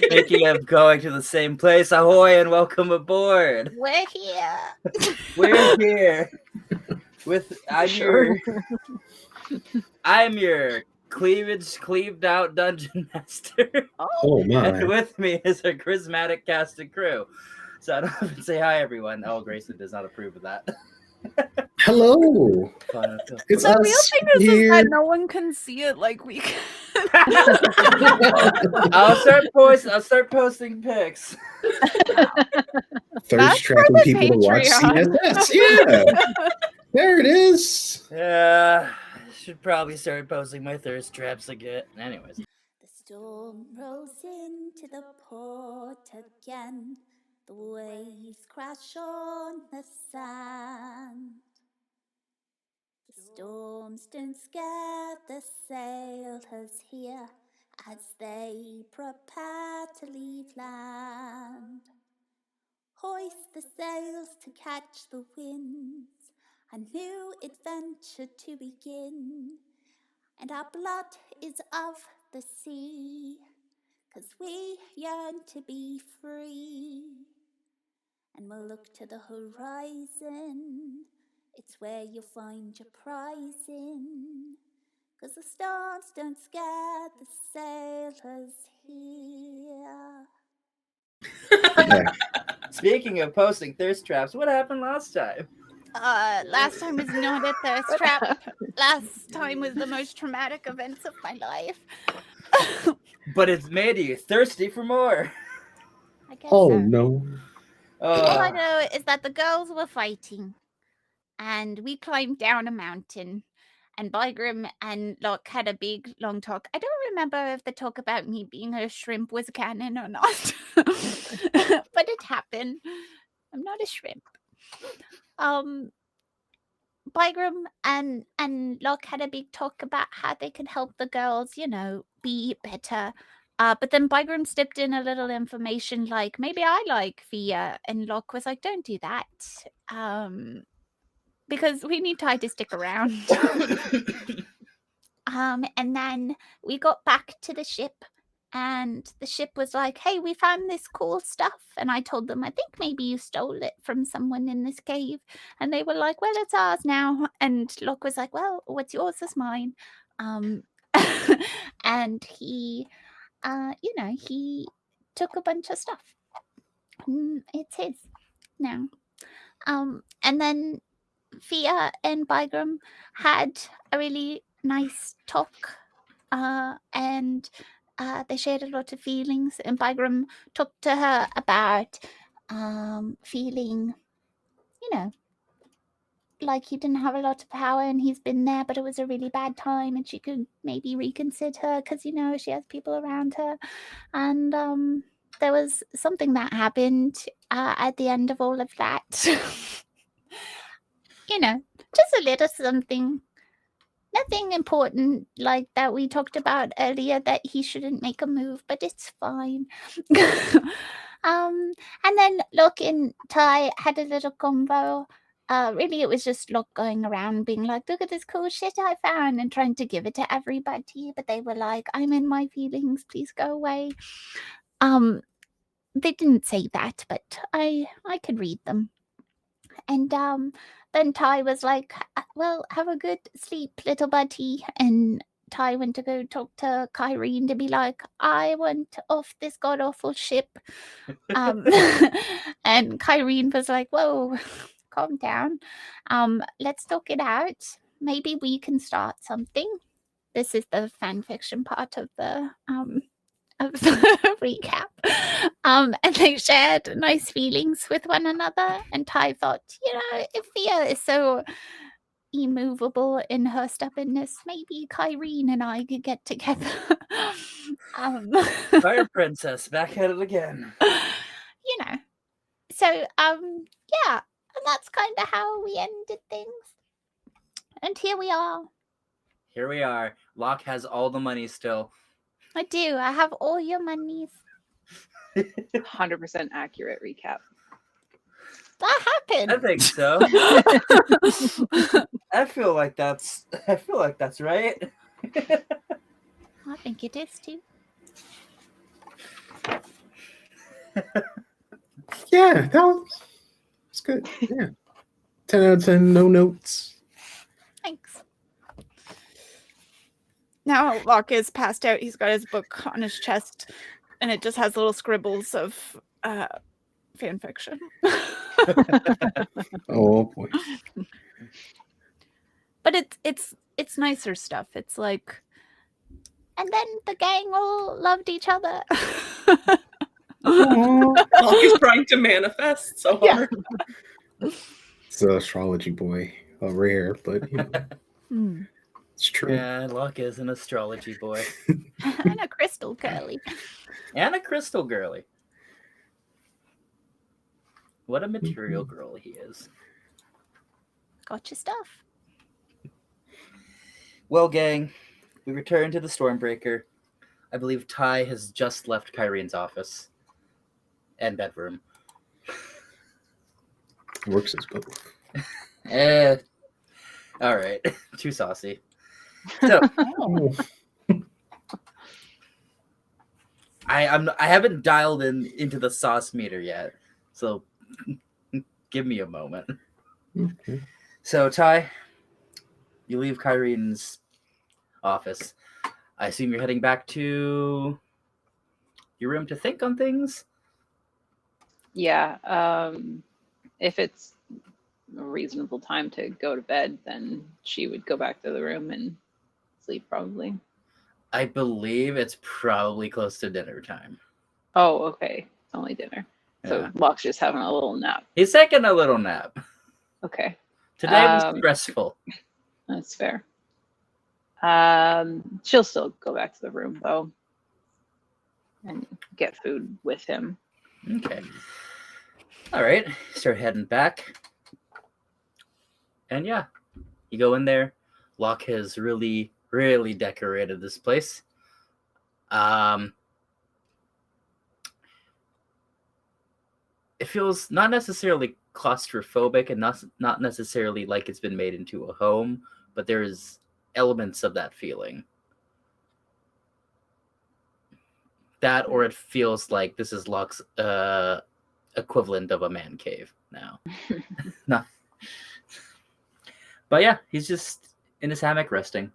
thinking of going to the same place. Ahoy and welcome aboard. We're here. We're here with I'm your cleaved out dungeon master. Oh my. And with me is our charismatic cast and crew. So I don't have to say hi, everyone. Oh, Grayson does not approve of that. Hello. It's The us real thing is that no one can see it like we can. I'll start posting pics. Thirst trapping people to watch CSS. Yeah. There it is. Yeah. I should probably start posting my thirst traps again. Anyways. The storm rolls into the port again. The waves crash on the sand. The storms don't scare the sailors here as they prepare to leave land. Hoist the sails to catch the winds, a new adventure to begin. And our blood is of the sea, 'cause we yearn to be free. And we'll look to the horizon, it's where you'll find your prize in. 'Cause the storms don't scare the sailors here. Speaking of posting thirst traps, what happened last time? Last time was not a thirst trap. Last time was the most traumatic events of my life. But it's made you thirsty for more. I guess Oh so. no. All I know is that the girls were fighting, and we climbed down a mountain, and Bygrim and Locke had a big, long talk. I don't remember if the talk about me being a shrimp was canon or not, but it happened. I'm not a shrimp. Bygrim and Locke had a big talk about how they could help the girls, be better. But then Bygrim stepped in a little information like, maybe I like Fia. And Locke was like, don't do that. Because we need Ty to stick around. And then we got back to the ship. And the ship was like, hey, we found this cool stuff. And I told them, I think maybe you stole it from someone in this cave. And they were like, well, it's ours now. And Locke was like, well, what's yours is mine. And he, he took a bunch of stuff. It's his now. And then Fia and Bygrim had a really nice talk. And they shared a lot of feelings, and Bygrim talked to her about feeling, like he didn't have a lot of power and he's been there, but it was a really bad time and she could maybe reconsider because, she has people around her. And there was something that happened at the end of all of that. Just a little something. Nothing important like that we talked about earlier that he shouldn't make a move, but it's fine. And then Locke and Ty had a little combo. Really, it was just Locke going around being like, look at this cool shit I found and trying to give it to everybody. But they were like, I'm in my feelings. Please go away. They didn't say that, but I could read them. And then Ty was like, well, have a good sleep, little buddy. And Ty went to go talk to Kyrene to be like, I went off this god-awful ship. And Kyrene was like, whoa, calm down. Let's talk it out. Maybe we can start something. This is the fan fiction part of the recap. And they shared nice feelings with one another. And Ty thought, if Fia is so immovable in her stubbornness, maybe Kyrene and I could get together. Fire Princess, back at it again. So, yeah. And that's kind of how we ended things. And here we are. Here we are. Locke has all the money still. I do. I have all your monies. 100% accurate recap. That happened. I think so. I feel like that's right. I think it is too. Yeah, that was good. Yeah. 10 out of 10, no notes. Thanks. Now Locke is passed out. He's got his book on his chest, and it just has little scribbles of fan fiction. Oh boy. But it's nicer stuff. It's like, and then the gang all loved each other. Locke is trying to manifest so hard. It's an astrology boy. Rare, but you know, it's true. Yeah, Locke is an astrology boy. And a crystal girly. And a crystal girly. What a material girl he is. Got your stuff. Well, gang, we return to the Stormbreaker. I believe Ty has just left Kyrene's office and bedroom. Works as both. All right. Too saucy. So I haven't dialed into the sauce meter yet, so give me a moment. Okay. So Ty, you leave Kyrene's office. I assume you're heading back to your room to think on things? Yeah. If it's a reasonable time to go to bed, then she would go back to the room and sleep probably. I believe it's probably close to dinner time. Oh, okay. It's only dinner. Yeah. So Locke's just having a little nap. He's taking a little nap. Okay. Today was stressful. That's fair. She'll still go back to the room though and get food with him. Okay. All right. Start heading back. And yeah, you go in there. Locke has really, really decorated this place. It feels not necessarily claustrophobic and not necessarily like it's been made into a home, but there's elements of that feeling. That, or it feels like this is Locke's equivalent of a man cave now. No. But yeah, he's just in his hammock resting.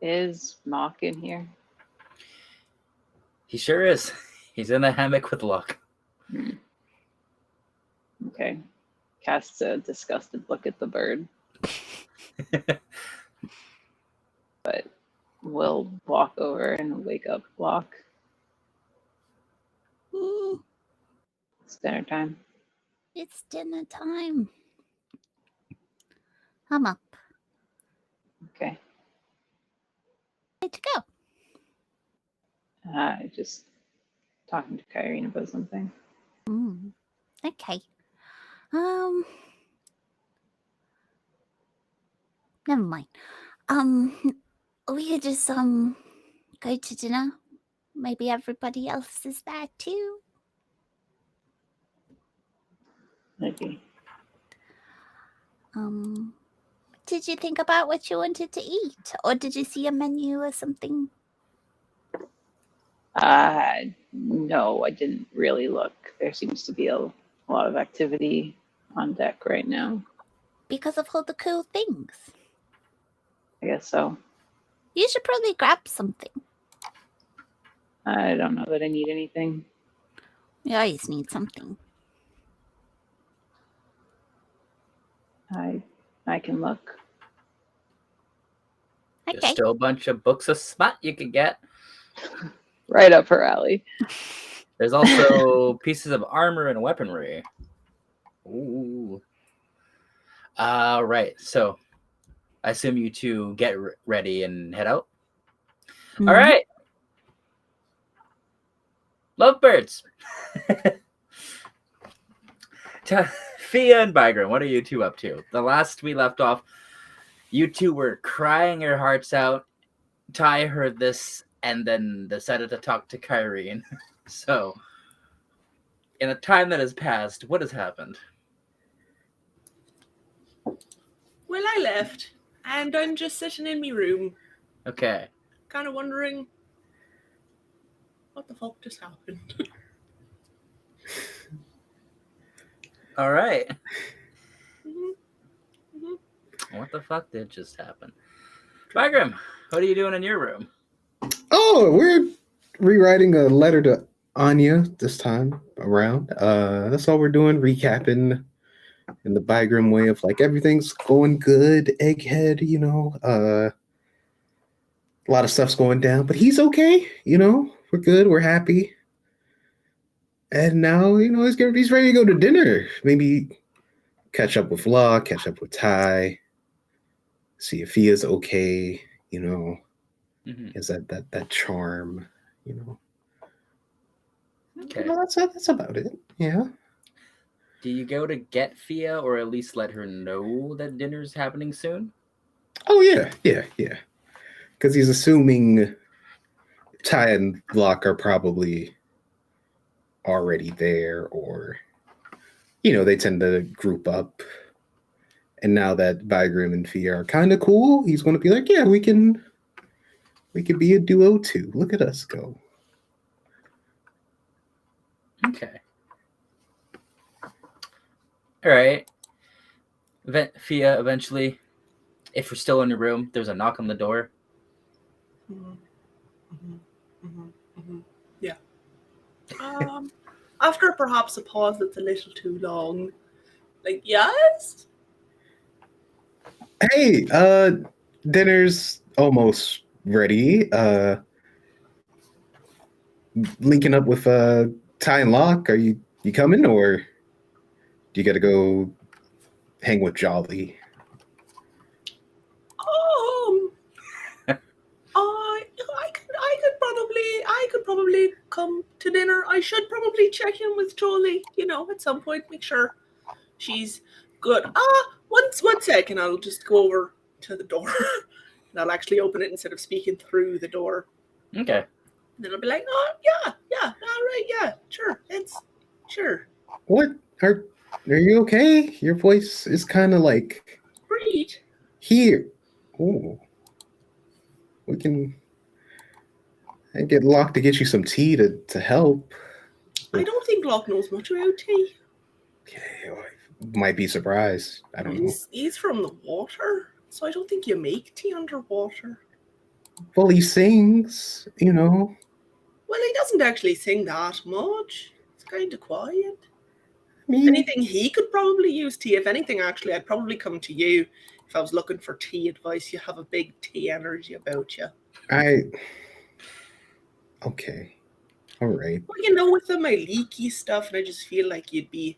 Is Mock in here? He sure is. He's in a hammock with Locke. Okay. Casts a disgusted look at the bird. But we'll walk over and wake up Locke. It's dinner time. It's dinner time. I'm up. Okay. Ready to go. Just talking to Kyrene about something. Okay. Never mind. We could just go to dinner. Maybe everybody else is there too. Maybe. Did you think about what you wanted to eat, or did you see a menu or something? No, I didn't really look. There seems to be a lot of activity on deck right now. Because of all the cool things. I guess so. You should probably grab something. I don't know that I need anything. You always need something. I can look. Okay. There's still a bunch of books of smut you could get. Right up her alley. There's also pieces of armor and weaponry. Ooh. Right. So I assume you two get ready and head out. Mm-hmm. All right. Lovebirds. Fia and Bygram, what are you two up to? The last we left off, you two were crying your hearts out. Ty heard this and then decided to talk to Kyrene. So, in a time that has passed, what has happened? Well, I left, and I'm just sitting in my room, Okay. Kind of wondering what the fuck just happened. All right. Mhm. What the fuck did just happen? Bagram, what are you doing in your room? Oh, we're rewriting a letter to Anya this time around. That's all we're doing. Recapping in the Bygram way of like everything's going good. Egghead, a lot of stuff's going down, but he's okay. We're good. We're happy. And now, he's ready to go to dinner. Maybe catch up with Law, catch up with Ty, see if he is okay. Is that charm? Okay. Well, that's about it. Yeah. Do you go to get Fia or at least let her know that dinner's happening soon? Oh yeah. Because he's assuming Ty and Locke are probably already there, or they tend to group up. And now that Vigrim and Fia are kind of cool, he's going to be like, yeah, we can be a duo too. Look at us go. Okay. All right. Fia, eventually, if we're still in your room, there's a knock on the door. Yeah. After perhaps a pause that's a little too long, like, yes? Hey, dinner's almost ready. Linking up with Ty and Locke. Are you coming, or do you got to go hang with Jolly? I could probably come to dinner. I should probably check in with Jolie, at some point, make sure she's good. One second, I'll just go over to the door. And I'll actually open it instead of speaking through the door. Okay. And then I'll be like, oh, yeah, all right, yeah, sure. What? Are you okay? Your voice is kind of like... Great. Here. Oh. We can... I get Locke to get you some tea to help. I don't think Locke knows much about tea. Okay, might be surprised. I don't know. He's from the water, so I don't think you make tea underwater. Well, he sings, Well, he doesn't actually sing that much. It's kind of quiet. If anything, he could probably use tea. If anything, actually, I'd probably come to you if I was looking for tea advice. You have a big tea energy about you. Okay. All right. Well, with my leaky stuff, and I just feel like you'd be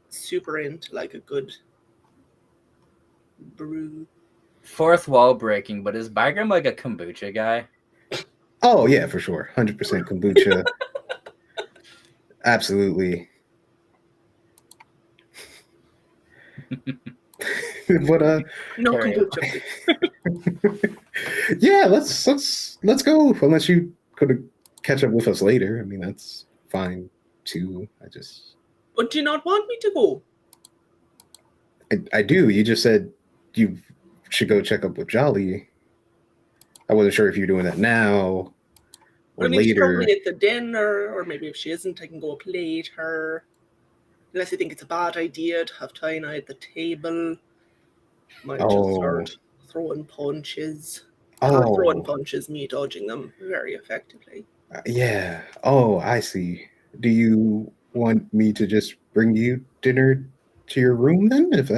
super into like a good brew. Fourth wall breaking, but is Bagram like a kombucha guy? Oh, yeah, for sure. 100% kombucha. Absolutely. But no kombucha. Yeah, let's go. Unless you could catch up with us later. I mean, that's fine too. But do you not want me to go? I do. You just said you should go check up with Jolly. I wasn't sure if you're doing that now or later. She's probably at the dinner, or maybe if she isn't, I can go up later. Unless you think it's a bad idea to have Ty and I at the table. Might just start throwing punches. Throwing punches, me dodging them very effectively. Yeah. Oh, I see. Do you want me to just bring you dinner to your room then? If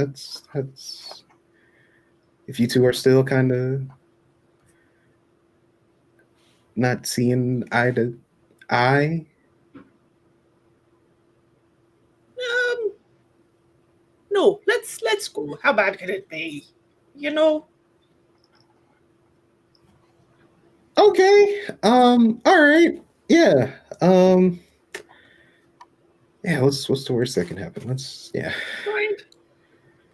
if you two are still kind of not seeing eye to eye. No, let's go. How bad can it be? Okay. All right. Yeah. Yeah, what's the worst that can happen? Right.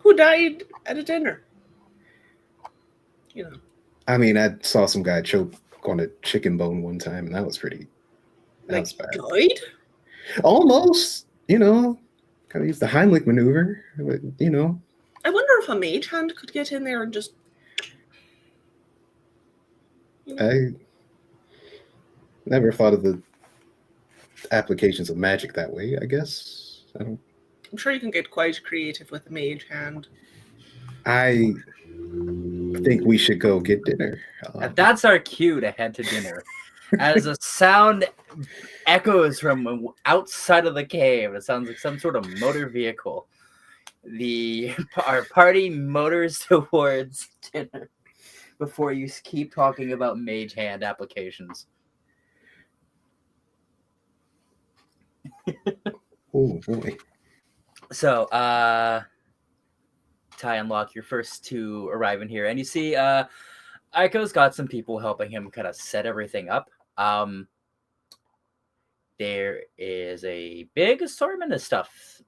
Who died at a dinner? I mean, I saw some guy choke on a chicken bone one time, and that was pretty... That was bad. Died? Almost, kind of use the Heimlich maneuver, but, I wonder if a mage hand could get in there and just... I never thought of the applications of magic that way, I guess. I'm sure you can get quite creative with a mage hand. I think we should go get dinner. That's our cue to head to dinner. As a sound echoes from outside of the cave, it sounds like some sort of motor vehicle. Our party motors towards dinner before you keep talking about mage hand applications. Oh boy. So, Ty and Locke, you're first to arrive in here, and you see Aiko's got some people helping him kind of set everything up. There is a big assortment of stuff.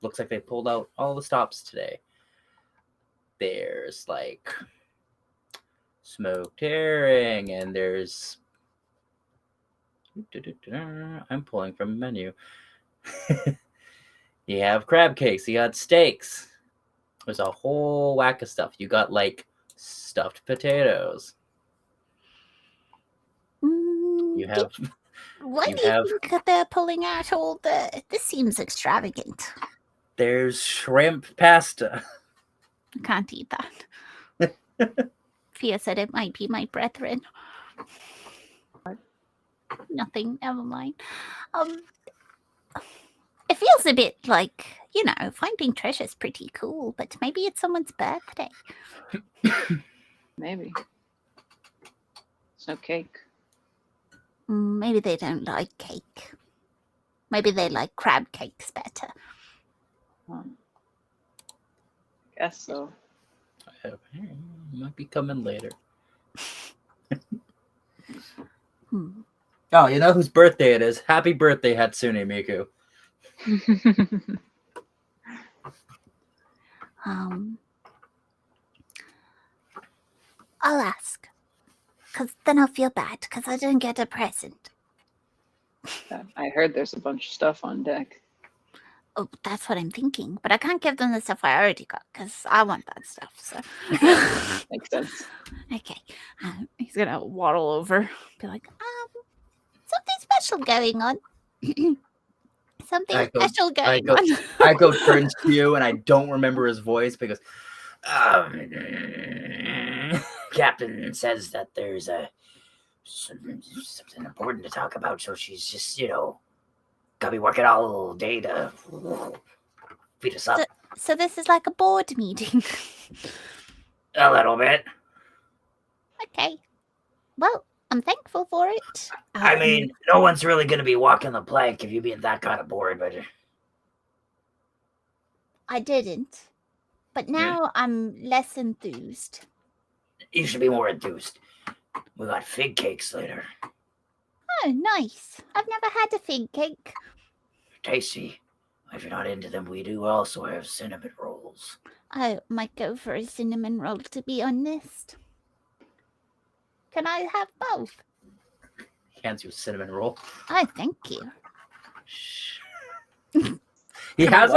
Looks like they pulled out all the stops today. There's like smoked herring, and there's I'm pulling from a menu. You have crab cakes, you got steaks. There's a whole whack of stuff. You got like stuffed potatoes. You have Why You do you have- think that they're pulling out all the... This seems extravagant. there's shrimp pasta. I can't eat that. Fia said it might be my brethren. Nothing, never mind. It feels a bit like, you know, finding treasure's pretty cool, but maybe it's someone's birthday. Maybe. It's no cake. Maybe they don't like cake. Maybe they like crab cakes better. Guess so. Might be coming later. Hmm. Oh, you know whose birthday it is? Happy birthday, Hatsune Miku. I'll ask. Because then I'll feel bad because I didn't get a present. I heard there's a bunch of stuff on deck. Oh, that's what I'm thinking. But I can't give them the stuff I already got because I want that stuff. So Makes sense. okay. He's gonna waddle over. Be like, something special going on. Something special going on. Aiko turns to you, and I don't remember his voice because Captain says that there's something important to talk about, so she's just, gotta be working all day to feed us up. So this is like a board meeting. A little bit. Okay. Well, I'm thankful for it. I mean, no one's really gonna be walking the plank if you're being that kind of bored, but I didn't. But now I'm less enthused. you should be more enthused. We got fig cakes later. Oh, nice. I've never had a fig cake. Tasty. If you're not into them, we do also have cinnamon rolls. I might go for a cinnamon roll, to be honest. Can I have both? He hands you a cinnamon roll. Oh, thank you. He has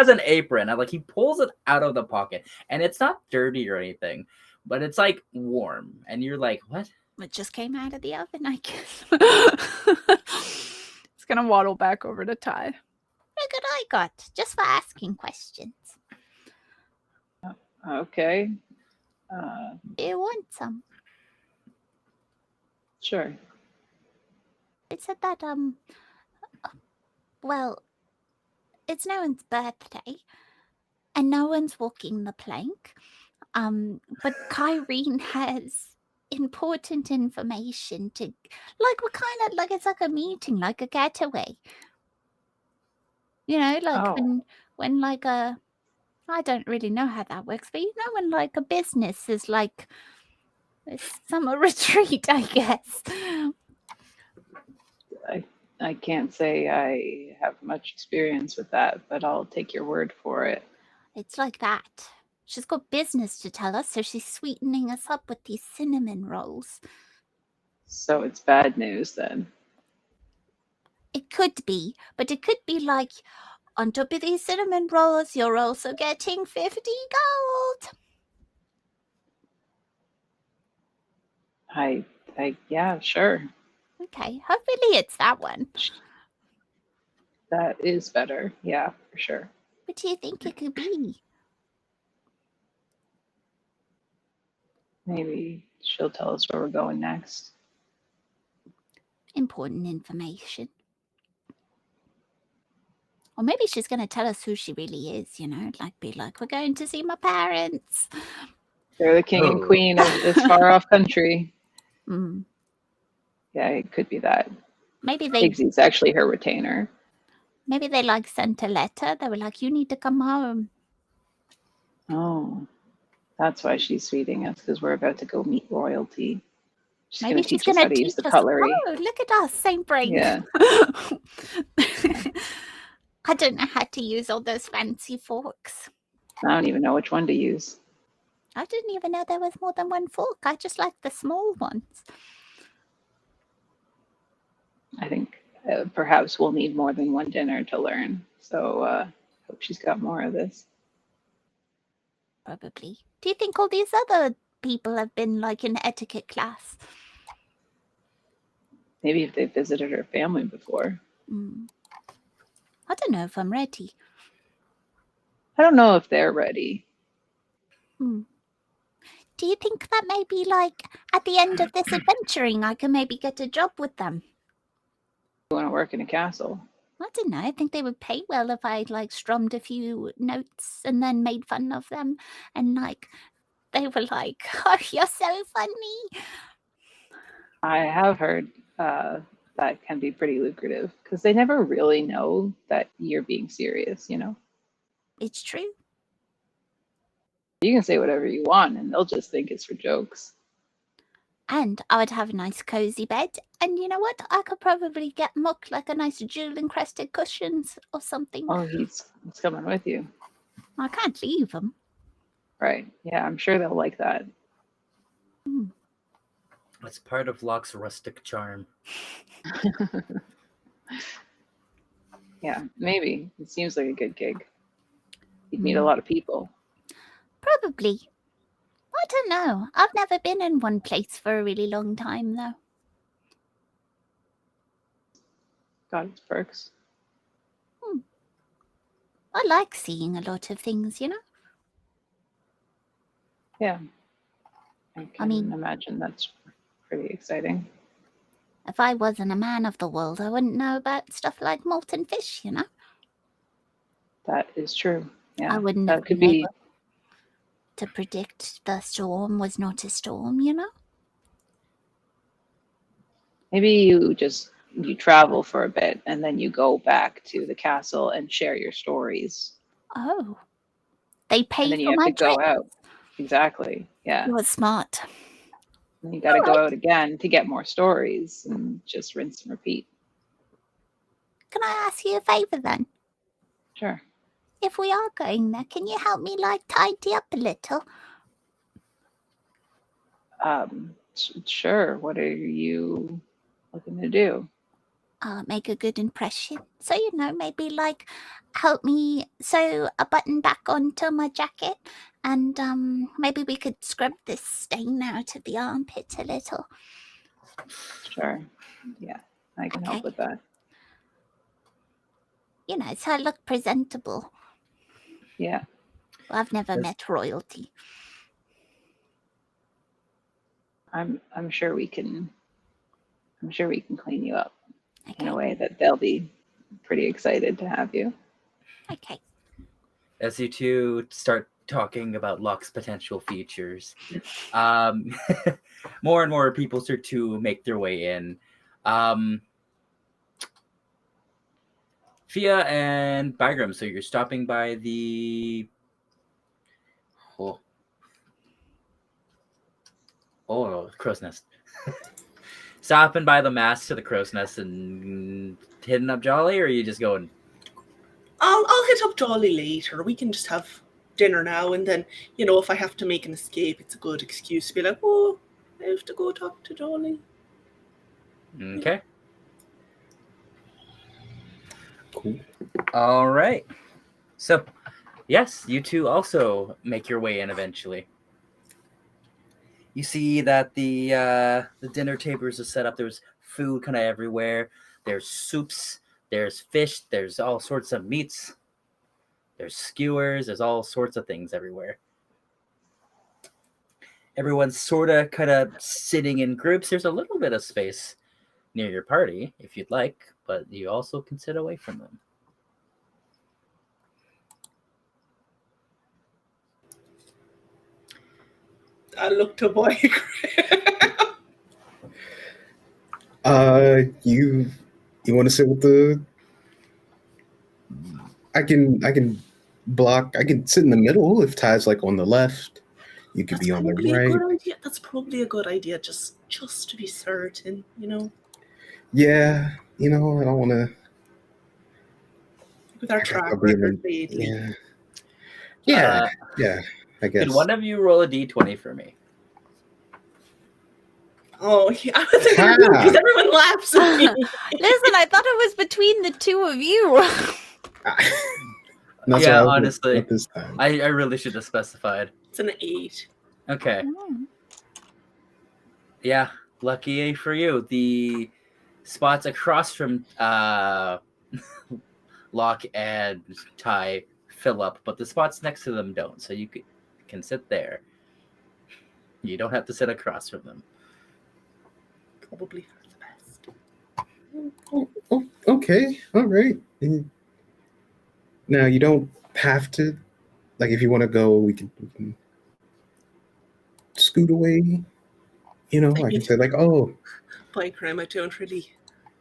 an apron, and he pulls it out of the pocket, and it's not dirty or anything, but it's like warm, and you're like, what? It just came out of the oven, I guess. He's gonna waddle back over to Ty. Look what I got, just for asking questions. Okay. Do you want some? Sure. It said that, well, it's no one's birthday, and no one's walking the plank, but Kyrene has important information to, we're kind of, it's like a meeting, like a getaway. You know, when I don't really know how that works, but when a business is a summer retreat, I guess. I can't say I have much experience with that, but I'll take your word for it. It's like that. She's got business to tell us, so she's sweetening us up with these cinnamon rolls. So it's bad news then. It could be, but it could be on top of these cinnamon rolls, you're also getting 50 gold. Yeah, sure. Okay, hopefully it's that one. That is better. Yeah, for sure. What do you think it could be? Maybe she'll tell us where we're going next. Important information. Or maybe she's going to tell us who she really is, you know, like be like, we're going to see my parents. They're the king and Oh. queen of this far off country. Mm. Yeah, it could be that. Maybe they Iggsy's actually her retainer. maybe they like sent a letter. They were like, you need to come home. Oh, that's why she's feeding us, because we're about to go meet royalty. She's Maybe going to she's teach us going how to to use teach the us. cutlery. Oh, look at us, same brain. Yeah. I don't know how to use all those fancy forks. I don't even know which one to use. I didn't even know there was more than one fork. I just like the small ones. I think perhaps we'll need more than one dinner to learn. So hope she's got more of this. Probably. Do you think all these other people have been like in etiquette class? Maybe if they visited her family before. I don't know if I'm ready. I don't know if they're ready. Do you think that maybe like at the end of this adventuring I can maybe get a job with them? You want to work in a castle? I don't know. I think they would pay well if I like strummed a few notes and then made fun of them and like they were like, "Oh, you're so funny." I have heard that can be pretty lucrative because they never really know that you're being serious, you know? It's true. You can say whatever you want and they'll just think it's for jokes. And I would have a nice cozy bed. And you know what? I could probably get Muck like a nice jewel-encrusted cushions or something. Oh, he's coming with you. I can't leave him. Right. Yeah, I'm sure they'll like that. It's part of Locke's rustic charm. Yeah, maybe. It seems like a good gig. You'd meet a lot of people. Probably. I don't know. I've never been in one place for a really long time, though. Got its perks. I like seeing a lot of things, you know? Yeah. I mean- imagine that's pretty exciting. If I wasn't a man of the world, I wouldn't know about stuff like molten fish, you know? That is true. Yeah. I wouldn't that have could been be able to predict the storm was not a storm, you know? maybe you travel for a bit and then you go back to the castle and share your stories. Oh. They pay And then you for have my to go trip. out. Exactly. Yeah. You were smart. And you got to go out again to get more stories and just rinse and repeat. Can I ask you a favor then? Sure. If we are going there, can you help me like tidy up a little? Sure. What are you looking to do? Make a good impression. So, you know, maybe like help me sew a button back onto my jacket and maybe we could scrub this stain out of the armpit a little. Sure. Yeah, I can help with that. You know, so I look presentable. Yeah. Well, I've never met royalty. I'm sure we can clean you up in a Okay. way that they'll be pretty excited to have you. Okay. As you two start talking about Locke's potential features, more and more people start to make their way in. Fia and Bygram, so you're stopping by the crow's nest. Stopping by the mast to the crow's nest and hitting up Jolly, or are you just going? I'll hit up Jolly later. We can just have dinner now, and then, you know, if I have to make an escape, it's a good excuse to be like, oh, I have to go talk to Jolly. Okay. Cool. All right. So, yes, you two also make your way in eventually. You see that the dinner tables are set up. There's food kind of everywhere. There's soups. There's fish. There's all sorts of meats. There's skewers. There's all sorts of things everywhere. Everyone's sort of kind of sitting in groups. There's a little bit of space near your party if you'd like, but you also can sit away from them. I look to boy. You want to sit with the? I can block. I can sit in the middle if Ty's like on the left. You could That's be on the probably a right. good idea. That's probably a good idea, just to be certain, you know. Yeah, I don't want to. With our track I'll be in record the- lately. Yeah, yeah. I guess. Could one of you roll a d20 for me? Oh, yeah, I was thinking because everyone laughs at me. Listen, I thought it was between the two of you. That's Yeah, why I was honestly. at this time. I really should have specified. It's an 8. Okay. Yeah, lucky for you. The spots across from Locke and Ty fill up, but the spots next to them don't. So you can sit there. You don't have to sit across from them. Probably for the best. Oh, okay, all right. Now you don't have to. Like, if you want to go, we can scoot away. I can say like, oh. By crime, I don't really.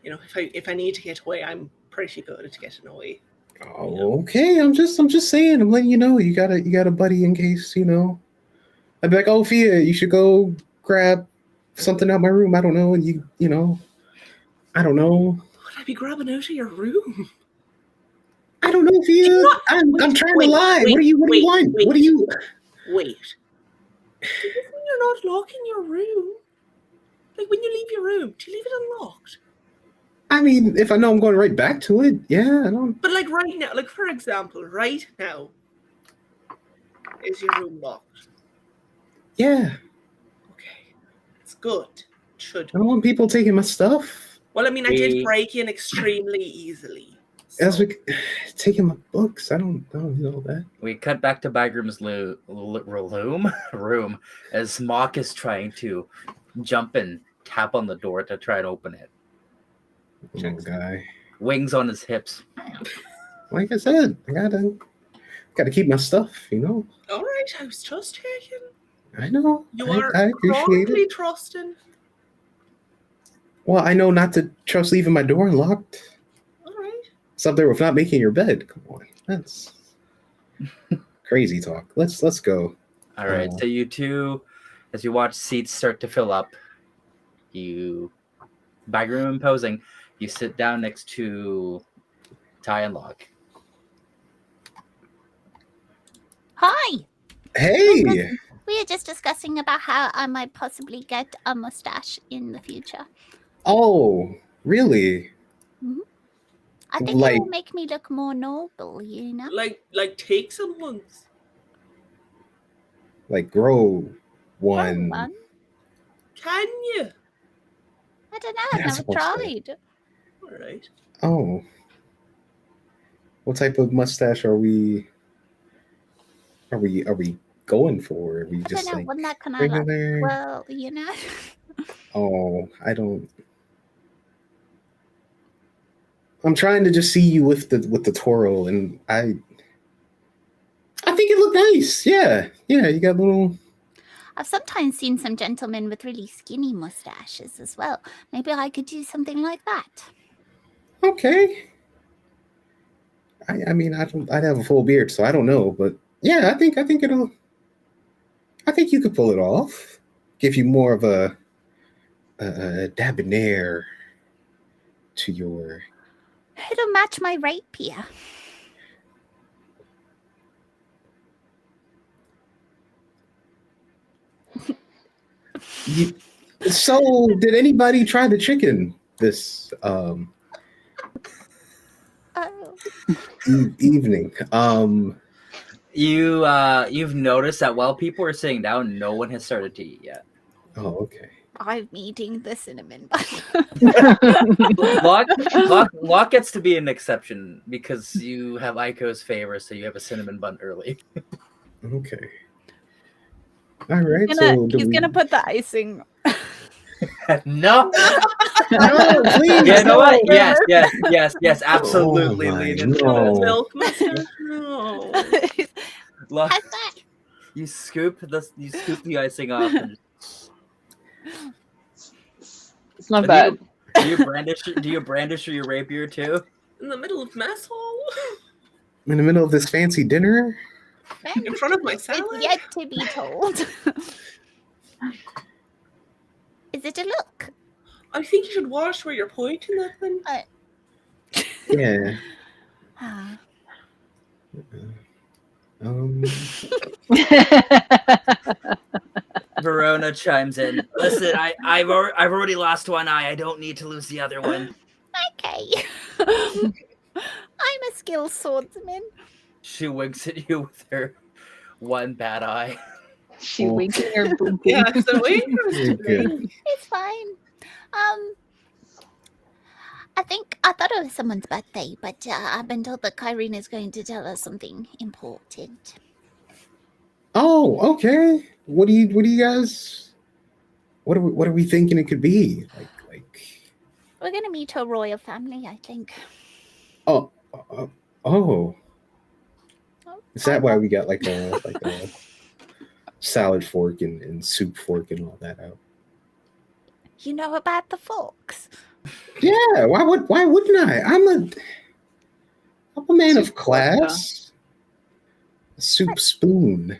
If I need to get away, I'm pretty good at getting away. Oh, okay. I'm just saying. I'm letting you know. You got a buddy in case. I'd be like, oh, Fia, you should go grab something out my room. I don't know, and I don't know. Would I be grabbing out of your room? I don't know, Fia. I'm trying to lie. What do you want? What do you? Wait. Does this mean you're not locking your room? Like, when you leave your room, do you leave it unlocked? I mean, if I know I'm going right back to it, yeah, I don't. But like right now, like for example, right now, is your room locked? Yeah. Okay, it's good. Should. I don't want people taking my stuff. Well, I mean, I did break in extremely easily. As we taking my books, I don't know that. We cut back to Bagram's room as Mock is trying to jump and tap on the door to try and open it. Little guy. Wings on his hips. Like I said, I gotta keep my stuff, All right, I was just checking. I know. You I are appreciate chronically it. trusting. Well, I know not to trust leaving my door unlocked. All right. It's up there with not making your bed. Come on, that's crazy talk. Let's go. All right, so you two, as you watch seats start to fill up, Bagram imposing, you sit down next to Ty and Locke. Hi. Hey. We were just discussing about how I might possibly get a mustache in the future. Oh, really? I think it will make me look more noble, Like take someone's. Like grow one. Can you? I don't know. I've never tried. All right. Oh. What type of mustache are we going for? Are we just I don't know. like Wouldn't that kind of regular? well, Oh, I don't. I'm trying to just see you with the Toro, and I think it looked nice. Yeah, you got little. I've sometimes seen some gentlemen with really skinny mustaches as well. Maybe I could do something like that. Okay. I mean, I'd have a full beard, so I don't know, but yeah, I think you could pull it off. Give you more of a debonair to your. It'll match my rapier. So, did anybody try the chicken this evening? You've noticed that while people are sitting down, no one has started to eat yet. Oh, okay. I'm eating the cinnamon bun. Locke gets to be an exception because you have Aiko's favor, so you have a cinnamon bun early. Okay. All right. So He's gonna put the icing. No. No, please. You know no. what? Yes. Absolutely Oh my, lean into no. it. Milk mustache. No. Locke, How's that? you scoop the icing off. And It's not do bad. do you brandish your rapier too? In the middle of mess hall? In the middle of this fancy dinner? In front of my salad? It's yet to be told. Is it a look? I think you should watch where you're pointing at them. Yeah. Ah, Verona chimes in. Listen, I've already lost one eye. I don't need to lose the other one. okay. I'm a skilled swordsman. She winks at you with her one bad eye. She winking her boom. Yeah, so wait for us Very to good. drink. It's fine. I thought it was someone's birthday, but I've been told that Kyrene is going to tell us something important. Oh, okay. What do you guys? What are we thinking it could be? Like. We're gonna meet her royal family, I think. Oh. Is that why we got like a salad fork and soup fork and all that out? You know about the forks? Yeah. Why wouldn't I? I'm a man of Soup fork, class. A soup spoon.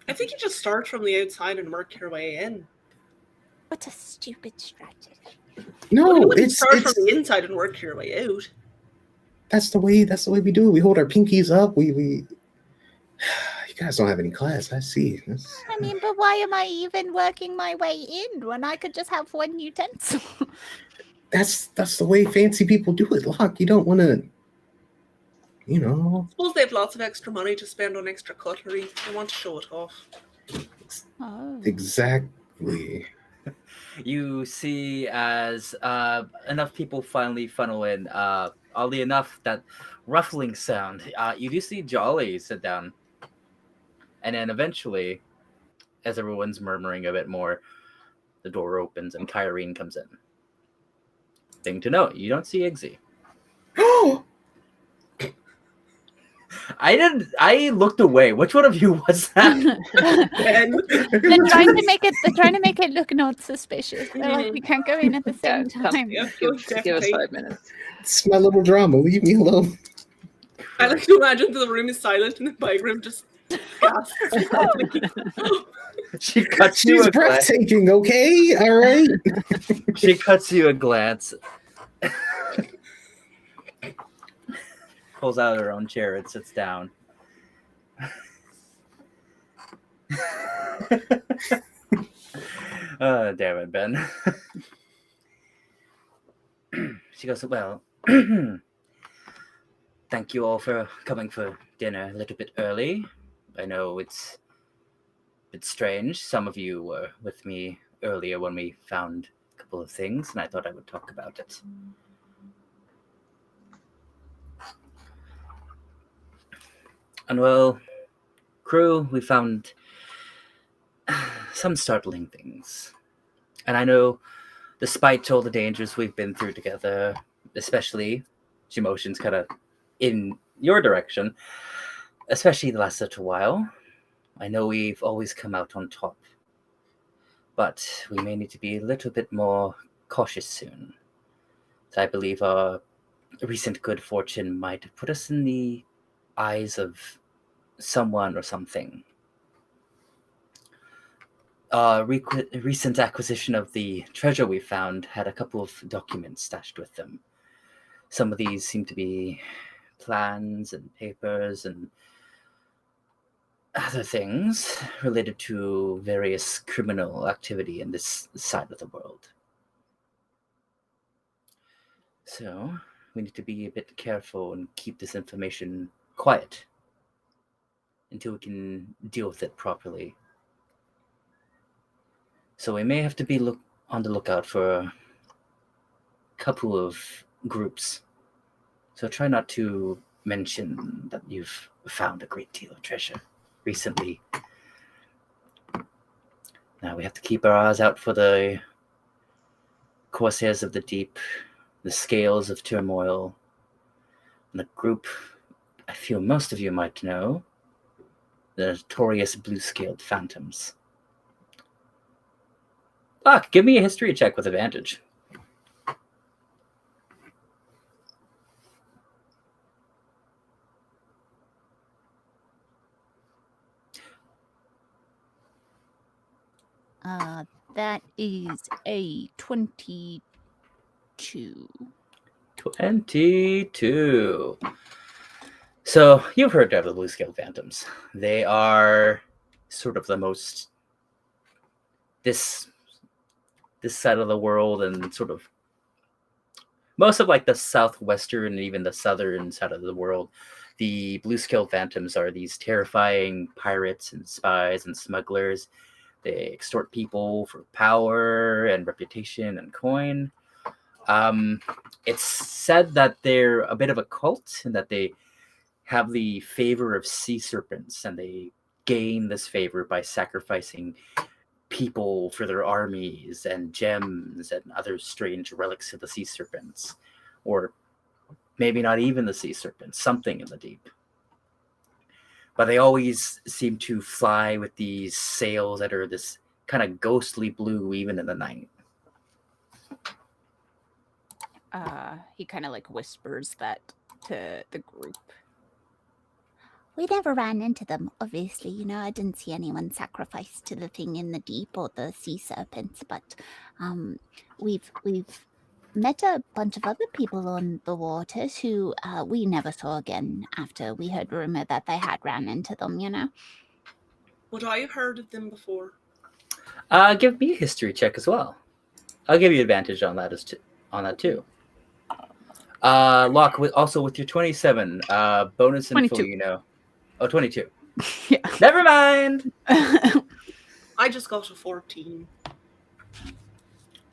I think you just start from the outside and work your way in. What a stupid strategy. No, You wouldn't it's start from the inside and work your way out. that's the way we do it. We hold our pinkies up. We you guys don't have any class. I see. I mean, but why am I even working my way in when I could just have one utensil? That's the way fancy people do it. Locke, you don't want to, you know. Suppose they have lots of extra money to spend on extra cutlery. They want to show it off. Oh. Exactly. You see as enough people finally funnel in, oddly enough, that ruffling sound, you do see Jolly sit down. And then eventually, as everyone's murmuring a bit more, the door opens and Kyrene comes in. Thing to note, you don't see Iggsy. I looked away. Which one of you was that? They're trying to make it look not suspicious. They're like, we can't go in at the same time. Yeah, Give us 5 minutes. It's my little drama. Leave me alone. I like to imagine that the room is silent and the Bygram just gasps. She cuts you She's a glance. breathtaking, okay? All right. She cuts you a glance. Pulls out her own chair and sits down. Oh, damn it, Ben. She goes, well, thank you all for coming for dinner a little bit early. I know it's a bit strange. Some of you were with me earlier when we found a couple of things, and I thought I would talk about it. And well, crew, we found some startling things. And I know, despite all the dangers we've been through together, especially emotions kind of in your direction, especially the last little while, I know we've always come out on top. But we may need to be a little bit more cautious soon. I believe our recent good fortune might have put us in the eyes of someone or something. Recent acquisition of the treasure we found had a couple of documents stashed with them. Some of these seem to be plans and papers and other things related to various criminal activity in this side of the world. So we need to be a bit careful and keep this information quiet until we can deal with it properly. So we may have to be on the lookout for a couple of groups. So try not to mention that you've found a great deal of treasure recently. Now we have to keep our eyes out for the Corsairs of the Deep, the Scales of Turmoil, and the group I feel most of you might know, the notorious blue-scaled phantoms. Give me a history check with advantage. That is a 22. 22. So you've heard of the blue-scaled phantoms. They are sort of the most this side of the world, and sort of most of like the southwestern and even the southern side of the world. The blue-scaled phantoms are these terrifying pirates and spies and smugglers. They extort people for power and reputation and coin. It's said that they're a bit of a cult and that they have the favor of sea serpents, and they gain this favor by sacrificing people for their armies and gems and other strange relics of the sea serpents, or maybe not even the sea serpents, something in the deep. But they always seem to fly with these sails that are this kind of ghostly blue even in the night. He kind of like whispers that to the group. We never ran into them, obviously. You know, I didn't see anyone sacrificed to the thing in the deep or the sea serpents, but we've met a bunch of other people on the waters who we never saw again after we heard rumor that they had ran into them, you know. Would I have heard of them before? Give me a history check as well. I'll give you advantage on that too. Locke, also with your 27, bonus 22. info, you know. Oh, 22. Yeah. Never mind. I just got a 14.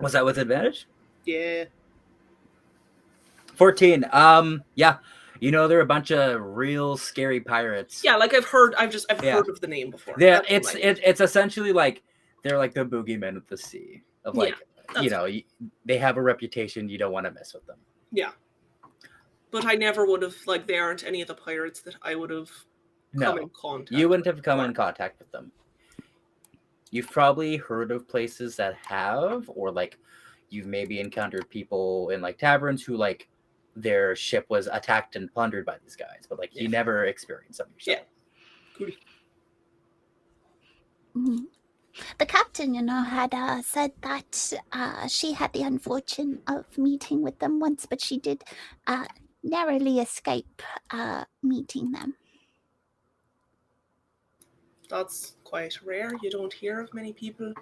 Was that with advantage? Yeah. 14. Yeah. You know, they're a bunch of real scary pirates. Yeah, like I've heard of the name before. Yeah, it's essentially like they're like the boogeymen of the sea. Of like, you know, they have a reputation. You don't want to mess with them. Yeah. But I never would have, like, they aren't any of the pirates that I would have come in contact with. You wouldn't have come in contact with them. You've probably heard of places that have, or like you've maybe encountered people in like taverns who like their ship was attacked and plundered by these guys, but like you never experienced them yourself. Yeah. Cool. Mm-hmm. The captain, you know, had said that she had the unfortune of meeting with them once, but she did narrowly escape meeting them. That's quite rare. You don't hear of many people.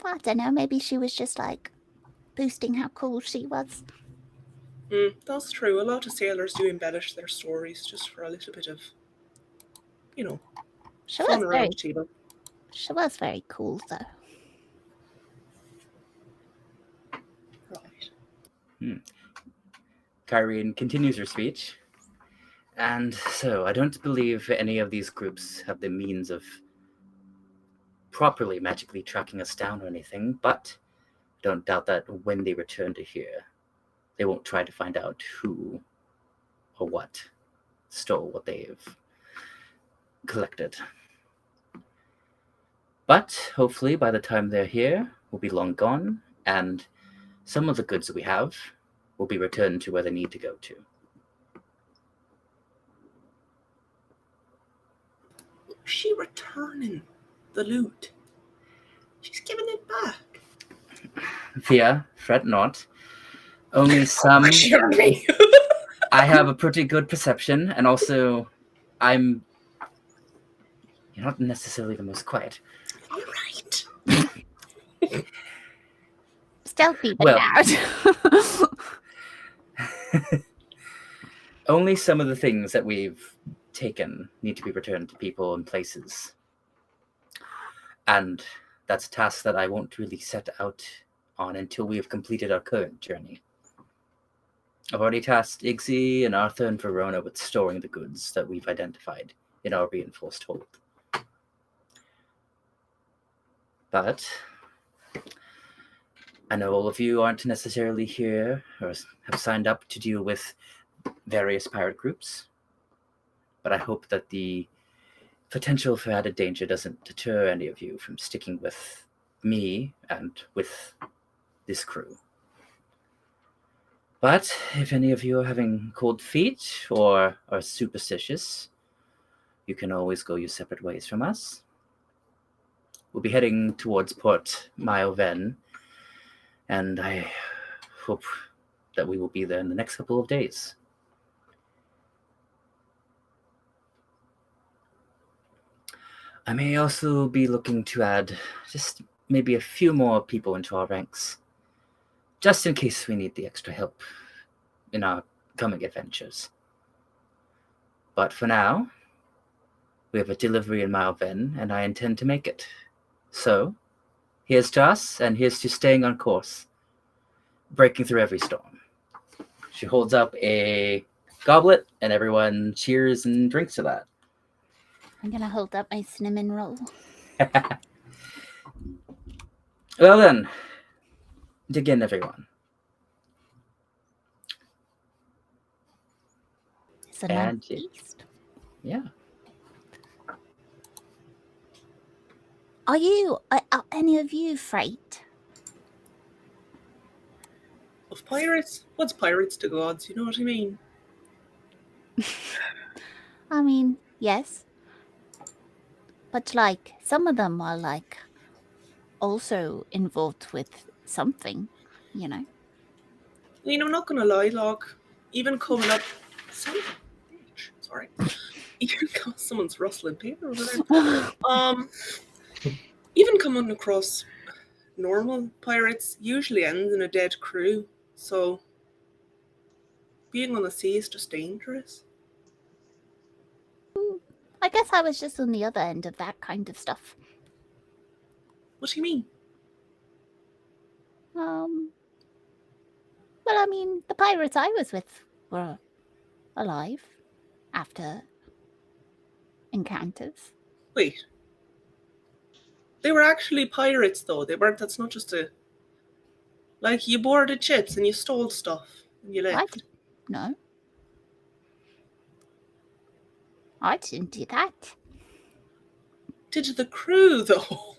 I don't know, maybe she was just like boosting how cool she was. That's true. A lot of sailors do embellish their stories just for a little bit of, you know, fun around the table. She was very cool, though. Right. Kyrene continues her speech. And so, I don't believe any of these groups have the means of properly magically tracking us down or anything, but don't doubt that when they return to here, they won't try to find out who or what stole what they've collected. But hopefully by the time they're here, we'll be long gone, and some of the goods that we have will be returned to where they need to go to. Is she returning the loot? She's giving it back. Fia, fret not. Only some... I have a pretty good perception, and also you're not necessarily the most quiet. All right. Stealthy, but loud. Only some of the things that we've taken need to be returned to people and places. And that's a task that I won't really set out on until we have completed our current journey. I've already tasked Iggsy and Arthur and Verona with storing the goods that we've identified in our reinforced hold. But I know all of you aren't necessarily here or have signed up to deal with various pirate groups, but I hope that the potential for added danger doesn't deter any of you from sticking with me and with this crew. But if any of you are having cold feet or are superstitious, you can always go your separate ways from us. We'll be heading towards Port Maelven, and I hope that we will be there in the next couple of days. I may also be looking to add just maybe a few more people into our ranks, just in case we need the extra help in our coming adventures. But for now, we have a delivery in Maelven, and I intend to make it. So, here's to us, and here's to staying on course, breaking through every storm. She holds up a goblet, and everyone cheers and drinks to that. I'm gonna hold up my cinnamon roll. Well then, dig in, everyone. It's a And nice feast. Yeah. Are any of you afraid? Of pirates? What's pirates to gods? You know what I mean? I mean, yes. But like, some of them are like also involved with something, you know. I mean, I'm not gonna lie, Locke. Even coming up, sorry, even someone's rustling paper over there. Even coming across normal pirates usually ends in a dead crew. So being on the sea is just dangerous. I guess I was just on the other end of that kind of stuff. What do you mean? Well, I mean, the pirates I was with were alive after encounters. Wait. They were actually pirates, though. They weren't. That's not just a. Like, you boarded ships and you stole stuff and you left. No. I didn't do that. Did the crew, though?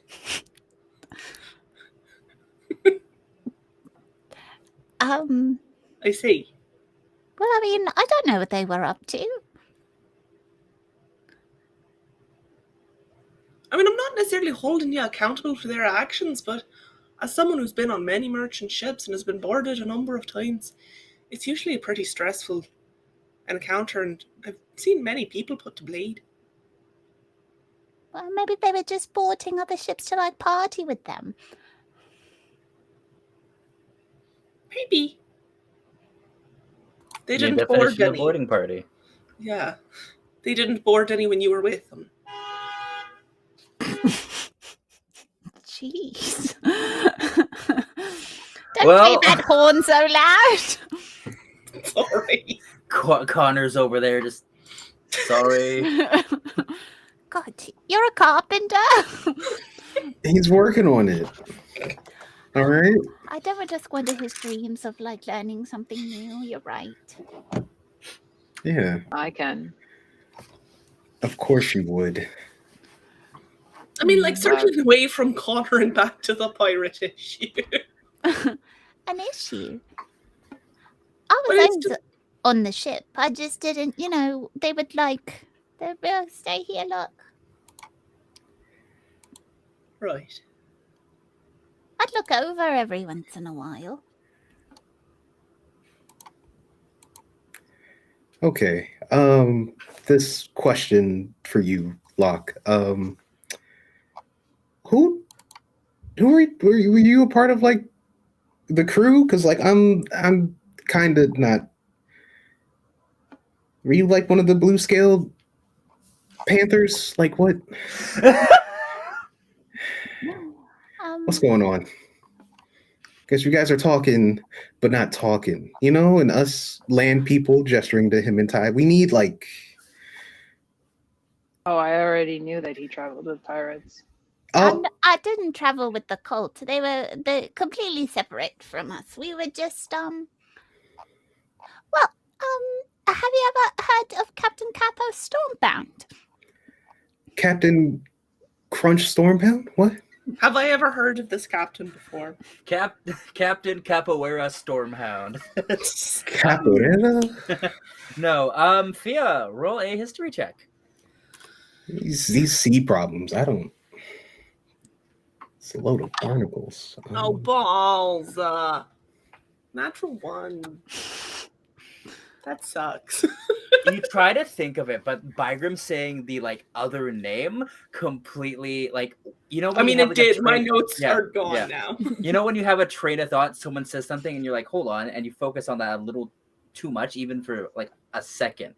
I see. Well, I mean, I don't know what they were up to. I mean, I'm not necessarily holding you accountable for their actions, but as someone who's been on many merchant ships and has been boarded a number of times, it's usually a pretty stressful encounter, and I've seen many people put to bleed. Well, maybe they were just boarding other ships to like party with them. Maybe. They The didn't board definition of any. boarding party. Yeah. They didn't board any when you were with them. Jeez. Don't say that horn so loud. Sorry. Connor's over there just, sorry. God, you're a carpenter. He's working on it. All right. I never just go into his dreams of like learning something new. You're right. Yeah. I can. Of course you would. I mean, like, circling away from Connor and back to the pirate issue. An issue? I was always on the ship. I just didn't, they would like, they'd be like, stay here, look. Right. I'd look over every once in a while. Okay. This question for you, Locke. Who were you a part of like the crew? Because like I'm kind of not. Were you like one of the blue scaled Panthers? Like what? What's going on? Guess you guys are talking, but not talking. And us land people gesturing to him and Ty. We need Oh, I already knew that he traveled with pirates. Oh, I didn't travel with the cult. They're completely separate from us. We were just have you ever heard of Captain Capo Stormbound? Captain Crunch Stormbound? What? Have I ever heard of this captain before? Captain Capoeira Stormhound. Capoeira? No, Fia, roll a history check. These sea problems. I don't. It's a load of barnacles. Oh, balls. Natural 1. That sucks. You try to think of it, but Bygram saying the other name completely when I mean, you have, it did. My train- notes Yeah, are gone yeah. now. When you have a train of thought, someone says something and you're like, hold on, and you focus on that a little too much, even for a second,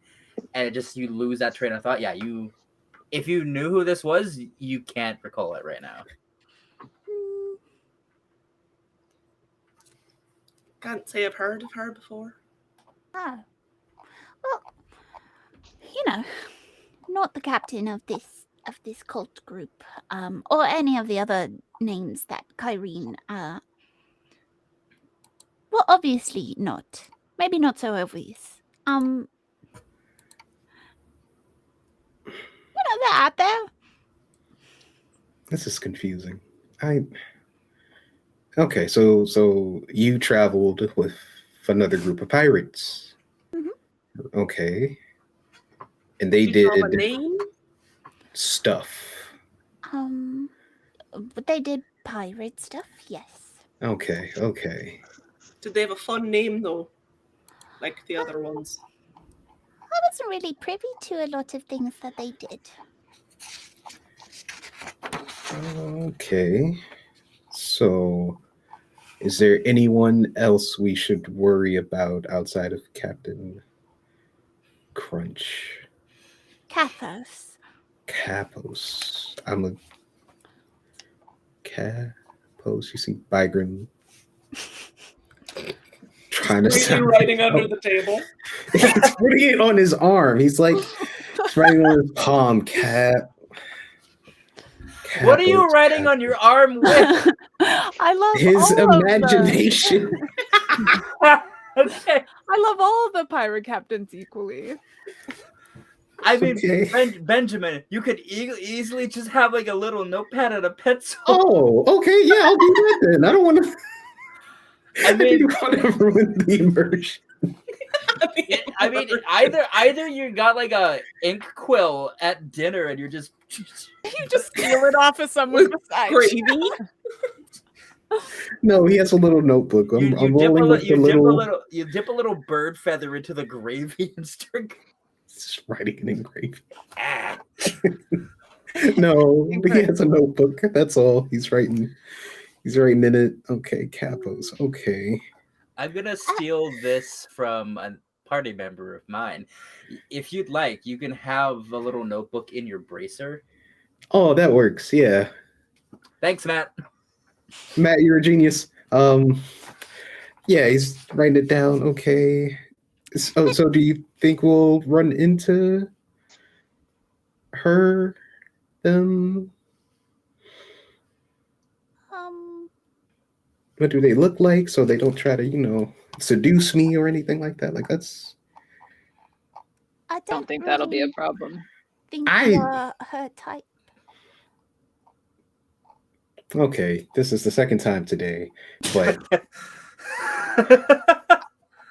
and you lose that train of thought. Yeah, if you knew who this was, you can't recall it right now. Can't say I've heard of her before. Oh. Well, not the captain of this cult group, or any of the other names that Kyrene, well, obviously not. Maybe not so obvious. They're out there. This is confusing. Okay, so you traveled with another group of pirates. Mm-hmm. Okay. And they Do you have a did name? stuff. But they did pirate stuff, yes. Okay. Did they have a fun name, though? Like the other ones? I wasn't really privy to a lot of things that they did. Okay. So, is there anyone else we should worry about outside of Captain Crunch? Capos. I'm a Capos. You see Bygram trying to sound writing under the table. He's putting it on his arm. He's writing on his palm. What are you writing on your arm with? I love his all imagination. Okay. I love all the pirate captains equally. I mean, Okay. Benjamin, you could easily just have a little notepad and a pencil. Oh, okay. Yeah, I'll do that then. I don't want to. I mean, want to ruin the immersion. I mean, either you got a ink quill at dinner and you're just You just steal it off of someone beside Gravy? No, he has a little notebook. I'm rolling with the little. You dip a little bird feather into the gravy and start Just writing it in gravy. Ah. No, he has a notebook. That's all. He's writing in it. Okay, Capos. Okay. I'm gonna steal this from a party member of mine. If you'd like, you can have a little notebook in your bracer. Oh, that works. Yeah. Thanks, Matt. Matt, you're a genius. Yeah, he's writing it down. Okay. So do you think we'll run into her? What do they look like? So they don't try to, seduce me or anything like that. That's. I don't think that'll be a problem. Think you're her type. Okay, this is the second time today, but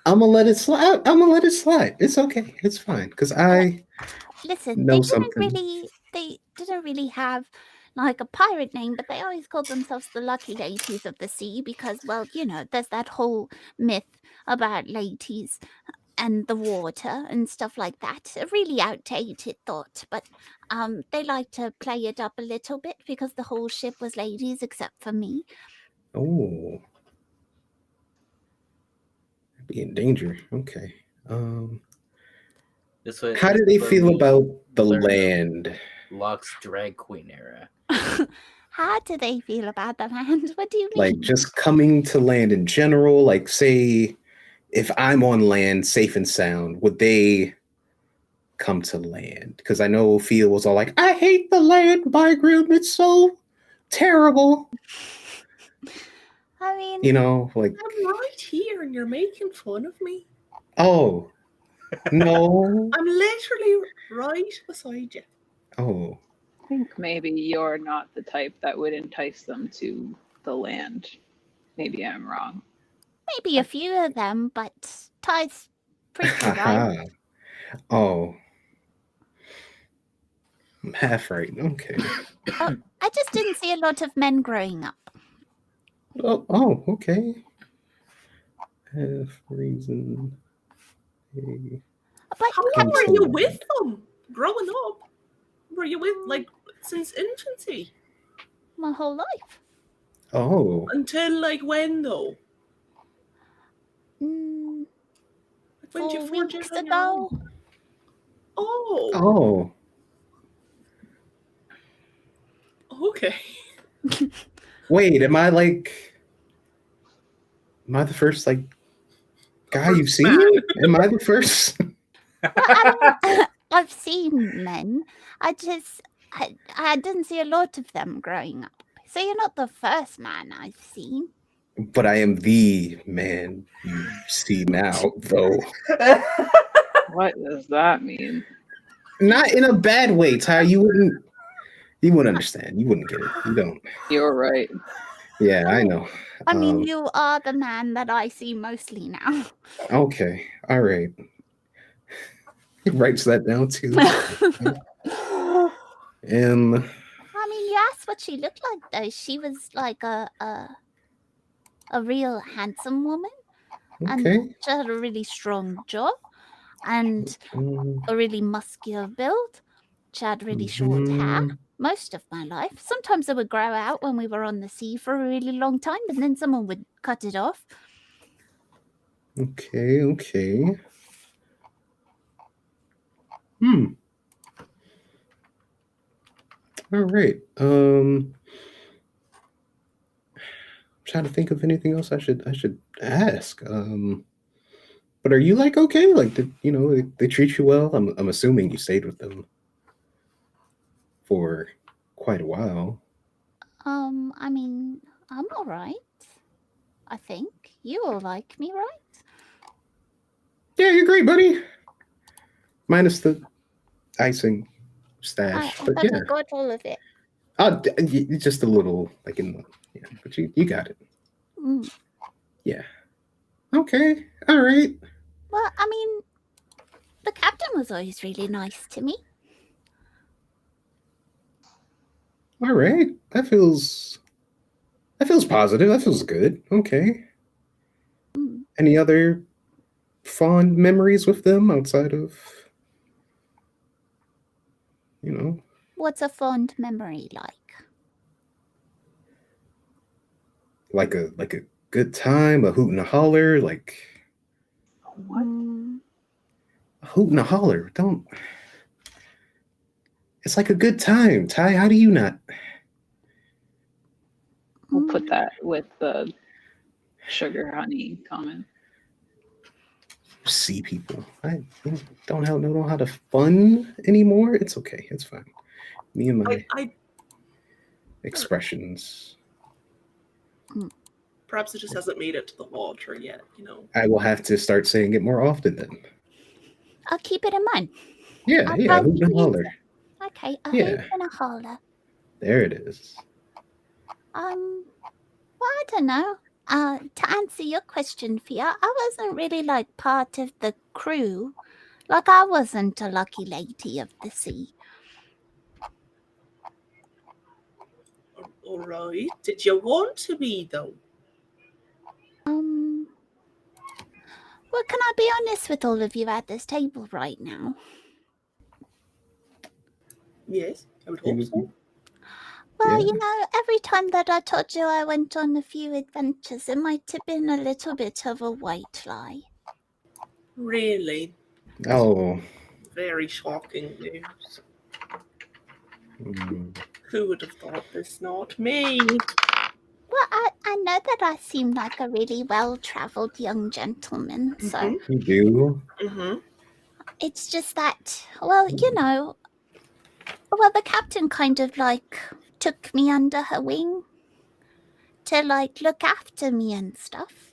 I'm gonna let it slide. It's okay. It's fine because I Listen. know They something. didn't really have a pirate name, but they always called themselves the Lucky Ladies of the Sea because, well, there's that whole myth about ladies and the water and stuff like that. A really outdated thought, but they like to play it up a little bit because the whole ship was ladies except for me. Oh, be in danger. Okay. How do they feel about the land? Locke's drag queen era. How do they feel about the land? What do you mean? Like just coming to land in general. Like, say, if I'm on land, safe and sound, would they come to land? Because I know Fia was all like, "I hate the land, Bygram. It's so terrible." I mean, You know, like, I'm right here and you're making fun of me. oh, no. I'm literally right beside you. Oh, I think maybe you're not the type that would entice them to the land. Maybe I'm wrong. maybe a few of them, but Ty's pretty right. haha. Oh, I'm half right. Okay. I just didn't see a lot of men growing up. Oh, okay. Half reason. Okay. But How long Come were to you land. with them growing up? Were you with, like, since infancy? my whole life. Oh, Until, like, when, though? Mm, When did you 4 forge weeks it on your own? ago. Oh, oh. okay. Wait, am I the first like guy you've First seen? man. Am I the first? Well, I mean, I've seen men. I didn't see a lot of them growing up. So you're not the first man I've seen. But I am the man you see now, though. What does that mean? Not in a bad way, Ty. You wouldn't understand. You wouldn't get it. You don't. You're right. Yeah, I know. I mean, you are the man that I see mostly now. Okay. All right. He writes that down too. I mean, you asked what she looked like, though. She was like a real handsome woman. Okay. And she had a really strong jaw and a really muscular build. She had really short hair most of my life. Sometimes it would grow out when we were on the sea for a really long time, but then someone would cut it off. Okay. All right. I'm trying to think of anything else I should ask. But are you like okay? Like, did they treat you well? I'm assuming you stayed with them for quite a while. I mean, I'm all right. I think you all like me, right? Yeah, you're great, buddy. Minus the icing stash, I but thought yeah. I got all of it. Just a little, like but you got it. Yeah. Okay. All right. Well, I mean, the captain was always really nice to me. All right. That feels positive. That feels good. Okay. Any other fond memories with them outside of, What's a fond memory like? Like a good time, a hoot and a holler, like What? a hoot and a holler. Don't. It's like a good time, Ty. How do you not? We'll put that with the sugar honey comment. See people. I don't know how to fun anymore. It's okay. It's fine. Me and my expressions. Perhaps it just hasn't made it to the water yet, I will have to start saying it more often then. I'll keep it in mind. Yeah, hoot and holler. Okay, a hoot and a holler. There it is. Well, I don't know. To answer your question, Fia, I wasn't really like part of the crew. Like, I wasn't a lucky lady of the sea. All right. Did you want to be, though? Well, can I be honest with all of you at this table right now? Yes, I would hope so. Well, every time that I told you I went on a few adventures, it might have been a little bit of a white lie. Really? Oh. Very shocking news. Who would have thought this? Not me. Well, I know that I seem like a really well-traveled young gentleman, so You do? Mm-hmm. it's just that, well, the captain kind of like took me under her wing to like look after me and stuff.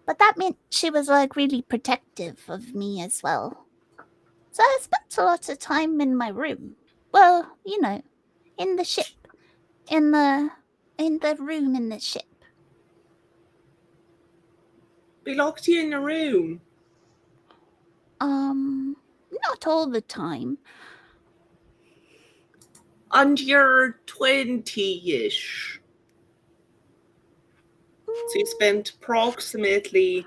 But that meant she was like really protective of me as well. So I spent a lot of time in my room. Well, in the ship. In the room in the ship. We locked you in a room. Not all the time. And you're 20-ish. So you spent approximately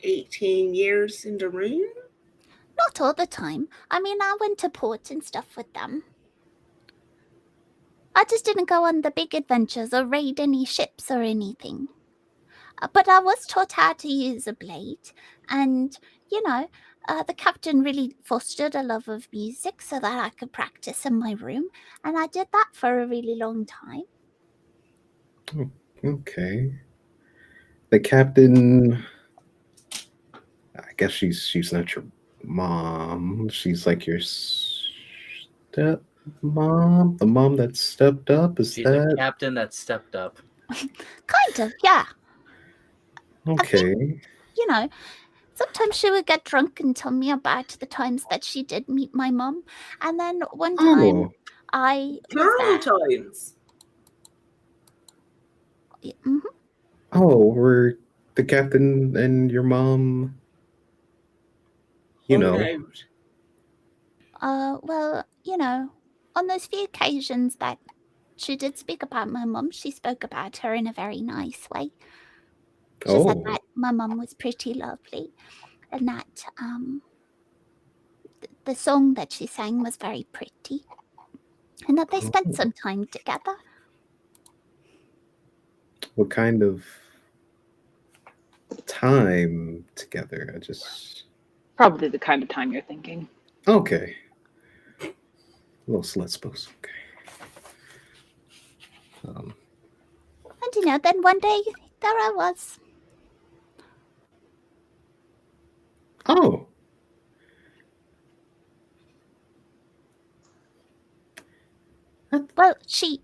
18 years in the room? Not all the time. I mean, I went to port and stuff with them. I just didn't go on the big adventures or raid any ships or anything. But I was taught how to use a blade, and, the captain really fostered a love of music so that I could practice in my room, and I did that for a really long time. Okay. The captain, I guess she's not your mom. She's like your step mom, the mom that stepped up. Is She's that a captain that stepped up. Kind of, yeah. okay? Sometimes she would get drunk and tell me about the times that she did meet my mom. And then one time Oh, I was Plural there. times. Mhm. oh, were the captain and your mom? Hung out. Well, on those few occasions that she did speak about my mum, she spoke about her in a very nice way. She said Oh, that my mum was pretty lovely and that the song that she sang was very pretty and that they spent some time together. what kind of time together? I just Probably the kind of time you're thinking. okay. A little slut suppose. Okay. And then one day there I was. Oh, Well, she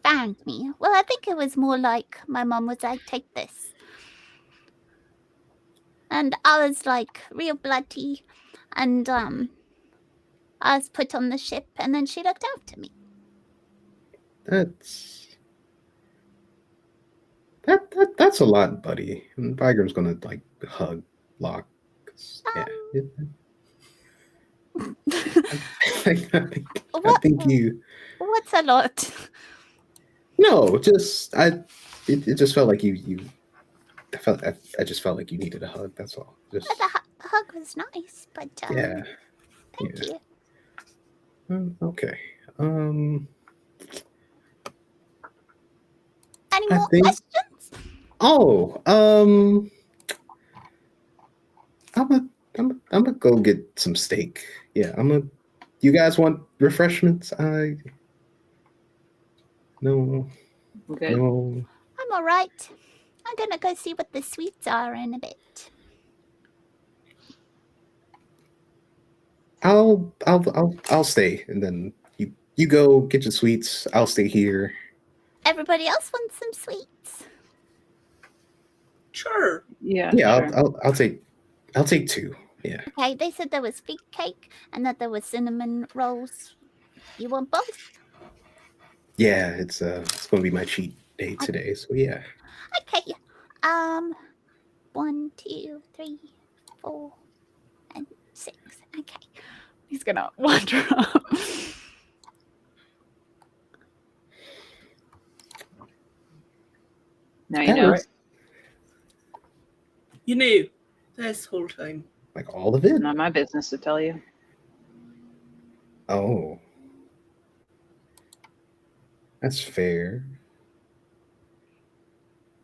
found me. Well, I think it was more like my mom was like, "Take this," and I was like real bloody, and I was put on the ship, and then she looked after me. that's a lot, buddy. And Vigram's gonna like hug Locke. Yeah. I think you. What's a lot? No, just It just felt like you. I just felt like you needed a hug. That's all. Just The hug was nice, but yeah. thank you. Okay. Any I more think. questions? Oh. I'm gonna go get some steak. Yeah. You guys want refreshments? No. Good. No. I'm all right. I'm gonna go see what the sweets are in a bit. I'll stay, and then you go get your sweets. I'll stay here. Everybody else wants some sweets. Sure. Yeah, Yeah, sure. I'll take two. Yeah. Okay, they said there was fig cake and that there was cinnamon rolls. You want both? Yeah, it's gonna be my cheat day today, so yeah. Okay. 1, 2, 3, 4, and 6. Okay. He's gonna wander up. Now you know. Right. You knew this whole time. Like all of it? Not my business to tell you. Oh. That's fair.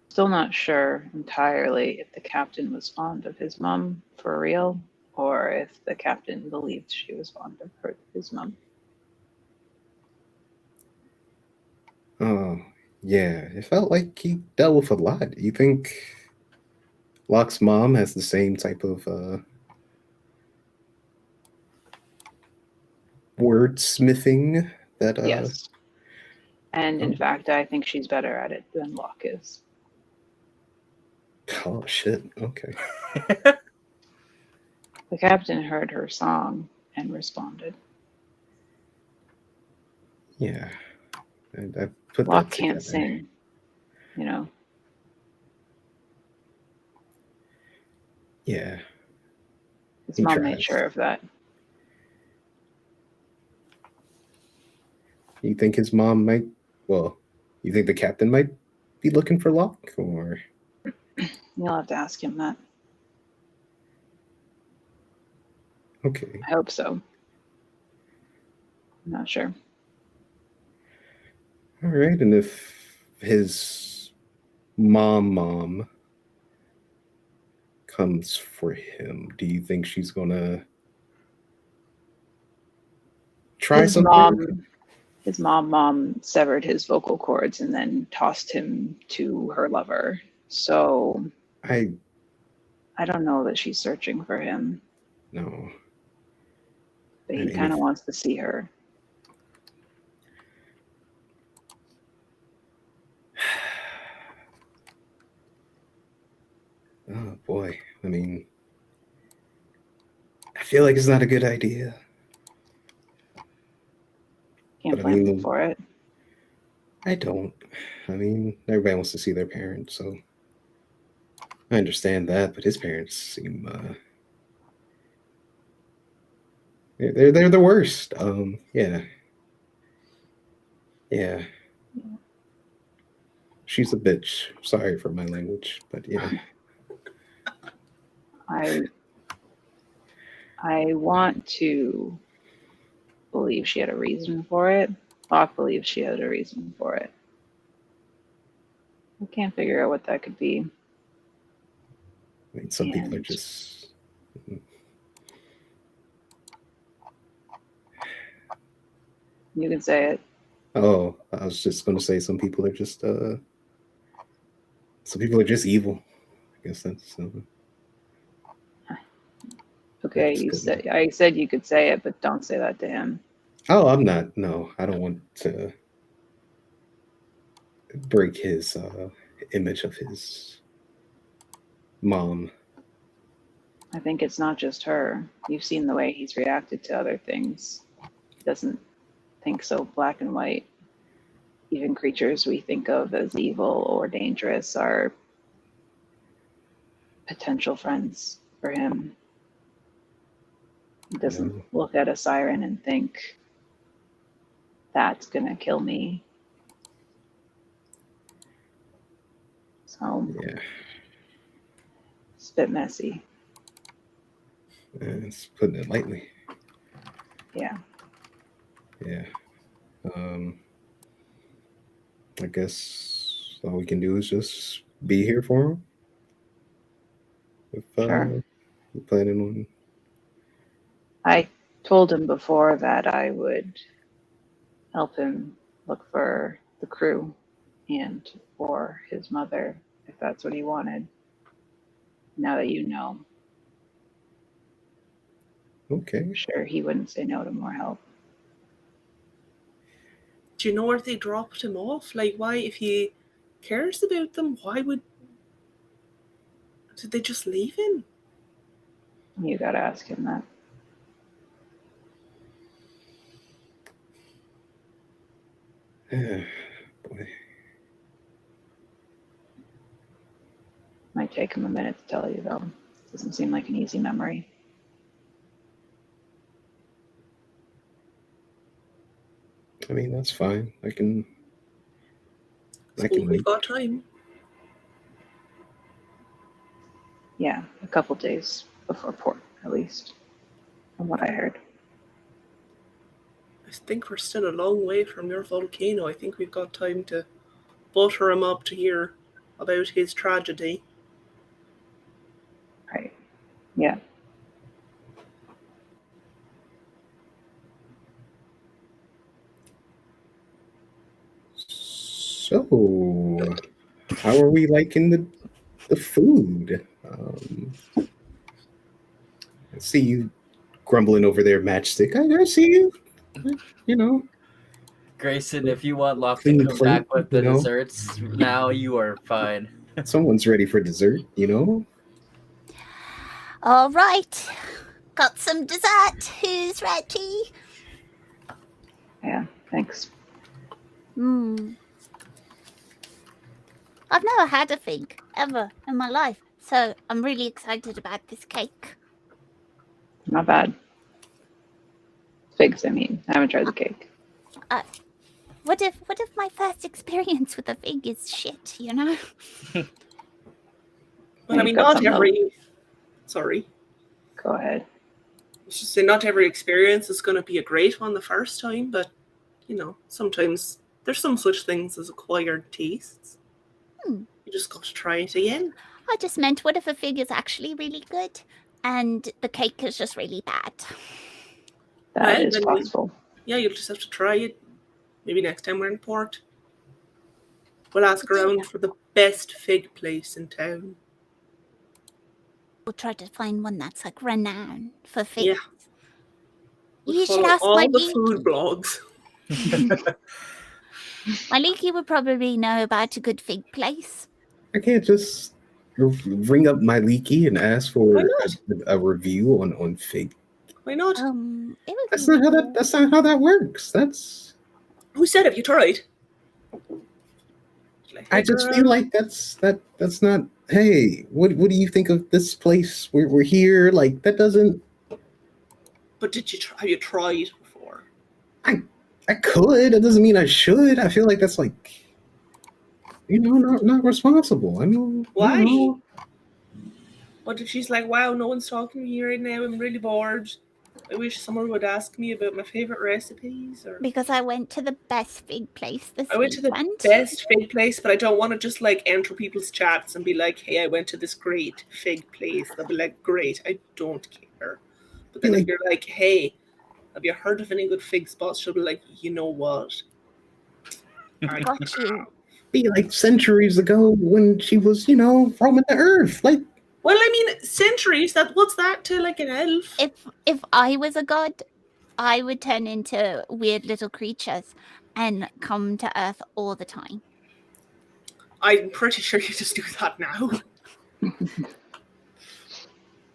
Still not sure entirely if the captain was fond of his mom for real. or if the captain believed she was fond of his mom. Oh, yeah. It felt like he dealt with a lot. You think Locke's mom has the same type of wordsmithing that Yes. And in oh. fact, I think she's better at it than Locke is. Oh shit. Okay. The captain heard her song and responded. Yeah. And I put Locke that can't together. sing, you know. Yeah. His He mom made tries. sure of that. You think his mom might you think the captain might be looking for Locke, or You'll have to ask him that. okay. I hope so. I'm not sure. All right, and if his mom comes for him, do you think she's gonna try His something? mom severed his vocal cords and then tossed him to her lover. So I don't know that she's searching for him, no. but I he mean, kind of if wants to see her. oh boy, I mean, I feel like it's not a good idea. Can't But I blame him mean, for it. I don't. I mean, everybody wants to see their parents, so I understand that. But his parents seem they're the worst. Yeah. She's a bitch. Sorry for my language, but yeah. I want to believe she had a reason for it. Locke believes she had a reason for it. I can't figure out what that could be. I mean, some people are And just. you can say it. Oh, I was just going to say some people are just. Some people are just evil. I guess that's. Okay, I said you could say it, but don't say that to him. Oh, I'm not. No, I don't want to break his image of his mom. I think it's not just her. You've seen the way he's reacted to other things. He doesn't think so black and white. Even creatures we think of as evil or dangerous are potential friends for him. He doesn't look at a siren and think, that's going to kill me. So, Yeah, it's a bit messy. it's putting it lightly. Yeah. Yeah. I guess all we can do is just be here for him. If Sure. you're planning on. I told him before that I would help him look for the crew and for his mother, if that's what he wanted. Now that you know, Okay. I'm sure he wouldn't say no to more help. Do you know where they dropped him off? Like, why, if he cares about them, did they just leave him? You gotta ask him that. Boy. Might take him a minute to tell you, though. Doesn't seem like an easy memory. I mean, that's fine. I can We've wait. got time. Yeah, a couple days before port, at least, from what I heard. I think we're still a long way from your volcano. I think we've got time to butter him up to hear about his tragedy. Right. Yeah. So, how are we liking the food? I see you grumbling over there, Matchstick. I see you. You know, Grayson, if you want Locke to clean come plate. back with the desserts, now you are fine. Someone's ready for dessert. You know. All right. Got some dessert. Who's ready? Yeah, thanks. I've never had a fig ever in my life, so I'm really excited about this cake. Not bad. Figs, I mean. I haven't tried the cake. What if my first experience with a fig is shit, you know? Well, I mean, You've got not some every. Sorry. Go ahead. I was just saying, not every experience is going to be a great one the first time, but, you know, sometimes there's some such things as acquired tastes. You just got to try it again. I just meant, what if a fig is actually really good and the cake is just really bad? That is then possible. Yeah, you'll just have to try it. Maybe next time we're in port. We'll ask around for the best fig place in town. We'll try to find one that's like renowned for figs. Yeah. You should Follow ask all my the leaky. food blogs. My leaky would probably know about a good fig place. I can't just ring up my leaky and ask for Why not? a review on fig. Why not? It would That's be not how that's not how that works. That's Who said have you tried? Like, I just feel like that's not. Hey, what do you think of this place? We're here. Like that doesn't. But have you tried before? I could. It doesn't mean I should. I feel like that's like, not responsible. I mean, Why? I don't know. What if she's like, wow, no one's talking to me right now. I'm really bored. I wish someone would ask me about my favorite recipes. Or because I went to the best fig place this I went to the best fig place, but I don't want to just like enter people's chats and be like, hey, I went to this great fig place. They'll be like, great, I don't care. But then if you're like, hey, have you heard of any good fig spots? She'll be like, you know what? I got you. Be like centuries ago when she was, roaming the earth. Like, well, I mean, centuries. What's that to like an elf? If I was a god, I would turn into weird little creatures and come to Earth all the time. I'm pretty sure you just do that now.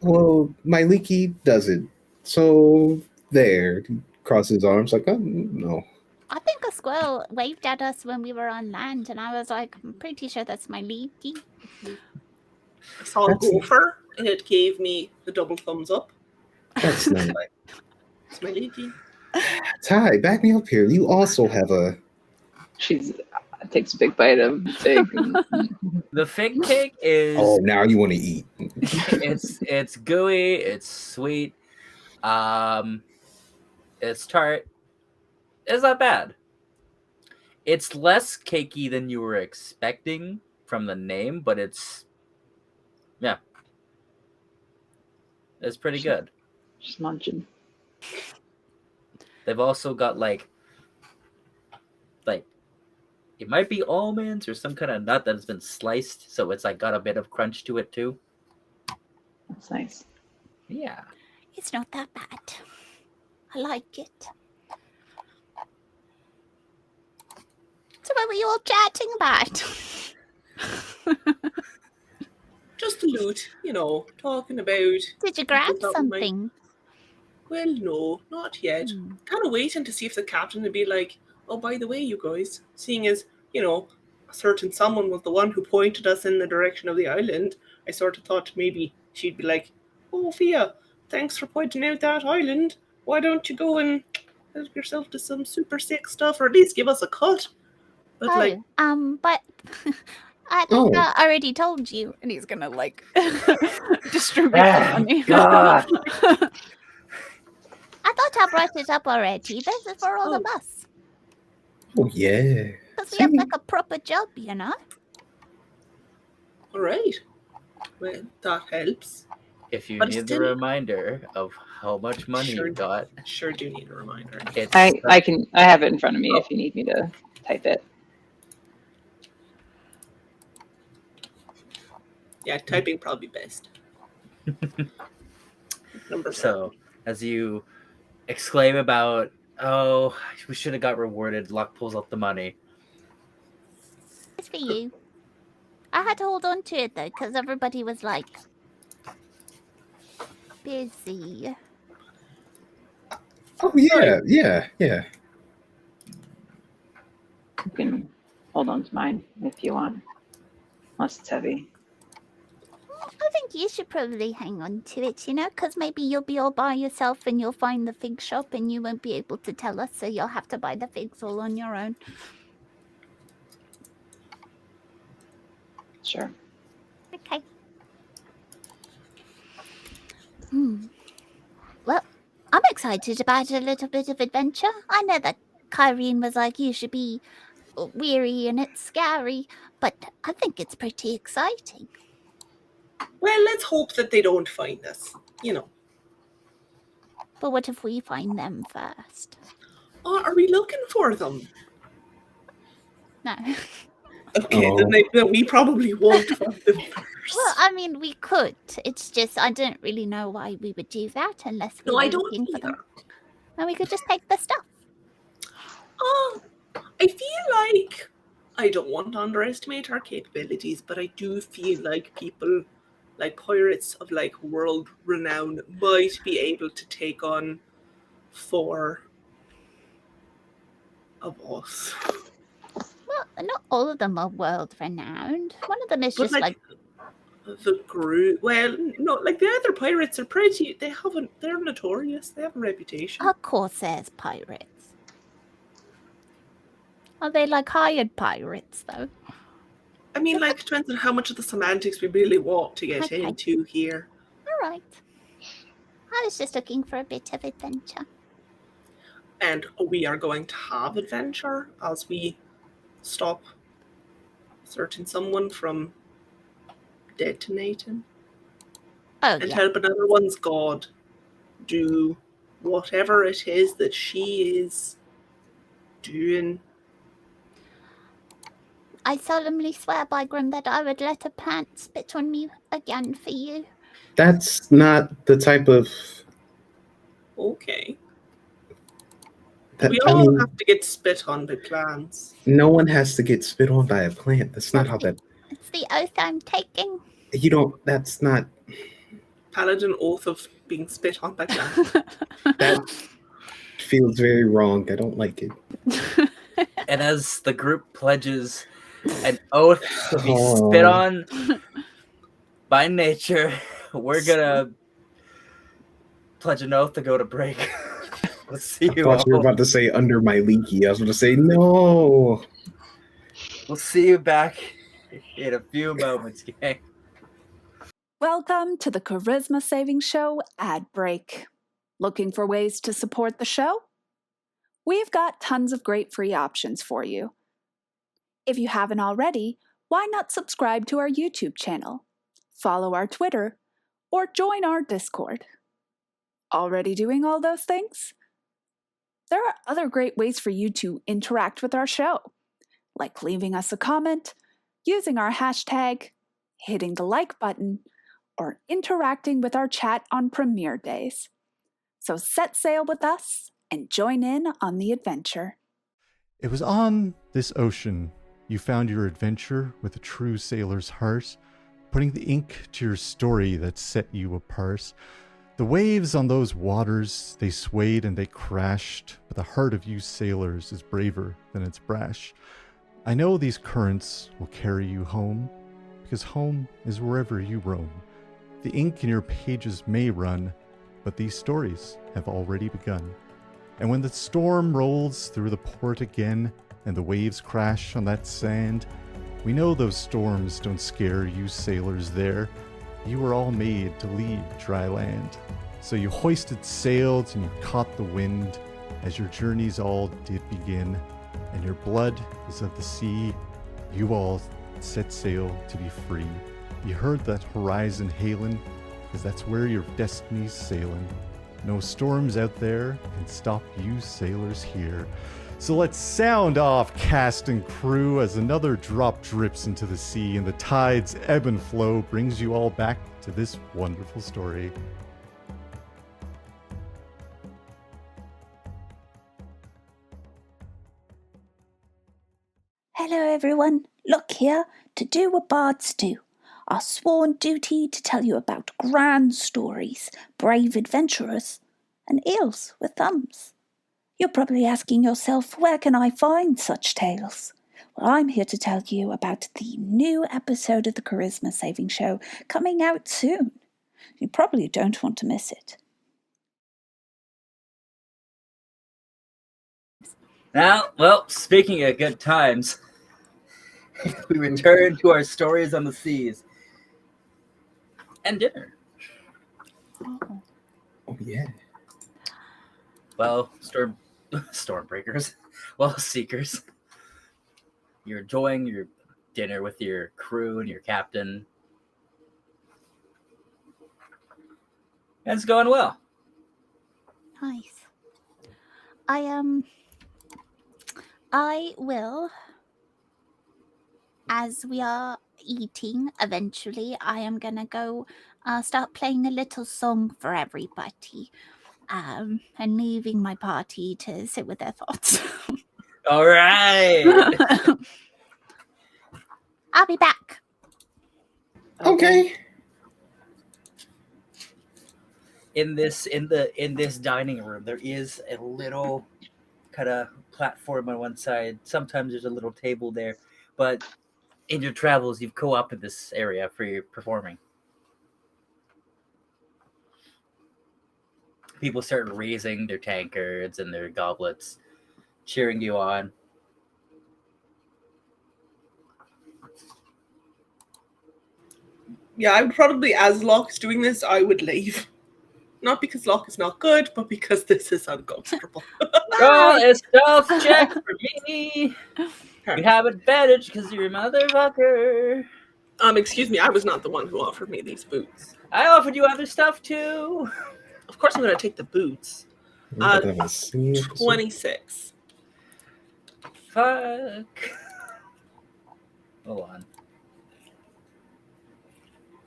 Well, my leaky does it. So there, he crosses his arms like, oh no. I think a squirrel waved at us when we were on land, and I was like, I'm pretty sure that's my leaky. I saw a gopher, and it gave me the double thumbs up. That's nice. It's my leaky. Ty, back me up here. You also have a. She takes a big bite of fig. The fig cake is. Oh, now you want to eat. It's gooey. It's sweet. It's tart. It's not bad. It's less cakey than you were expecting from the name, but it's pretty good. Just munching. They've also got like it might be almonds or some kind of nut that has been sliced, so it's like got a bit of crunch to it too. That's nice. Yeah. It's not that bad. I like it. So what were you all chatting about? Just the loot, talking about. Did you grab something? Well, no, not yet. Kind of waiting to see if the captain would be like, oh, by the way, you guys, seeing as, a certain someone was the one who pointed us in the direction of the island, I sort of thought maybe she'd be like, oh, Fia, thanks for pointing out that island. Why don't you go and help yourself to some super sick stuff, or at least give us a cut? But but I think I already told you. And he's gonna distribute the money. God. I thought I brought it up already. This is for all of us. Oh yeah. Because we have like a proper job, All right. Well, that helps. If you need the reminder of how much money you got. I sure do need a reminder. I have it in front of me if you need me to type it. Yeah, typing probably best. Number 4. So as you exclaim about, oh, we should have got rewarded, Luck pulls out the money. It's for you. I had to hold on to it though, because everybody was like busy. Oh yeah, yeah, yeah. You can hold on to mine if you want. Unless it's heavy. I think you should probably hang on to it, because maybe you'll be all by yourself and you'll find the fig shop and you won't be able to tell us, so you'll have to buy the figs all on your own. Sure. Okay. Well, I'm excited about a little bit of adventure. I know that Kyrene was like, you should be weary and it's scary, but I think it's pretty exciting. Well, let's hope that they don't find us, But what if we find them first? Oh, are we looking for them? No. Okay, Oh. then we probably won't find them first. Well, I mean, we could. It's just I don't really know why we would do that unless we were I don't looking for either. them. And we could just take the stuff. Oh, I feel like I don't want to underestimate our capabilities, but I do feel like people like pirates of like world renown might be able to take on 4 of us. Well, not all of them are world renowned. One of them is But just like the group. Well, no, like the other pirates are pretty. They're notorious. They have a reputation. our corsairs pirates. Are they like hired pirates though? I mean, like, it depends on how much of the semantics we really want to get Okay. into here. All right. I was just looking for a bit of adventure. And we are going to have adventure as we stop searching someone from detonating. Oh, And yeah. help another one's god do whatever it is that she is doing. I solemnly swear by Grim that I would let a plant spit on me again for you. That's not the type of. Okay. That, We I all mean, have to get spit on by plants. no one has to get spit on by a plant. That's not how that. It's the oath I'm taking. You don't. That's not. Paladin oath of being spit on by plants. That feels very wrong. I don't like it. And as the group pledges an oath to be spit on by nature, we're gonna pledge an oath to go to break. Let's see I you thought you were all. about to say under my leaky. I was going to say no. We'll see you back in a few moments, gang. Welcome to the Charisma Saving Show ad break. Looking for ways to support the show? We've got tons of great free options for you. If you haven't already, why not subscribe to our YouTube channel, follow our Twitter, or join our Discord? Already doing all those things? There are other great ways for you to interact with our show, like leaving us a comment, using our hashtag, hitting the like button, or interacting with our chat on premiere days. So set sail with us and join in on the adventure. It was on this ocean you found your adventure with a true sailor's heart, putting the ink to your story that set you apart. The waves on those waters, they swayed and they crashed, but the heart of you sailors is braver than its brash. I know these currents will carry you home, because home is wherever you roam. The ink in your pages may run, but these stories have already begun. And when the storm rolls through the port again, and the waves crash on that sand, we know those storms don't scare you sailors there. You were all made to leave dry land. So you hoisted sails and you caught the wind, as your journeys all did begin. And your blood is of the sea. You all set sail to be free. You heard that horizon hailing, because that's where your destiny's sailing. No storms out there can stop you sailors here. So let's sound off cast and crew as another drop drips into the sea and the tide's ebb and flow brings you all back to this wonderful story. Hello, everyone. Look here to do what bards do. Our sworn duty to tell you about grand stories, brave adventurers, and eels with thumbs. You're probably asking yourself, where can I find such tales? Well, I'm here to tell you about the new episode of the Charisma Saving Show coming out soon. You probably don't want to miss it. Now, well, speaking of good times, we return to our stories on the seas and dinner. Oh yeah. Well, stormbreakers, well, seekers. You're enjoying your dinner with your crew and your captain. And it's going well. Nice. I will, as we are eating eventually, I am gonna go start playing a little song for everybody, and leaving my party to sit with their thoughts. All right. I'll be back. Okay. In this dining room, there is a little kind of platform on one side. Sometimes there's a little table there, but in your travels, you've co-opted this area for your performing. People start raising their tankards and their goblets, cheering you on. Yeah, I would probably, as Locke is doing this, I would leave. Not because Locke is not good, but because this is uncomfortable. Roll a stealth check for me. You have advantage because you're a motherfucker. Excuse me, I was not the one who offered me these boots. I offered you other stuff too. Of course I'm going to take the boots. 26. Fuck. Hold on.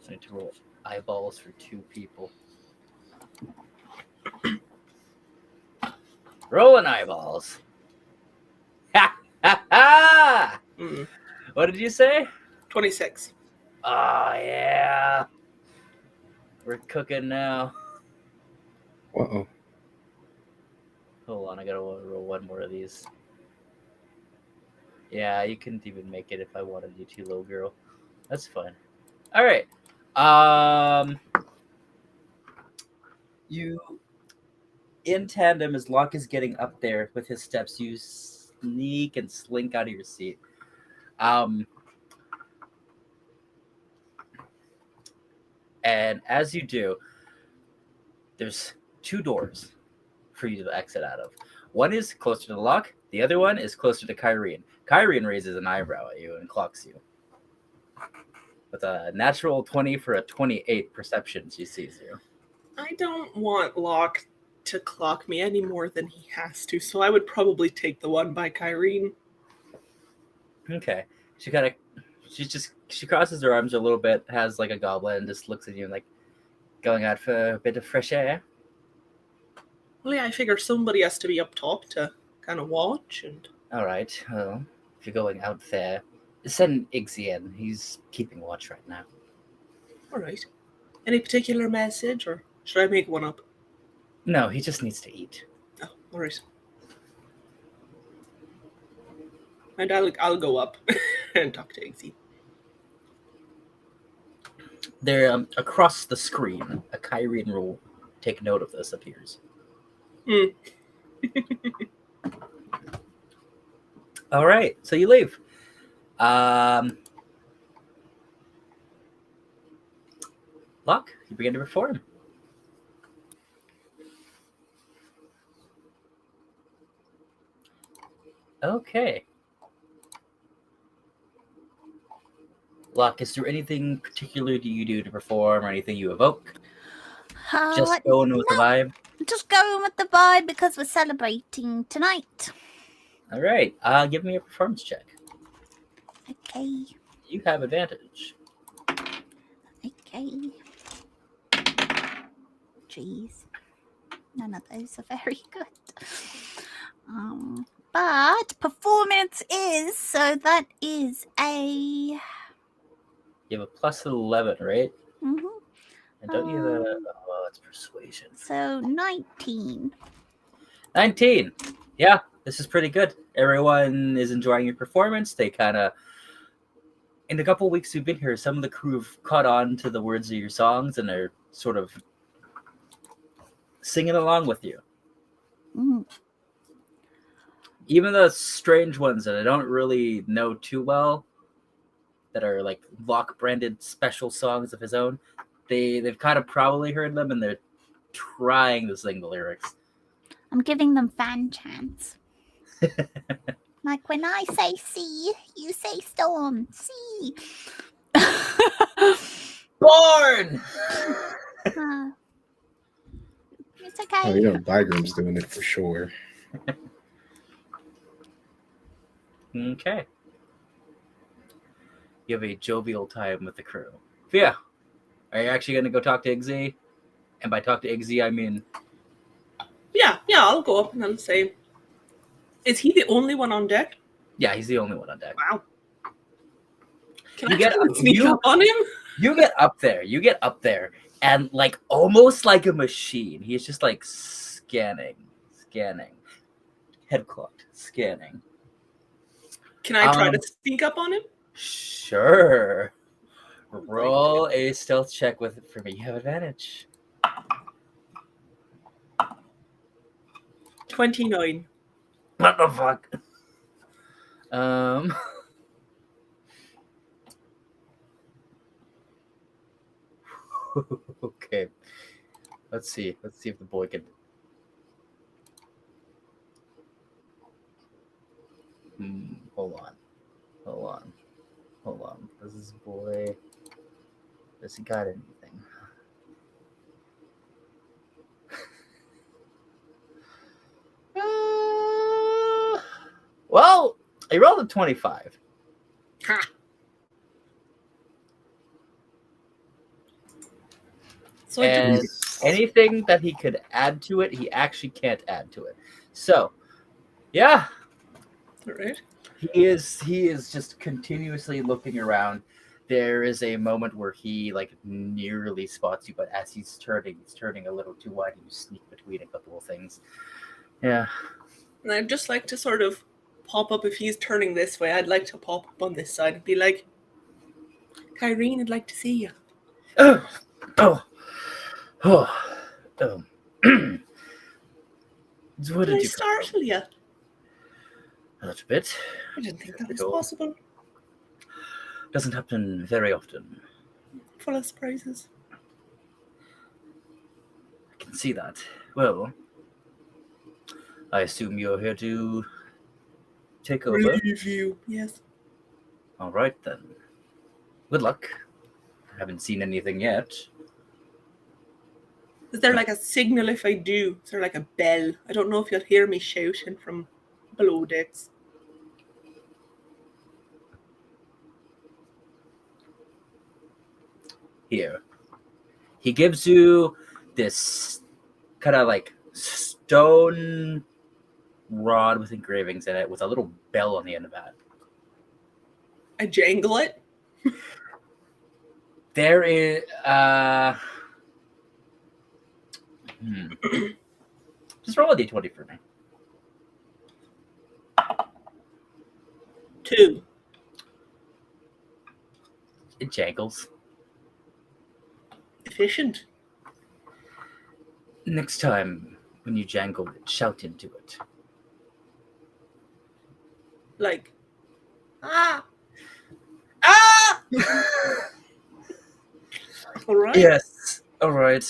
I need to roll eyeballs for 2 people. Rolling eyeballs. Ha ha ha! What did you say? 26. Oh yeah. We're cooking now. Uh-oh. Hold on, I gotta roll one more of these. Yeah, you couldn't even make it if I wanted you to, little girl. That's fine. All right. You, in tandem, as Locke is getting up there with his steps, you sneak and slink out of your seat. And as you do, there's 2 doors for you to exit out of. One is closer to the Locke. The other one is closer to Kyrene. Kyrene raises an eyebrow at you and clocks you. With a natural 20 for a 28 perception, she sees you. I don't want Locke to clock me any more than he has to, so I would probably take the one by Kyrene. Okay. She crosses her arms a little bit, has like a goblet, and just looks at you like, going out for a bit of fresh air. Well, yeah, I figure somebody has to be up top to kind of watch. And All right. Well, if you're going out there, send Iggsy in. He's keeping watch right now. All right. Any particular message, or should I make one up? No, he just needs to eat. Oh, all right. And I'll go up and talk to Iggsy. There, across the screen, a Kyrene rule. Take note of this appears. All right, so you leave. Locke, you begin to perform. Okay. Locke, is there anything particular that you do to perform or anything you evoke? Just going with the vibe? Just going with the vibe because we're celebrating tonight. All right. Give me a performance check. Okay. You have advantage. Okay. Jeez. None of those are very good. But performance is, so that is a... You have a plus 11, right? Mhm. And don't you have a... Oh, it's persuasion. So 19. 19. Yeah, this is pretty good. Everyone is enjoying your performance. They kind of... In a couple weeks you've been here, some of the crew have caught on to the words of your songs and are sort of singing along with you. Mm. Even the strange ones that I don't really know too well, that are like Locke branded special songs of his own, they've kind of probably heard them and they're trying to sing the lyrics. I'm giving them fan chants. Like when I say sea, you say storm. Sea. Born! It's okay. Oh, you know, Bygram's doing it for sure. Okay. You have a jovial time with the crew. Fia, are you actually going to go talk to Igzy? And by talk to Igzy, I mean... Yeah, I'll go up and I'll say, is he the only one on deck? Yeah, he's the only one on deck. Wow. Can You I get sneak up on him? You get up there, and like almost like a machine, he's just like scanning, head clocked, scanning. Can I try to sneak up on him? Sure. Roll a stealth check with it for me. You have advantage. 29. What the fuck? Okay. Let's see if the boy can. Hold on. Does this boy? Does he got anything? Well, he rolled a 25. Ha! So And anything that he could add to it, he actually can't add to it. So, yeah. All right. He is just continuously looking around. There is a moment where he like nearly spots you, but as he's turning a little too wide. You sneak between a couple of things. Yeah. And I'd just like to sort of pop up if he's turning this way. I'd like to pop up on this side and be like, Kyrene, I'd like to see you. Oh. What Did did I you startle you? A little bit. I didn't think that was possible. Doesn't happen very often. Full of surprises. I can see that. Well, I assume you're here to take over. Review, yes. All right, then. Good luck. I haven't seen anything yet. Is there like a signal if I do? Is there like a bell? I don't know if you'll hear me shouting from below decks. Here. He gives you this kind of like stone rod with engravings in it with a little bell on the end of that. I jangle it. There is just roll a d20 for me. 2. It jangles. Efficient. Next time when you jangle it, shout into it. Like, ah! Ah! All right. Yes. All right.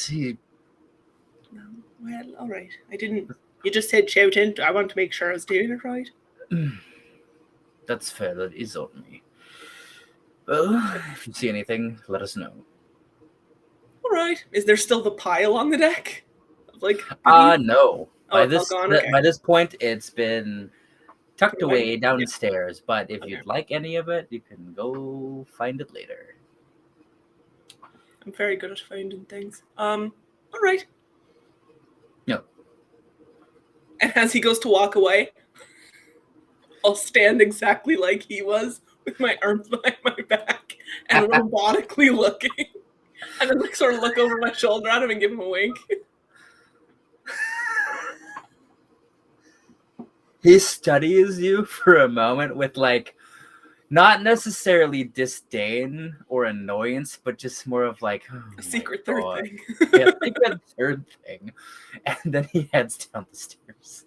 Well, all right. I didn't. You just said shout in. I want to make sure I was doing it right. That's fair. That is on me. Well, if you see anything, let us know. All right. Is there still the pile on the deck? Like, No. Oh, it's all gone? Okay. By this point, it's been tucked Never mind. away downstairs. But if Okay. you'd like any of it, you can go find it later. I'm very good at finding things. All right. No. And as he goes to walk away, I'll stand exactly like he was, with my arms behind my back and robotically looking, and then like sort of look over my shoulder at him and give him a wink. He studies you for a moment with like, not necessarily disdain or annoyance, but just more of like, oh A secret third God. thing. Yeah, secret third thing. And then he heads down the stairs.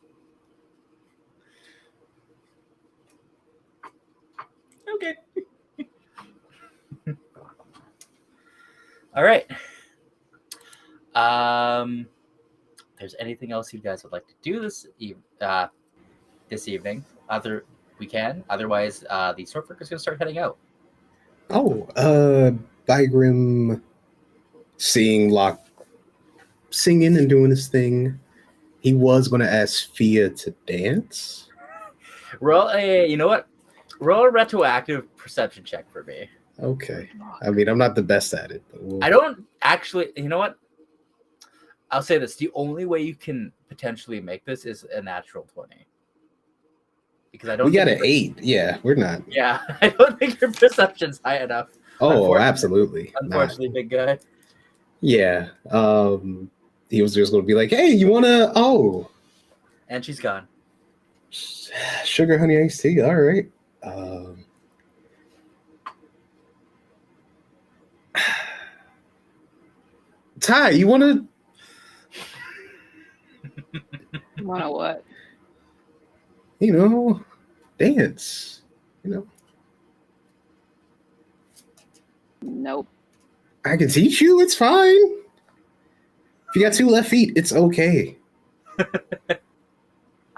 Okay. All right. There's anything else you guys would like to do this evening? We can. Otherwise, the Swordworker is going to start heading out. Oh, Bygrim seeing Locke singing and doing his thing. He was going to ask Fia to dance. Roll a, you know what? Roll a retroactive perception check for me. Okay. I mean, I'm not the best at it. But I don't actually, you know what? I'll say this. The only way you can potentially make this is a natural 20. Because I don't we got an 8. Yeah, we're not. Yeah, I don't think your perception's high enough. Oh, absolutely. Unfortunately, big guy. Yeah. He was just going to be like, hey, you want to... Oh. And she's gone. Sugar honey iced tea. All right. Ty, you want to... Want to what? You know, dance. You know. Nope. I can teach you. It's fine. If you got 2 left feet, it's okay.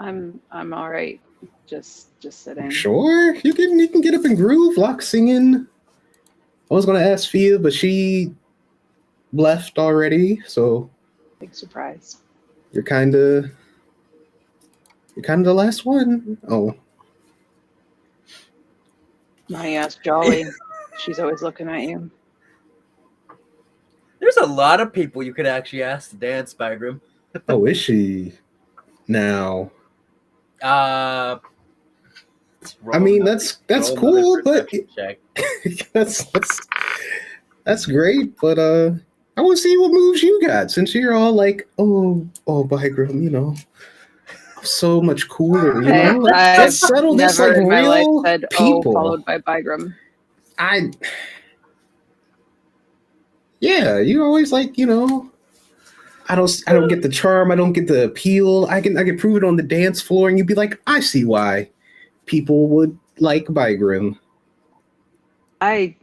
I'm all right. Just sitting. Sure, you can get up and groove. Locke singing. I was gonna ask Fia, but she left already. So Big surprise. you're kind of the last one. Oh, Now you ask Jolly. She's always looking at you. There's a lot of people you could actually ask to dance, Bygrim. oh, is she now? I mean, that's cool, but check. that's great. But I want to see what moves you got, since you're all like, oh, Bygrim, you know, so much cooler. You know, let's settle this like in my real life said, people. Oh, followed by Bygrim. Yeah, you always like, you know, I don't get the charm, I don't get the appeal. I can prove it on the dance floor, and you'd be like, I see why people would like Bygrim. I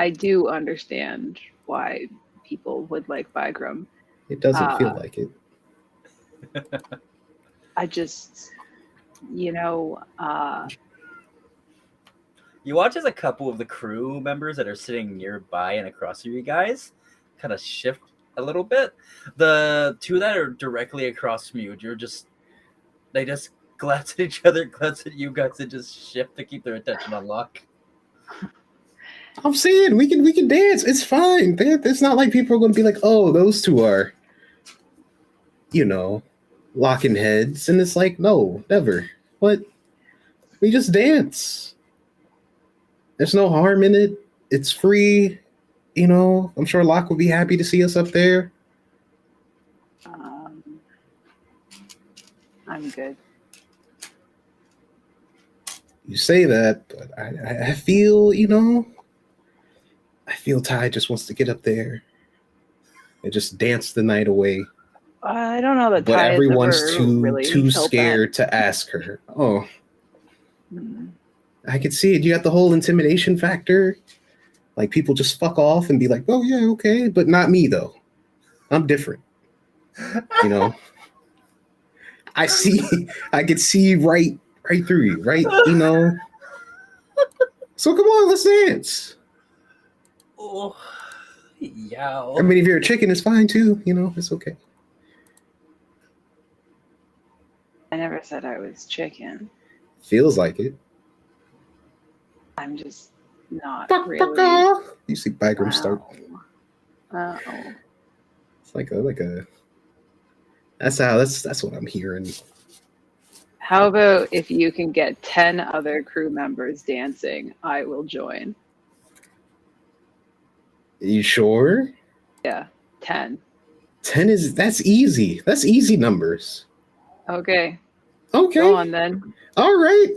do understand why people would like Bygrim. It doesn't feel like it. I just, you know, You watch as a couple of the crew members that are sitting nearby and across from you guys kind of shift a little bit. The 2 that are directly across from you, they just glance at each other, glance at you guys, and just shift to keep their attention on Locke. I'm saying we can dance. It's fine. It's not like people are going to be like, oh, those 2 are, you know, locking heads. And it's like, no, never. But we just dance. There's no harm in it. It's free. You know, I'm sure Locke would be happy to see us up there. I'm good. You say that, but I feel, you know, I feel Ty just wants to get up there and just dance the night away. I don't know that But Ty everyone's ever too really scared to ask her. Oh. Hmm. I could see it. You got the whole intimidation factor. Like, people just fuck off and be like, oh, yeah, okay. But not me, though. I'm different. You know? I could see right through you, right? You know? So come on, let's dance. Oh, yeah. I mean, if you're a chicken, it's fine, too. You know, it's okay. I never said I was chicken. Feels like it. I'm just not Fuck, really. You see Bygram start. Oh. It's like a. That's what I'm hearing. How about if you can get 10 other crew members dancing, I will join. Are you sure? Yeah, 10. 10 that's easy. That's easy numbers. Okay. Okay. Go on then. All right.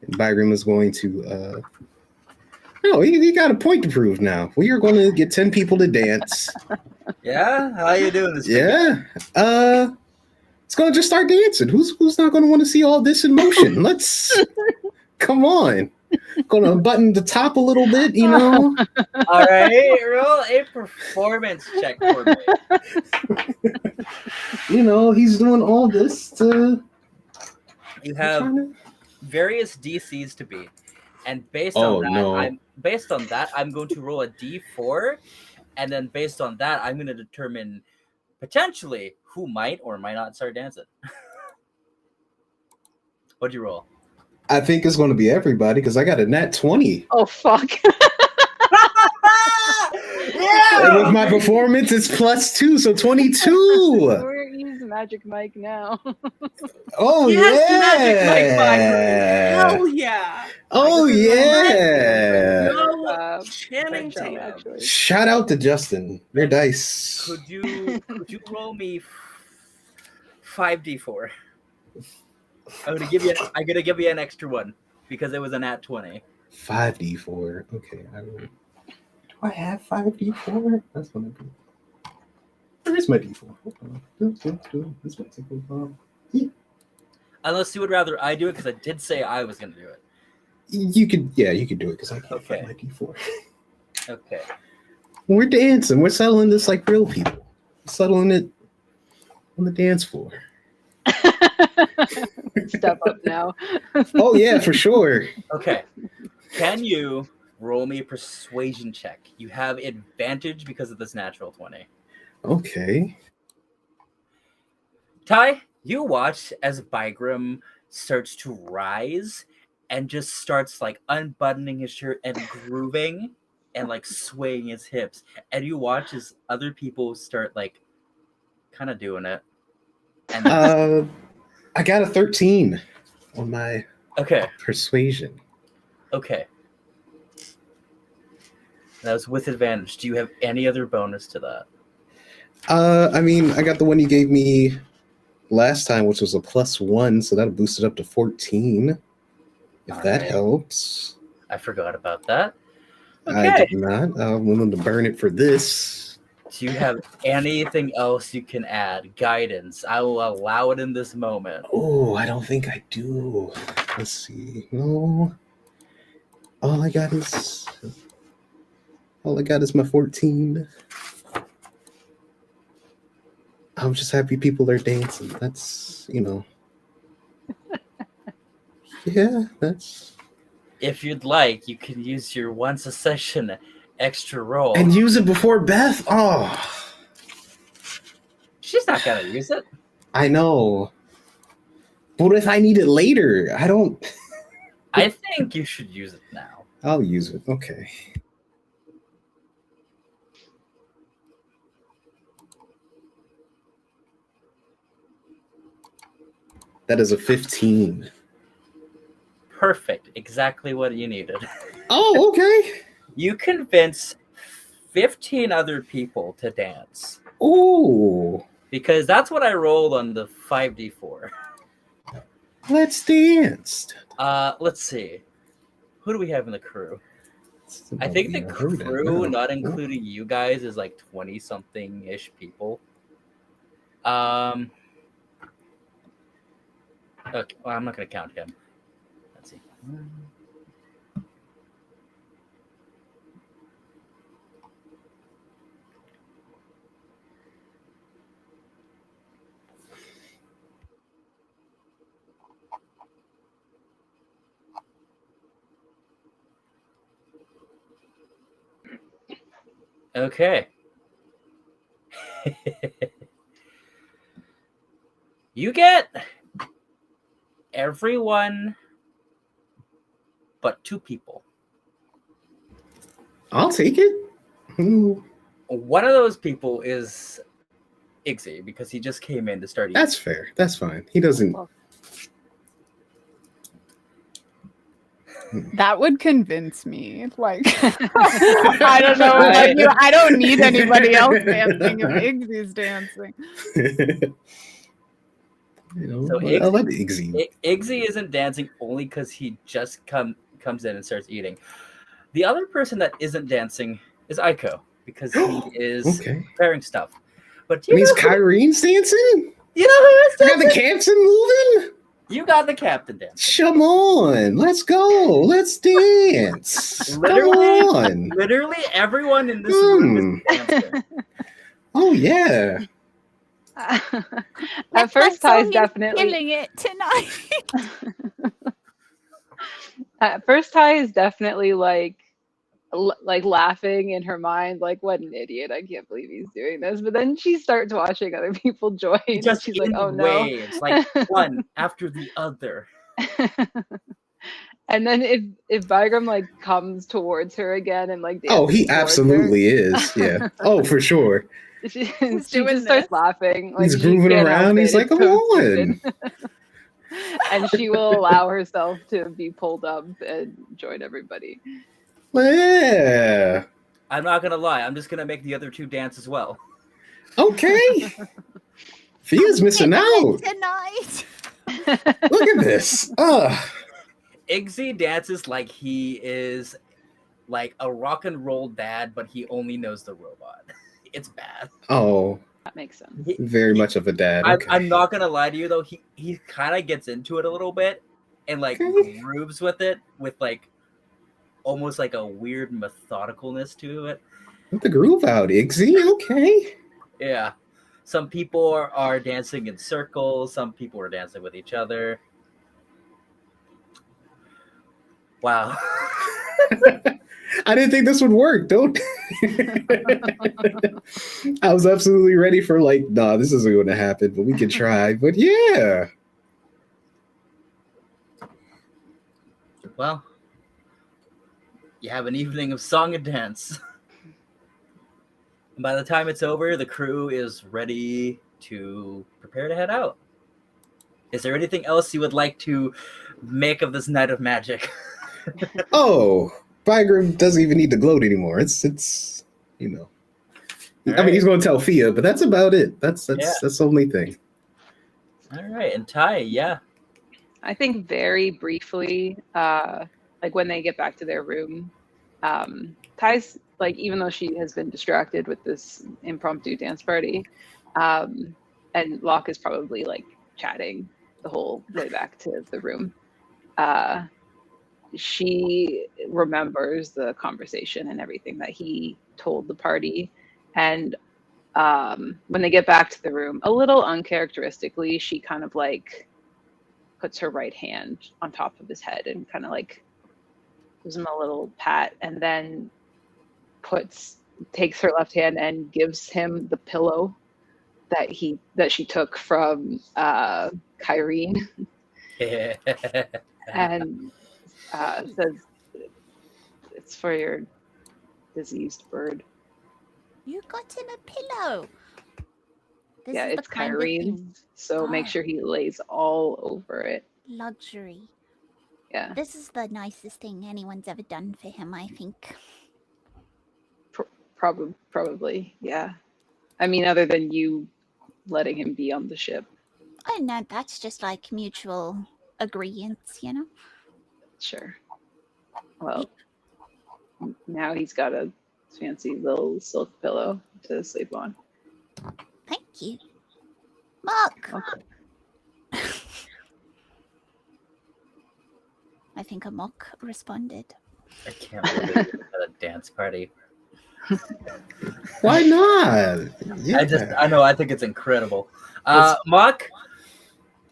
And Bygram is going to. No, he got a point to prove now. We are going to get 10 people to dance. Yeah, how you doing this big Yeah. guy? It's going to just start dancing. Who's not going to want to see all this in motion? Let's. Come on. Going to button the top a little bit, you know. All right, roll a performance check for me. You know, he's doing all this to. You have various DCs to beat, and based on that, I'm going to roll a D4, and then based on that, I'm going to determine potentially who might or might not start dancing. What'd you roll? I think it's going to be everybody because I got a nat 20. Oh, fuck. Yeah! And with my performance, it's +2, so 22. We're going to use Magic Mike now. Oh, yes, yeah. Magic Mike. Hell yeah. Oh, yeah. No Channing Tatum. Shout out to Justin. Your dice. Could you roll me 5d4? I'm gonna give you an extra one because it was a nat 20. 5d4. Okay. Do I have 5d4? That's what I do. Where is my d4? This might take a while. Unless you would rather I do it because I did say I was gonna do it. You could do it because I can't find my d4. Okay. We're dancing. We're settling this like real people. We're settling it on the dance floor. Step up now. Oh, yeah, for sure. Okay. Can you roll me a persuasion check? You have advantage because of this natural 20. Okay. Ty, you watch as Bygram starts to rise and just starts like unbuttoning his shirt and grooving and like swaying his hips. And you watch as other people start like kind of doing it. And I got a 13 on my persuasion. Okay. That was with advantage. Do you have any other bonus to that? I mean, I got the one you gave me last time, which was a +1, so that'll boost it up to 14. If that helps. I forgot about that. Okay. I did not. I'm willing to burn it for this. Do you have anything else you can add? Guidance. I will allow it in this moment. Oh, I don't think I do. Let's see. No. All I got is my 14. I'm just happy people are dancing. That's, yeah, that's... If you'd like, you can use your once a session extra roll. And use it before Beth? Oh. She's not going to use it. I know. But if I need it later, I don't... I think you should use it now. I'll use it. Okay. That is a 15. Perfect. Exactly what you needed. Oh, okay. You convince 15 other people to dance. Ooh. Because that's what I rolled on the 5d4. Let's dance. Let's see. Who do we have in the crew? I think the crew, not including you guys, is like 20-something-ish people. Okay, well, I'm not going to count him. Let's see. Okay. You get everyone but 2 people. I'll take it. Ooh, One of those people is Ixie because he just came in to start eating. that's fair. That's fine. He doesn't. That would convince me. Like, I don't know about you. I don't need anybody else dancing if Iggsy's dancing. So I love Iggsy. Iggsy isn't dancing only because he just comes in and starts eating. The other person that isn't dancing is Aiko because he is preparing stuff. But means Kyrene's dancing? You know who is You dancing? got the captain moving? You got the captain dancing. Come on, let's go. Let's dance. Literally everyone in this room is dancing. Oh yeah. At first, Ty's definitely killing it tonight. At first, Ty is definitely like laughing in her mind, like, what an idiot! I can't believe he's doing this. But then she starts watching other people join, and she's like, oh no, waves, like one after the other. And then if Bygram like comes towards her again and like oh, he absolutely her, is. Yeah. Oh, for sure. she just starts laughing. Like, he's grooving around. He's like, come on. And she will allow herself to be pulled up and join everybody. Yeah. I'm not gonna lie. I'm just gonna make the other 2 dance as well. Okay. Fia's missing out tonight. Look at this. Iggsy dances like he is like a rock and roll dad, but he only knows the robot. It's bad. Oh, that makes sense. Very much of a dad. Okay. I'm not gonna lie to you though. He kind of gets into it a little bit and like grooves with it with like almost like a weird methodicalness to it. Let the groove out, Iggsy. Okay. Yeah. Some people are dancing in circles. Some people are dancing with each other. Wow. I didn't think this would work. Don't. I was absolutely ready for like, nah, this isn't going to happen, but we can try. But yeah. Well, you have an evening of song and dance. And by the time it's over, the crew is ready to prepare to head out. Is there anything else you would like to make of this night of magic? Oh, Bygram doesn't even need to gloat anymore. It's you know. All I mean, he's going to tell Fia, but that's about it. That's the only thing. All right, and Ty, yeah. I think very briefly, like when they get back to their room, Ty's like, even though she has been distracted with this impromptu dance party, and Locke is probably like chatting the whole way back to the room. She remembers the conversation and everything that he told the party. And when they get back to the room, a little uncharacteristically, she kind of like puts her right hand on top of his head and kind of like gives him a little pat, and then takes her left hand and gives him the pillow that she took from Kyrene. And says, it's for your diseased bird. You got him a pillow. This yeah, is it's the kind of thing. Kyrene's, so make sure he lays all over it. Luxury. Yeah. This is the nicest thing anyone's ever done for him, I think. Probably, yeah. I mean, other than you letting him be on the ship. Oh no, that's just like mutual agreements, you know? Sure. Well, now he's got a fancy little silk pillow to sleep on. Thank you. Mark! Okay. I think a mock responded. I can't believe we had a dance party. Why not? Yeah. I think it's incredible. Mock,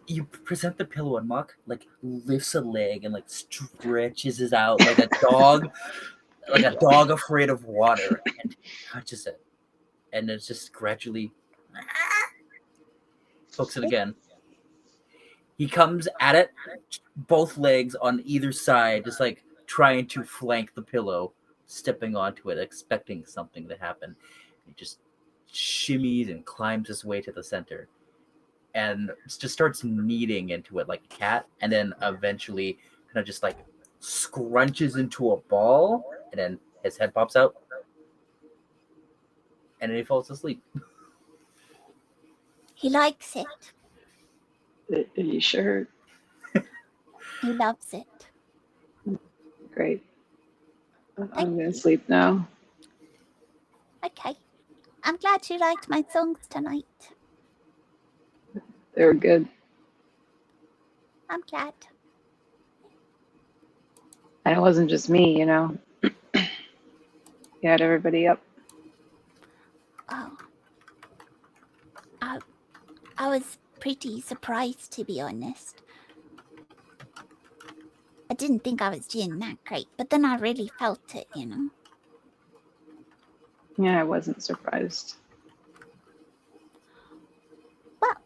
you present the pillow and Mock like lifts a leg and like stretches it out like a dog, like a dog afraid of water, and touches it, and it's just gradually hooks it again. He comes at it, both legs on either side, just like trying to flank the pillow, stepping onto it, expecting something to happen. He just shimmies and climbs his way to the center and just starts kneading into it like a cat, and then eventually kind of just like scrunches into a ball, and then his head pops out, and then he falls asleep. He likes it. Are you sure? He loves it. Great. I'm going to sleep now. Okay. I'm glad you liked my songs tonight. They were good. I'm glad. And it wasn't just me, you know. You had everybody up. Oh. I was pretty surprised, to be honest. I didn't think I was doing that great, but then I really felt it, you know. Yeah, I wasn't surprised. Well,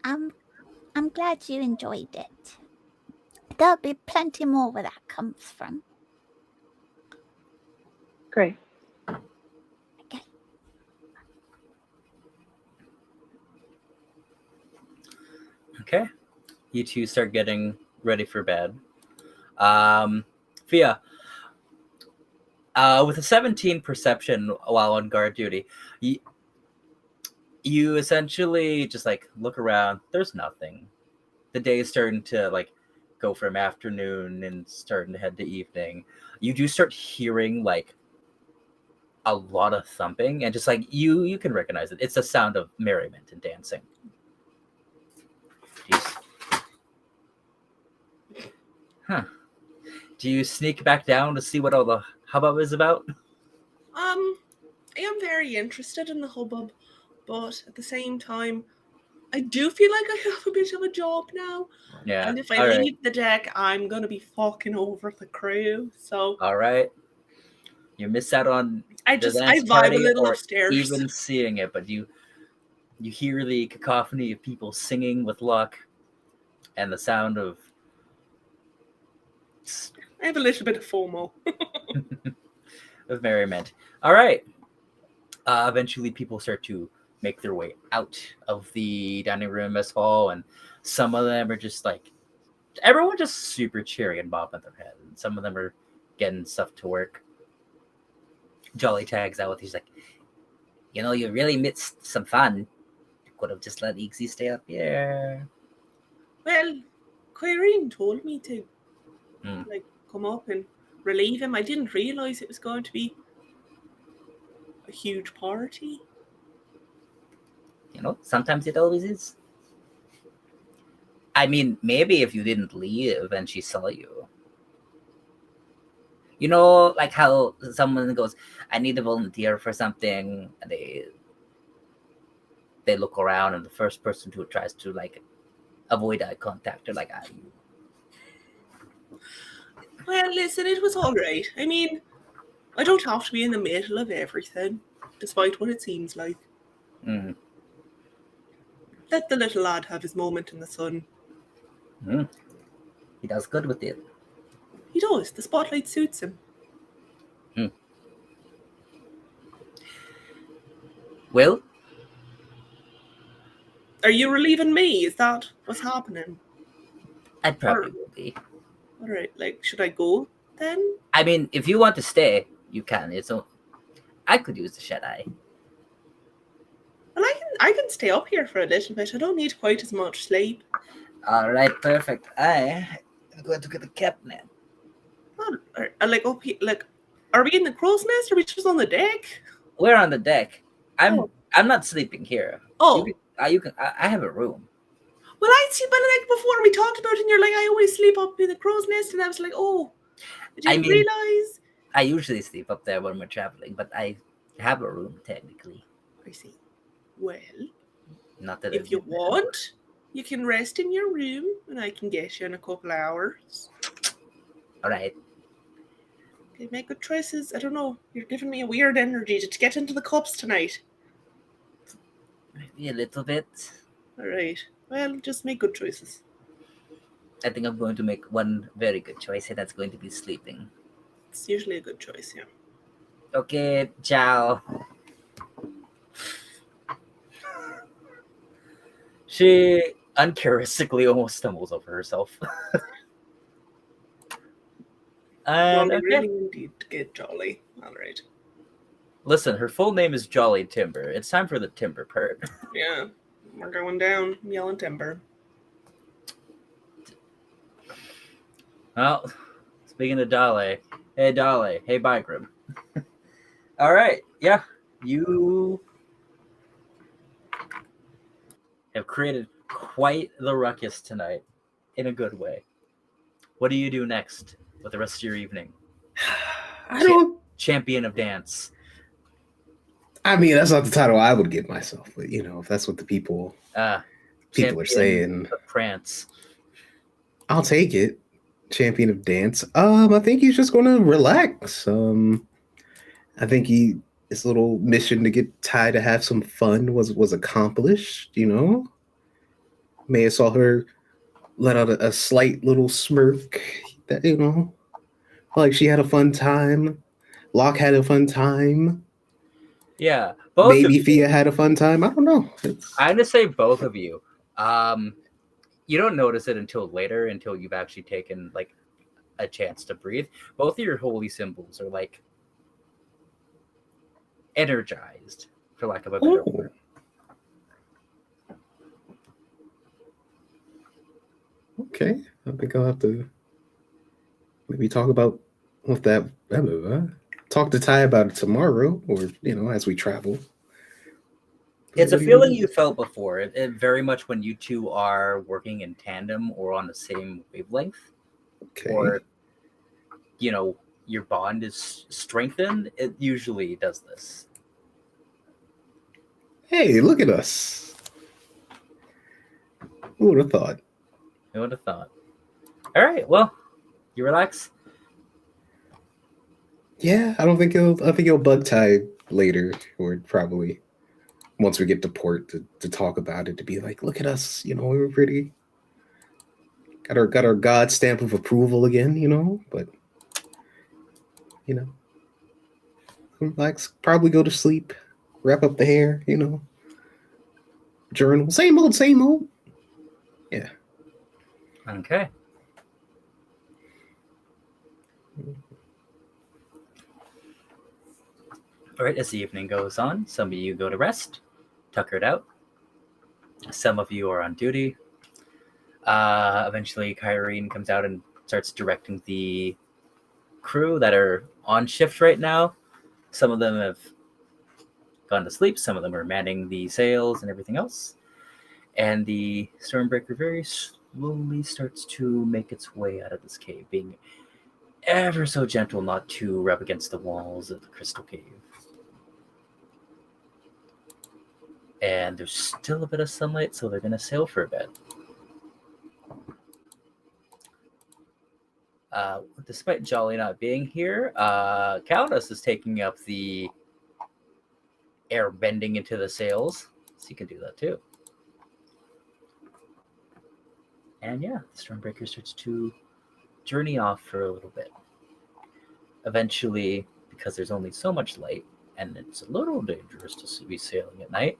I'm glad you enjoyed it. There'll be plenty more where that comes from. Great. Okay. Okay. You two start getting ready for bed. Fia, with a 17 perception while on guard duty, you essentially just like look around. There's nothing. The day is starting to like go from afternoon and starting to head to evening. You do start hearing like a lot of thumping, and just like you can recognize it. It's the sound of merriment and dancing. Huh. Do you sneak back down to see what all the hubbub is about? I am very interested in the hubbub, but at the same time, I do feel like I have a bit of a job now. Yeah. And if I all leave right. the deck, I'm going to be fucking over the crew. So All right. You miss out on I the vibe dance a party little or upstairs. even seeing it, but you hear the cacophony of people singing with luck and the sound of I have a little bit of FOMO. merriment. All right. Eventually, people start to make their way out of the dining room mess hall, and some of them are just like everyone just super cheery and bobbing their head, and some of them are getting stuff to work. Jolly tags out with he's like, you know, you really missed some fun. You could have just let Ixie stay up here. Well, Quirine told me to Hmm. like come up and relieve him. I didn't realize it was going to be a huge party. You know, sometimes it always is. I mean, maybe if you didn't leave and she saw you. You know, like how someone goes, I need to volunteer for something, and they look around, and the first person who tries to like avoid eye contact are like, you. Well, listen, it was all right. I mean, I don't have to be in the middle of everything, despite what it seems like. Mm. Let the little lad have his moment in the sun. Mm. He does good with it. He does. The spotlight suits him. Mm. Well, are you relieving me? Is that what's happening? I probably will be. All right. Like, should I go then? I mean, if you want to stay, you can. I could use the shed eye. Well, I can stay up here for a little bit. I don't need quite as much sleep. All right, perfect. I'm going to get a cap now. Like up here, like, are we in the crow's nest or are we just on the deck? We're on the deck. I'm not sleeping here. Oh, you can. I have a room. Well, I see, but like before we talked about it, and you're like, I always sleep up in the crow's nest, and I was like, oh, I didn't realize. I usually sleep up there when we're traveling, but I have a room technically. I see. Well, not that if you want, you can rest in your room, and I can get you in a couple hours. All right. Okay, make good choices. I don't know. You're giving me a weird energy to get into the cups tonight. Maybe a little bit. All right. Well, just make good choices. I think I'm going to make one very good choice, and that's going to be sleeping. It's usually a good choice, yeah. Okay, ciao. She uncharacteristically almost stumbles over herself. And Jolly okay. really indeed get jolly. All right. Listen, her full name is Jolly Timber. It's time for the timber part. Yeah, we're going down. Yelling timber. Well, speaking of Dolly, hey Dolly, hey Bygram. All right, yeah, you have created quite the ruckus tonight, in a good way. What do you do next with the rest of your evening? I don't. Champion of dance. I mean, that's not the title I would give myself, but you know, if that's what the people are Champion saying, of prance. I'll take it. Champion of dance. I think he's just gonna relax. I think his little mission to get Ty to have some fun was accomplished. You know, may have saw her let out a slight little smirk. That like she had a fun time. Locke had a fun time. Yeah, maybe Fia had a fun time. I don't know. I'm gonna say both of you. You don't notice it until later, until you've actually taken like a chance to breathe. Both of your holy symbols are like energized, for lack of a better word. Okay, I think I'll have to maybe talk about what that. Talk to Ty about it tomorrow, or as we travel. It's a feeling you felt before. It very much when you two are working in tandem or on the same wavelength, or your bond is strengthened. It usually does this. Hey, look at us! Who would have thought? Who would have thought? All right, well, you relax. Yeah, I think he'll bug Ty later, or probably once we get to port to talk about it, to be like, look at us, we were pretty. Got our God stamp of approval again, but relax, probably go to sleep, wrap up the hair, journal, same old. Yeah. Okay. All right, as the evening goes on, some of you go to rest, tuckered out. Some of you are on duty. Eventually, Kyrene comes out and starts directing the crew that are on shift right now. Some of them have gone to sleep. Some of them are manning the sails and everything else. And the Stormbreaker very slowly starts to make its way out of this cave, being ever so gentle not to rub against the walls of the crystal cave. And there's still a bit of sunlight, so they're going to sail for a bit. Despite Jolly not being here, Countess is taking up the air bending into the sails, so you can do that too. And yeah, the Stormbreaker starts to journey off for a little bit. Eventually, because there's only so much light, and it's a little dangerous to be sailing at night,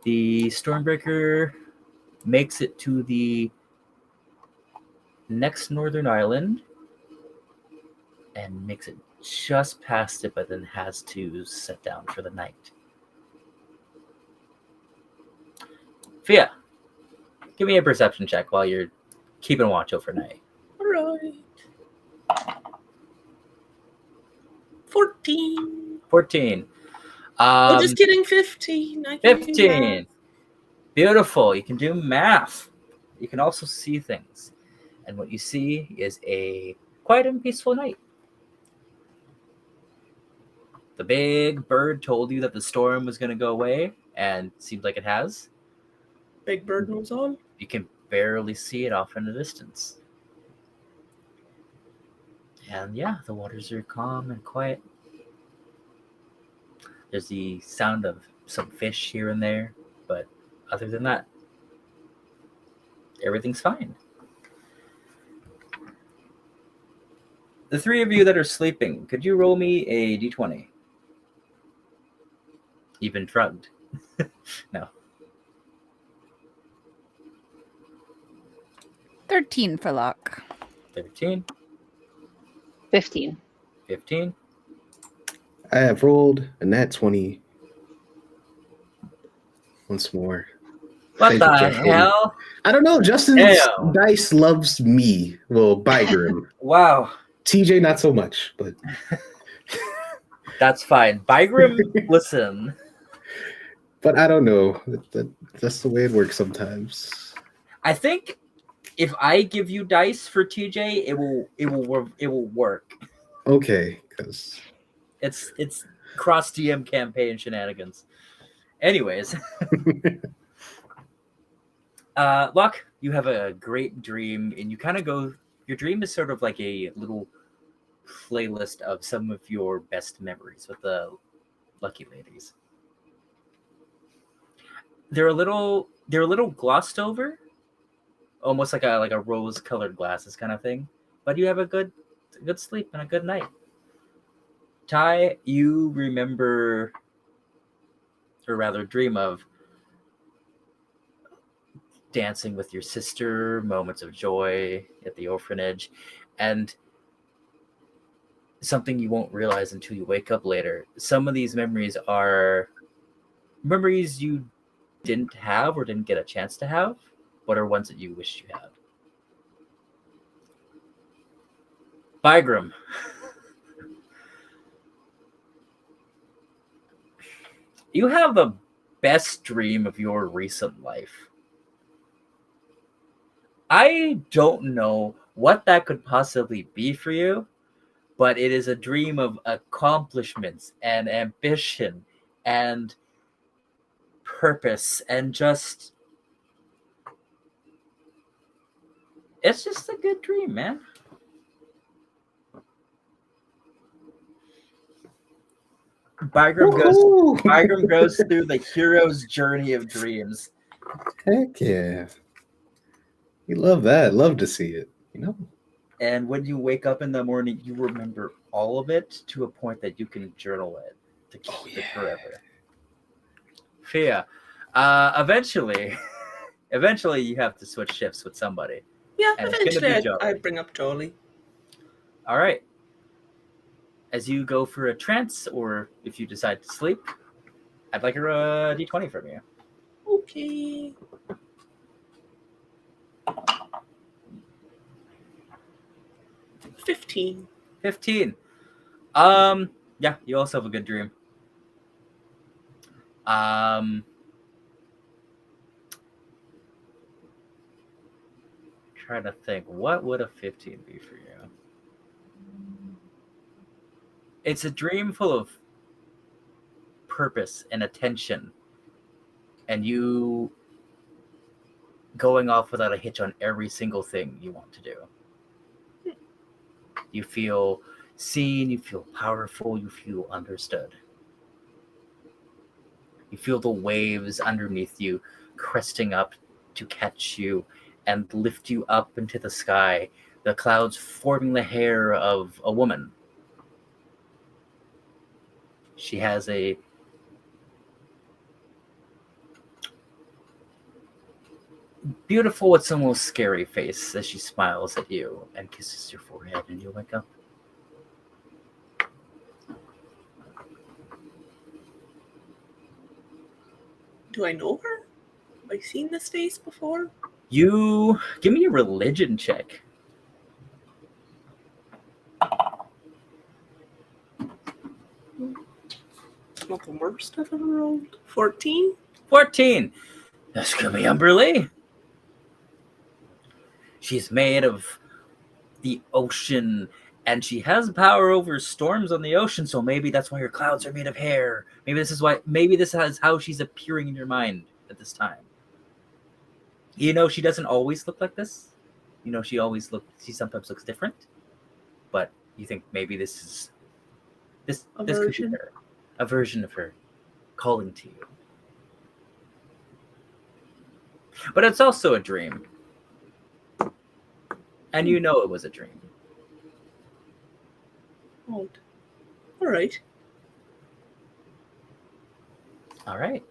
the Stormbreaker makes it to the next northern island and makes it just past it, but then has to set down for the night. Fia, give me a perception check while you're keeping watch overnight. All right. 14. Just kidding. 15. 15. Beautiful. You can do math. You can also see things. And what you see is a quiet and peaceful night. The big bird told you that the storm was going to go away, and it seems like it has. Big bird knows all. You can barely see it off in the distance. And yeah, the waters are calm and quiet. There's the sound of some fish here and there, but other than that, Everything's fine. The three of you that are sleeping, could you roll me a d20? Even shrugged. No. 13 for luck. 13, 15. 15. I have rolled a nat 20 once more. What Thank the you, Justin. hell? I don't know. Justin's Ew. dice loves me. Well, Bygrim. Wow. TJ, not so much, but That's fine. Bygrim, listen. but I don't know. That's the way it works sometimes. I think if I give you dice for TJ, it will work. Okay, because It's cross DM campaign shenanigans. Anyways, Luck, you have a great dream, and you kind of go. Your dream is sort of like a little playlist of some of your best memories with the lucky ladies. They're a little glossed over, almost like a rose colored glasses kind of thing. But you have a good sleep and a good night. Ty, you remember, or rather dream of, dancing with your sister, moments of joy at the orphanage, and something you won't realize until you wake up later. Some of these memories are memories you didn't have or didn't get a chance to have, but are ones that you wish you had. Bygrim. You have the best dream of your recent life. I don't know what that could possibly be for you, but it is a dream of accomplishments and ambition and purpose and just... It's just a good dream, man. Bygrim goes through the hero's journey of dreams. Heck yeah. We love that. Love to see it, you know? And when you wake up in the morning, you remember all of it to a point that you can journal it to keep it forever. Fia, eventually you have to switch shifts with somebody. Yeah, And eventually I bring up Jolie. All right. As you go for a trance, or if you decide to sleep, I'd like a d20 from you. Okay. $15. 15. Yeah, you also have a good dream. Trying to think, what would a 15 be for you? It's a dream full of purpose and attention, and you going off without a hitch on every single thing you want to do. You feel seen, you feel powerful, you feel understood. You feel the waves underneath you cresting up to catch you and lift you up into the sky, the clouds forming the hair of a woman. She has a beautiful, what's almost scary face as she smiles at you and kisses your forehead, and you wake up. Do I know her? Have I seen this face before? You give me a religion check. Not the worst I've ever rolled. 14? 14. This could be Umberlee. She's made of the ocean, and she has power over storms on the ocean, so maybe that's why her clouds are made of hair. Maybe this is how she's appearing in your mind at this time. You know, she doesn't always look like this. You know, she sometimes looks different. But you think maybe this could be her. A version of her calling to you. But it's also a dream. And you know it was a dream. Odd. All right. All right.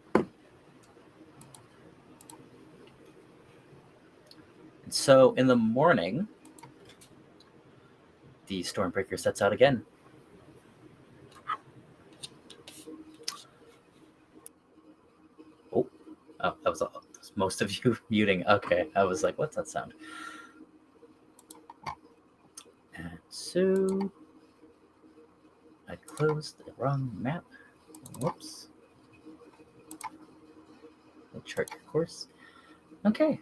So in the morning, the Stormbreaker sets out again. Oh, that was most of you muting. Okay, I was like, what's that sound? And so I closed the wrong map. Whoops. The chart course. Okay.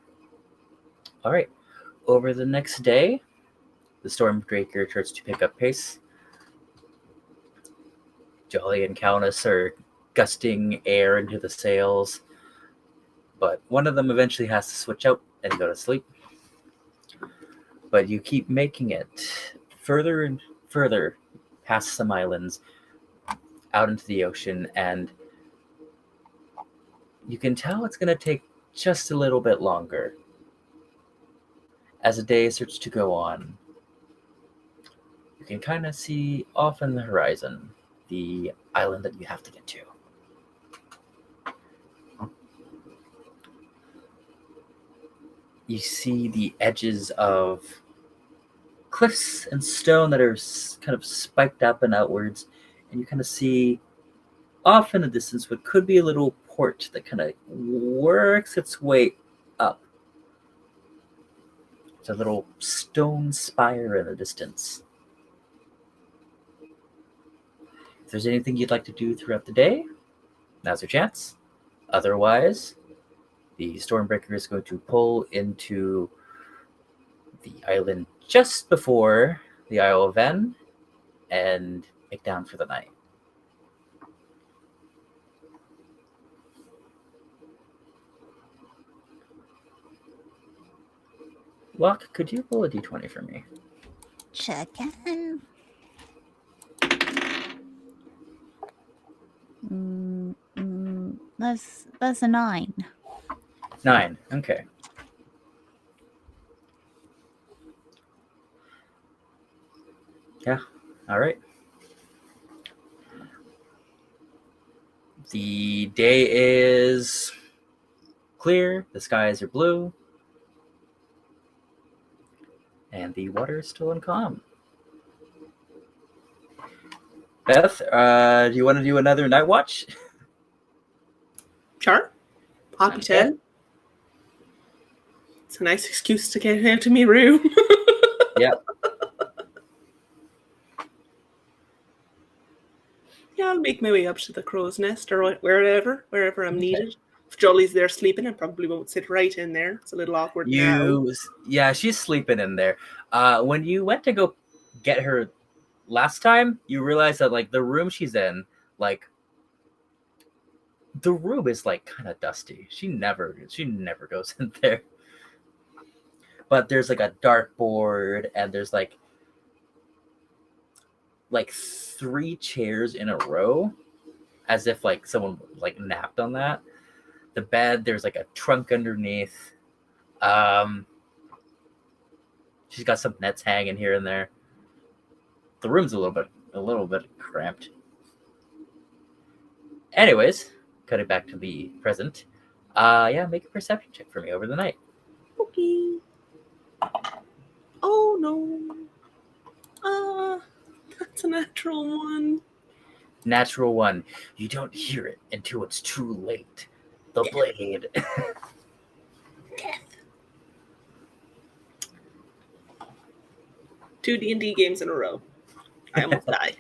All right. Over the next day, the Stormbreaker starts to pick up pace. Jolly and Countess are gusting air into the sails, but one of them eventually has to switch out and go to sleep. But you keep making it further and further past some islands, out into the ocean, and you can tell it's going to take just a little bit longer. As the day starts to go on, you can kind of see off in the horizon the island that you have to get to. You see the edges of cliffs and stone that are kind of spiked up and outwards, and you kind of see off in the distance what could be a little port that kind of works its way up. It's a little stone spire in the distance. If there's anything you'd like to do throughout the day, now's your chance. Otherwise, the Stormbreaker is going to pull into the island just before the Isle of Ven and make down for the night. Locke, could you roll a d20 for me? Sure can. That's a 9. 9. Okay. Yeah. All right. The day is clear. The skies are blue. And the water is still in calm. Beth, do you want to do another night watch? Sure. Happy Okay. to. It's a nice excuse to get out of my room. Yep. Yeah, I'll make my way up to the crow's nest or wherever I'm needed. If Jolly's there sleeping, I probably won't sit right in there. It's a little awkward now. Yeah, she's sleeping in there. When you went to go get her last time, you realized that like the room she's in, like the room is like kind of dusty. She never goes in there. But there's like a dartboard, and there's like 3 chairs in a row, as if like someone like napped on that. The bed, there's like a trunk underneath. She's got some nets hanging here and there. The room's a little bit cramped. Anyways, cutting back to the present. Yeah, make a perception check for me over the night. Okay. Oh no. That's a natural 1. Natural 1. You don't hear it until it's too late. The blade. Death. 2 D&D games in a row. I almost die.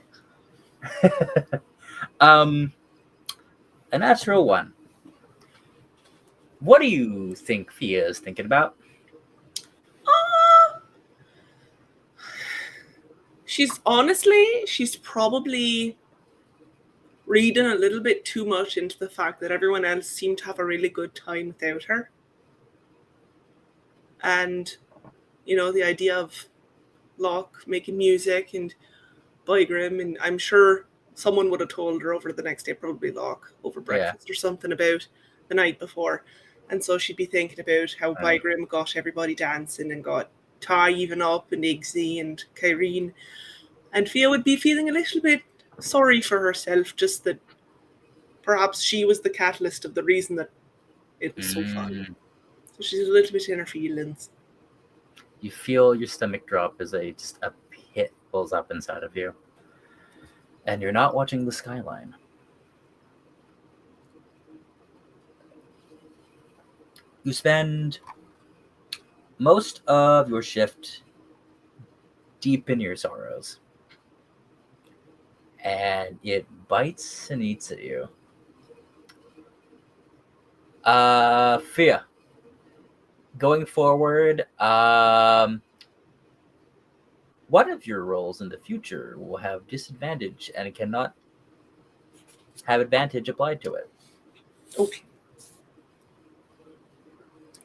A natural 1. What do you think Fia is thinking about? She's probably reading a little bit too much into the fact that everyone else seemed to have a really good time without her. And, you know, the idea of Locke making music and Bygrim, and I'm sure someone would have told her over the next day, probably Locke, over breakfast or something about the night before. And so she'd be thinking about how Bygrim got everybody dancing and got Ty even up and Iggsy and Kyrene. And Fia would be feeling a little bit sorry for herself, just that perhaps she was the catalyst of the reason that it was so fun. So she's a little bit in her feelings. You feel your stomach drop as a pit pulls up inside of you. And you're not watching the skyline. You spend most of your shift deep in your sorrows. And it bites and eats at you. Fia. Going forward, one of your roles in the future will have disadvantage and it cannot have advantage applied to it. Okay.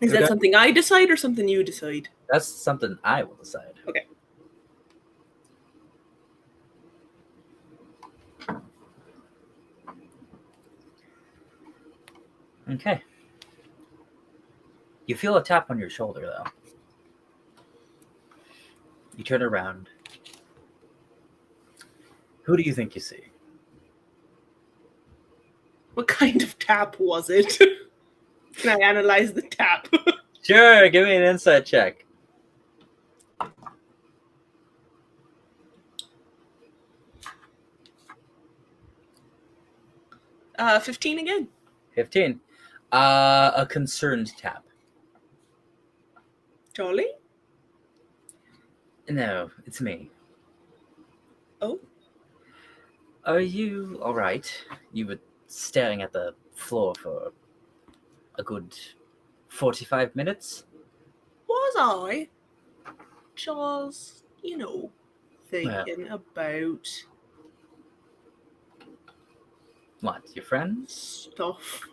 Is that something I decide or something you decide? That's something I will decide. Okay. Okay. You feel a tap on your shoulder, though. You turn around. Who do you think you see? What kind of tap was it? Can I analyze the tap? Sure, give me an insight check. 15 again. 15. A concerned tap. Jolly? No, it's me. Oh? Are you all right? You were staring at the floor for a good 45 minutes? Was I? Just, thinking about What, your friends? stuff.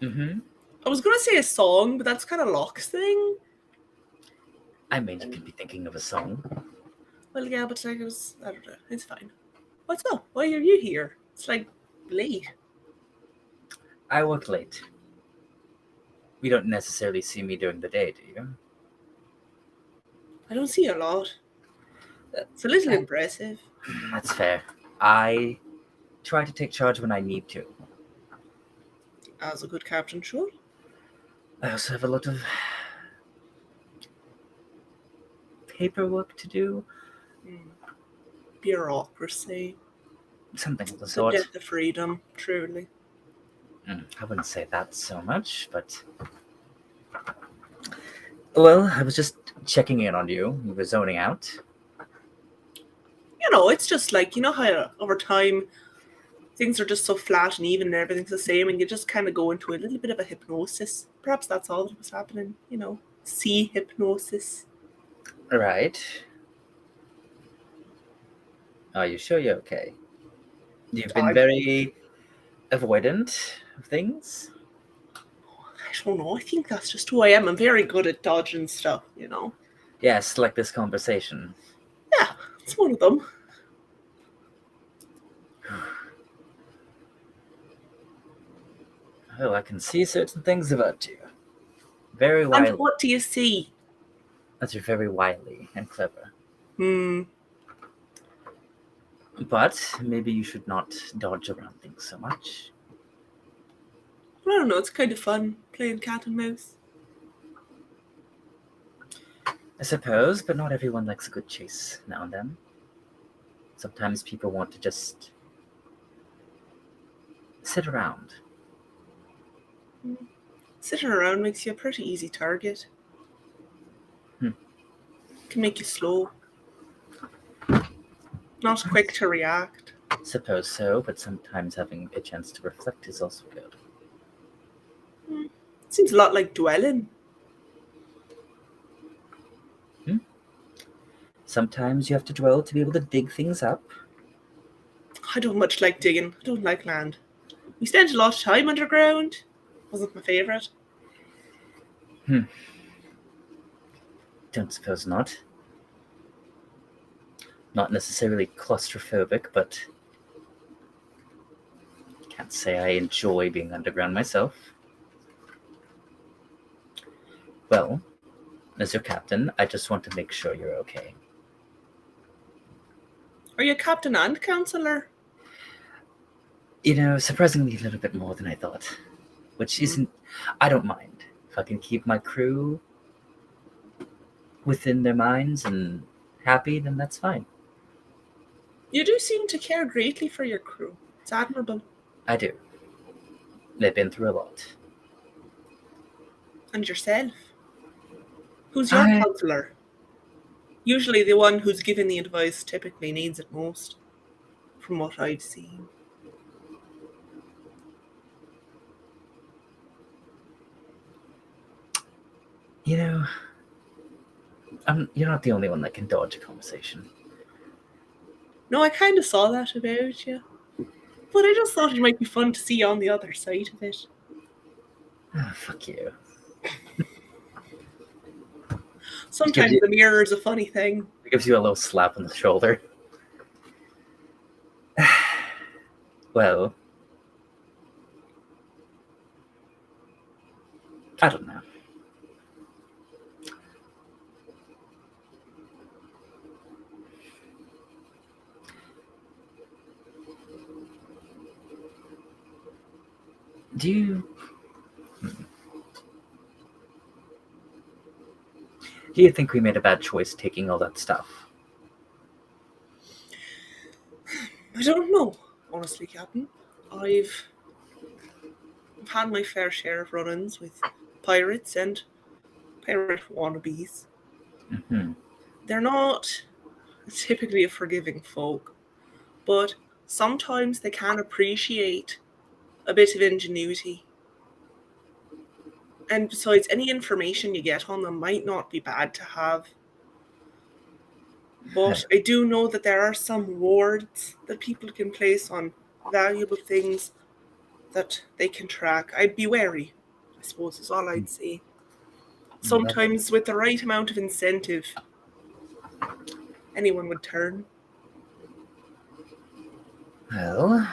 Mm-hmm. I was going to say a song, but that's kind of Locke's thing. I mean, you could be thinking of a song. Well, yeah, but I don't know. It's fine. What's up? Why are you here? It's late. I work late. You don't necessarily see me during the day, do you? I don't see a lot. It's a little impressive. That's fair. I try to take charge when I need to. As a good captain should. I also have a lot of paperwork to do. Bureaucracy. Something of the The sort. death of freedom, truly. I wouldn't say that so much, but... Well, I was just checking in on you. You were zoning out. It's just how over time things are just so flat and even and everything's the same and you just kind of go into a little bit of a hypnosis. Perhaps that's all that was happening, sea hypnosis. Right. Are you sure you're okay? You've been very avoidant of things? I don't know. I think that's just who I am. I'm very good at dodging stuff, Yes, like this conversation. Yeah, it's one of them. Oh, I can see certain things about you. Very wily. And what do you see? That you're very wily and clever. But maybe you should not dodge around things so much. I don't know. It's kind of fun playing cat and mouse. I suppose, but not everyone likes a good chase now and then. Sometimes people want to just sit around. Sitting around makes you a pretty easy target. Can make you slow. Not quick to react. Suppose so, but sometimes having a chance to reflect is also good. Seems a lot like dwelling. Sometimes you have to dwell to be able to dig things up. I don't much like digging. I don't like land. We spent a lot of time underground. Wasn't my favourite. Don't suppose not. Not necessarily claustrophobic, but can't say I enjoy being underground myself. Well, as your captain, I just want to make sure you're okay. Are you captain and counselor? Surprisingly a little bit more than I thought. Which isn't... I don't mind. If I can keep my crew within their minds and happy, then that's fine. You do seem to care greatly for your crew. It's admirable. I do. They've been through a lot. And yourself? Who's your counselor? Usually the one who's given the advice typically needs it most, from what I've seen. You're not the only one that can dodge a conversation. No, I kind of saw that about you. But I just thought it might be fun to see you on the other side of it. Oh, fuck you. Sometimes the mirror is a funny thing. It gives you a little slap on the shoulder. Well, I don't know. Do you think we made a bad choice taking all that stuff? I don't know, honestly, Captain. I've had my fair share of run-ins with pirates and pirate wannabes. Mm-hmm. They're not typically a forgiving folk, but sometimes they can appreciate a bit of ingenuity. And besides, any information you get on them might not be bad to have. But I do know that there are some wards that people can place on valuable things that they can track. I'd be wary, I suppose, is all I'd say. Sometimes with the right amount of incentive, anyone would turn. Well,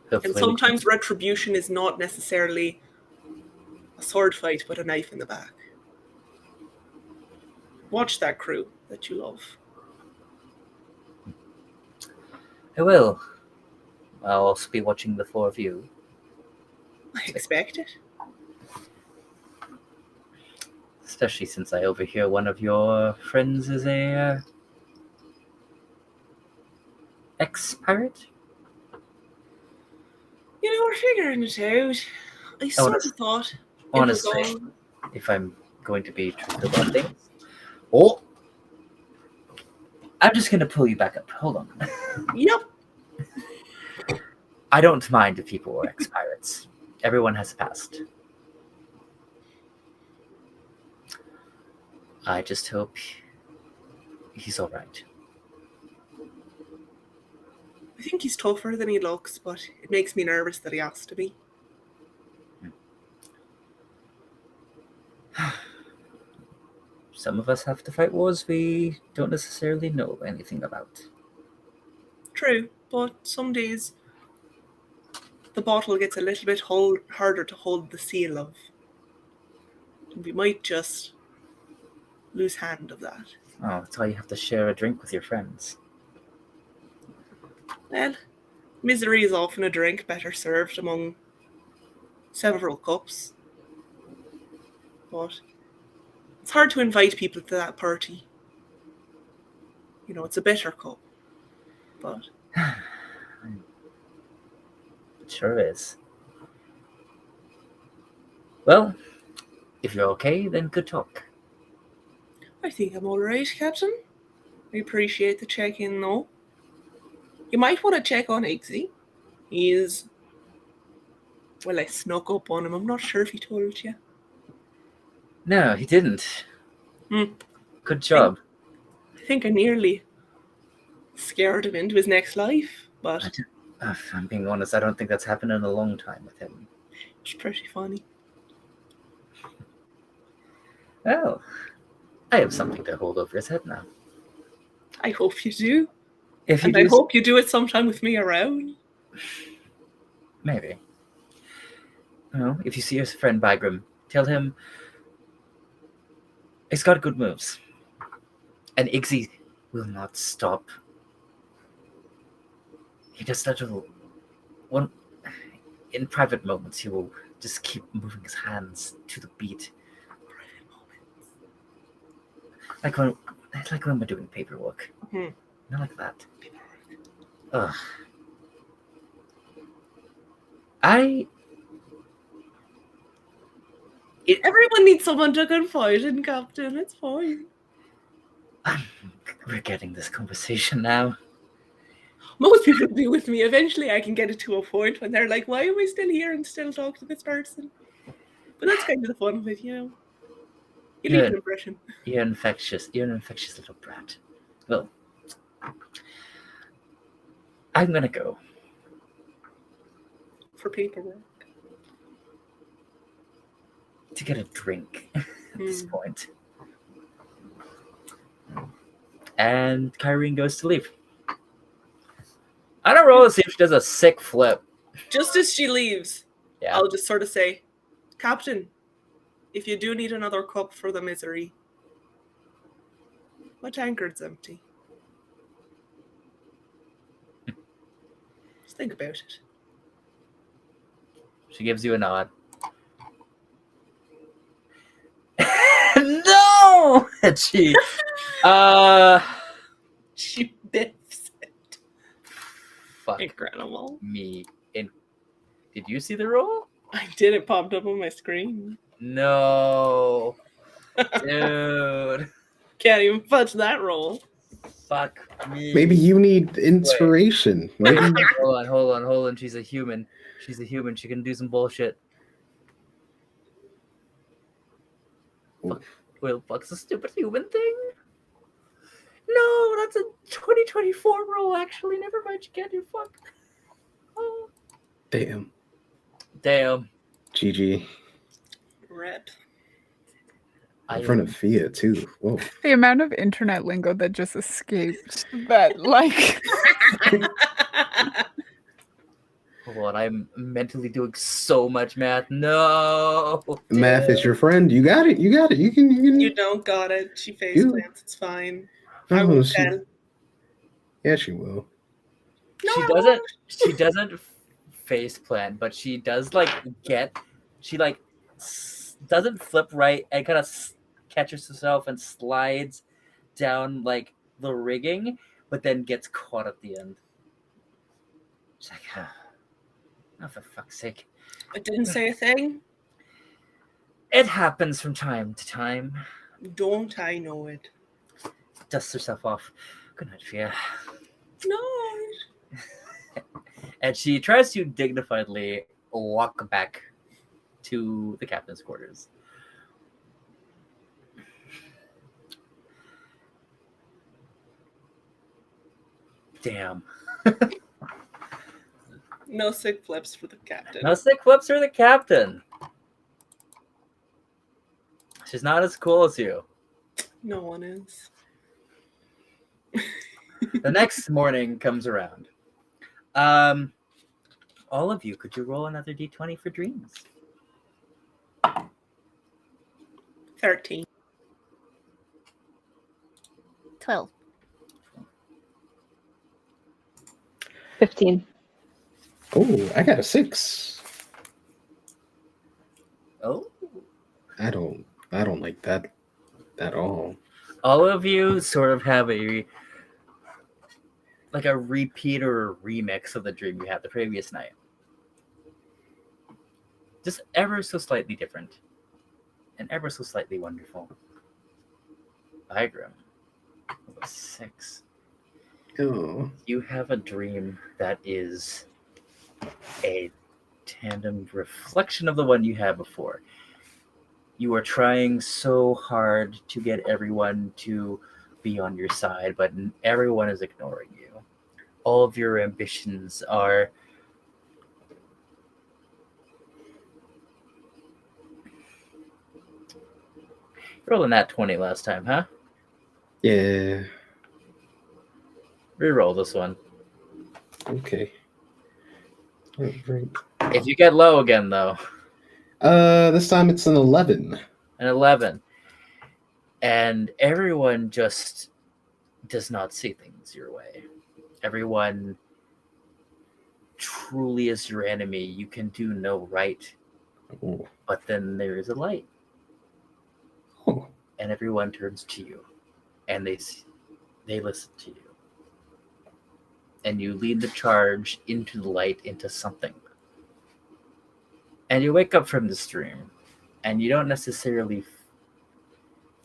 and sometimes retribution is not necessarily a sword fight, but a knife in the back. Watch that crew that you love. I will. I'll also be watching the four of you. I expect it. Especially since I overhear one of your friends is a ex-pirate? We're figuring it out. I sort of thought honestly, if I'm going to be truthful about things. I'm just going to pull you back up. Hold on. Yep. I don't mind if people were ex-pirates. Everyone has a past. I just hope he's all right. I think he's tougher than he looks, but it makes me nervous that he has to be. Some of us have to fight wars we don't necessarily know anything about. True, but some days the bottle gets a little bit harder to hold the seal of. And we might just lose hand of that. Oh, that's why you have to share a drink with your friends. Well, misery is often a drink better served among several cups. But it's hard to invite people to that party. It's a bitter cup. But it sure is. Well, if you're okay, then good talk. I think I'm all right, Captain. I appreciate the check-in, though. You might want to check on Eggsy. I snuck up on him. I'm not sure if he told you. No, he didn't. Good job. I think I nearly scared him into his next life, but if I'm being honest, I don't think that's happened in a long time with him. It's pretty funny. Well, I have something to hold over his head now. I hope you do. I hope you do it sometime with me around. Maybe. If you see your friend Bygram, tell him He's got good moves. And Iggsy will not stop. He does little one in private moments. He will just keep moving his hands to the beat. Private moments, like when we're doing paperwork. Not like that. Ugh. Everyone needs someone to confide in, Captain. It's fine. We're getting this conversation now. Most people do with me. Eventually, I can get it to a point when they're like, "Why am I still here and still talk to this person?" But that's kind of the fun of it, you know. You leave an impression. You're infectious. You're an infectious little brat. Well, I'm gonna go For paperwork. to get a drink at this point. And Kyrene goes to leave. I don't roll to see if she does a sick flip. Just as she leaves, Yeah. I'll just sort of say, "Captain, if you do need another cup for the misery, my tankard's empty. Just think about it." She gives you a nod. No! And she She biffs it. fuck Incredible. me. Did you see the roll? I did. It popped up on my screen. No. Dude. Can't even fudge that roll. Fuck me. Maybe you need inspiration. Maybe Hold on. She's a human. She can do some bullshit. Well, fuck's a stupid human thing. No, that's a 2024 roll, actually. Never mind, you can't do fuck. Oh. Damn. GG. Rip. In front of Fia too. Whoa. The amount of internet lingo that just escaped that, like. Hold on, I'm mentally doing so much math. No. Math is your friend. You got it. You can. You don't got it. She face plants. It's fine. I Oh, won't tell. Yeah, she will. No, She doesn't face plant, but she does doesn't flip right and kind of catches herself and slides down like the rigging, but then gets caught at the end. She's like, oh, for fuck's sake. I didn't say a thing. It happens from time to time. Don't I know it? Dusts herself off. Good night, Fia. No. And she tries to dignifiedly walk back to the captain's quarters. Damn. No sick flips for the captain. No sick flips for the captain. She's not as cool as you. No one is. The next morning comes around. All of you, could you roll another d20 for dreams? 13. 12. 15. Oh, I got a 6. Oh. I don't like that at all. All of you sort of have a repeat or a remix of the dream you had the previous night. Just ever so slightly different. And ever so slightly wonderful. Bygram. 6. Oh. You have a dream that is a tandem reflection of the one you had before. You are trying so hard to get everyone to be on your side, but everyone is ignoring you. All of your ambitions are rolling that 20 last time, huh? Yeah. Reroll this one. Okay. All right. If you get low again, though. This time it's an 11. An 11. And everyone just does not see things your way. Everyone truly is your enemy. You can do no right. Oh. But then there is a light. Oh. And everyone turns to you. And they listen to you. And you lead the charge into the light, into something. And you wake up from this dream. And you don't necessarily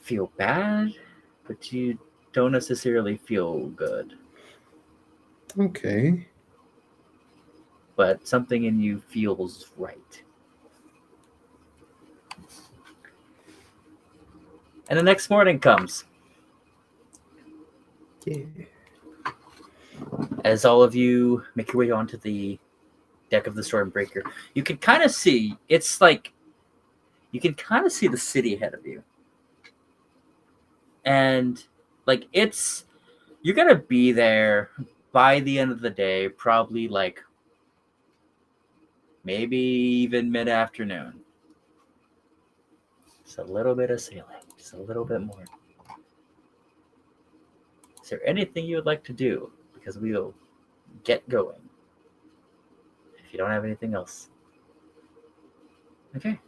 feel bad, but you don't necessarily feel good. Okay. But something in you feels right. And the next morning comes. Yeah. As all of you make your way onto the deck of the Stormbreaker, you can kind of see, it's like, you can kind of see the city ahead of you. And, like, you're going to be there by the end of the day, probably, like, maybe even mid-afternoon. Just a little bit of sailing, just a little bit more. Is there anything you would like to do? Because we'll get going. If you don't have anything else. Okay.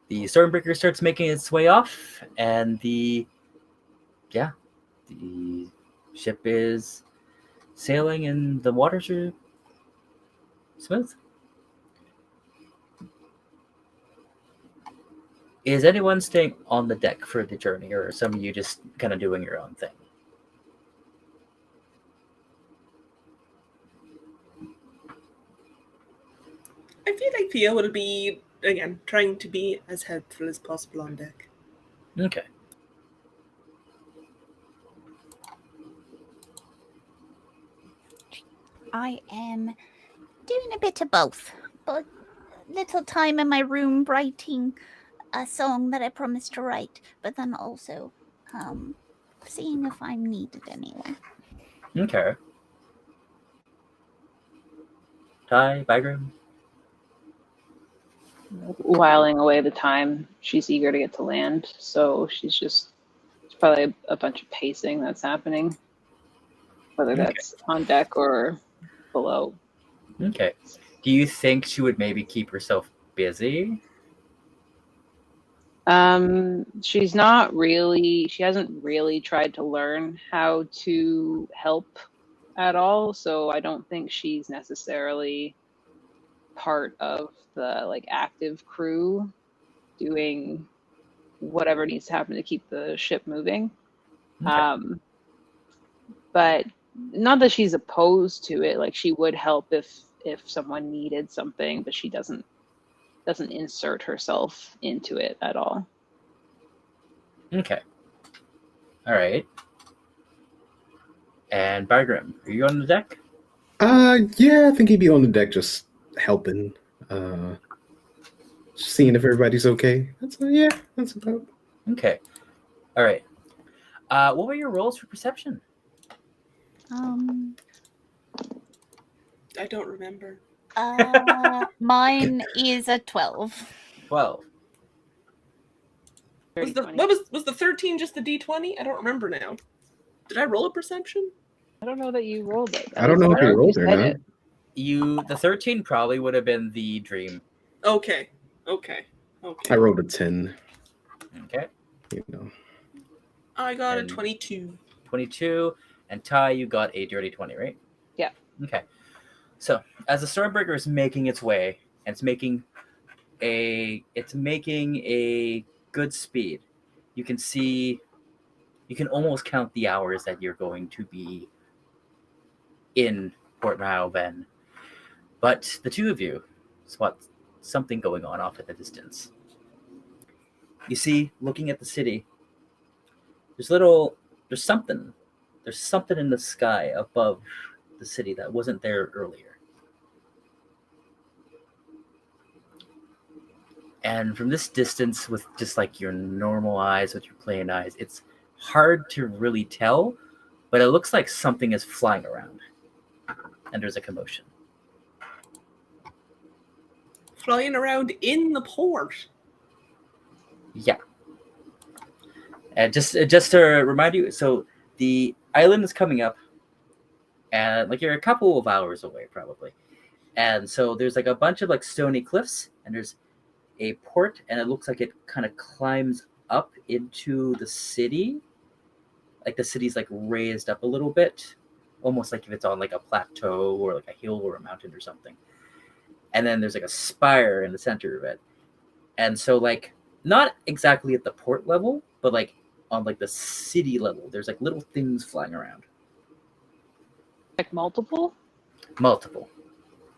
The Stormbreaker starts making its way off, and the ship is sailing, and the waters are smooth. Is anyone staying on the deck for the journey, or are some of you just kind of doing your own thing? I feel like Pia will be, again, trying to be as helpful as possible on deck. Okay. I am doing a bit of both, but little time in my room writing a song that I promised to write, but then also seeing if I'm needed anywhere. Okay. Ty, Bygram? Whiling away the time. She's eager to get to land, so it's probably a bunch of pacing that's happening, whether that's on deck or below. Okay. Do you think she would maybe keep herself busy? She hasn't really tried to learn how to help at all, so I don't think she's necessarily part of the like active crew doing whatever needs to happen to keep the ship moving. Okay. But not that she's opposed to it. Like she would help if someone needed something, but she doesn't insert herself into it at all. Okay. All right. And Bygram, are you on the deck? Yeah, I think he'd be on the deck just helping. Seeing if everybody's okay. That's about. Okay. All right. What were your rolls for perception? I don't remember. Mine is a 12. 12. Was the 13 just the D20? I don't remember now. Did I roll a perception? I don't know that you rolled it. I don't know if you rolled or not. The 13 probably would have been the dream. Okay. I rolled a 10. Okay. You know. I got a 22. 22. And Ty, you got a dirty 20, right? Yeah. Okay. So as the Stormbreaker is making its way, and it's making a good speed, you can almost count the hours that you're going to be in Port Mahou. But the two of you spot something going on off at the distance. You see, looking at the city, there's something in the sky above the city that wasn't there earlier. And from this distance, with just like your normal eyes, with your plain eyes, it's hard to really tell, but it looks like something is flying around. And there's a commotion. Flying around in the port? Yeah. And just to remind you, so the island is coming up, and like you're a couple of hours away probably. And so there's like a bunch of like stony cliffs, and there's a port, and it looks like it kind of climbs up into the city. Like the city's like raised up a little bit, almost like if it's on like a plateau or like a hill or a mountain or something. And then there's like a spire in the center of it. And so like not exactly at the port level, but like on like the city level, there's like little things flying around. Like multiple? Multiple.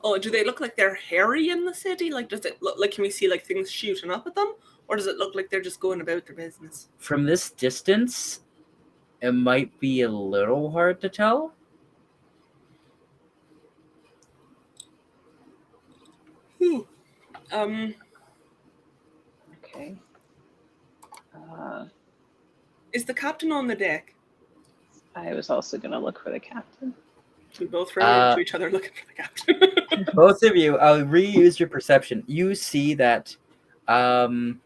Oh, do they look like they're hairy in the city? Like, does it look like, can we see like things shooting up at them? Or does it look like they're just going about their business? From this distance, it might be a little hard to tell. Okay. Is the captain on the deck? I was also going to look for the captain. We both run into each other looking for the captain. Both of you, I'll reuse your perception. You see that you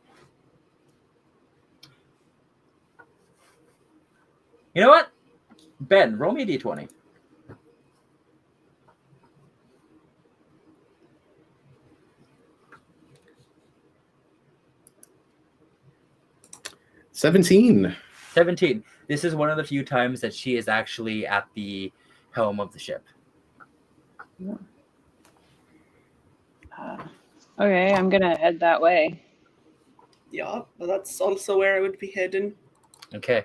know what? Ben, roll me a d20. $17. 17. This is one of the few times that she is actually at the helm of the ship. Okay, I'm going to head that way. Yeah, well, that's also where I would be heading. Okay.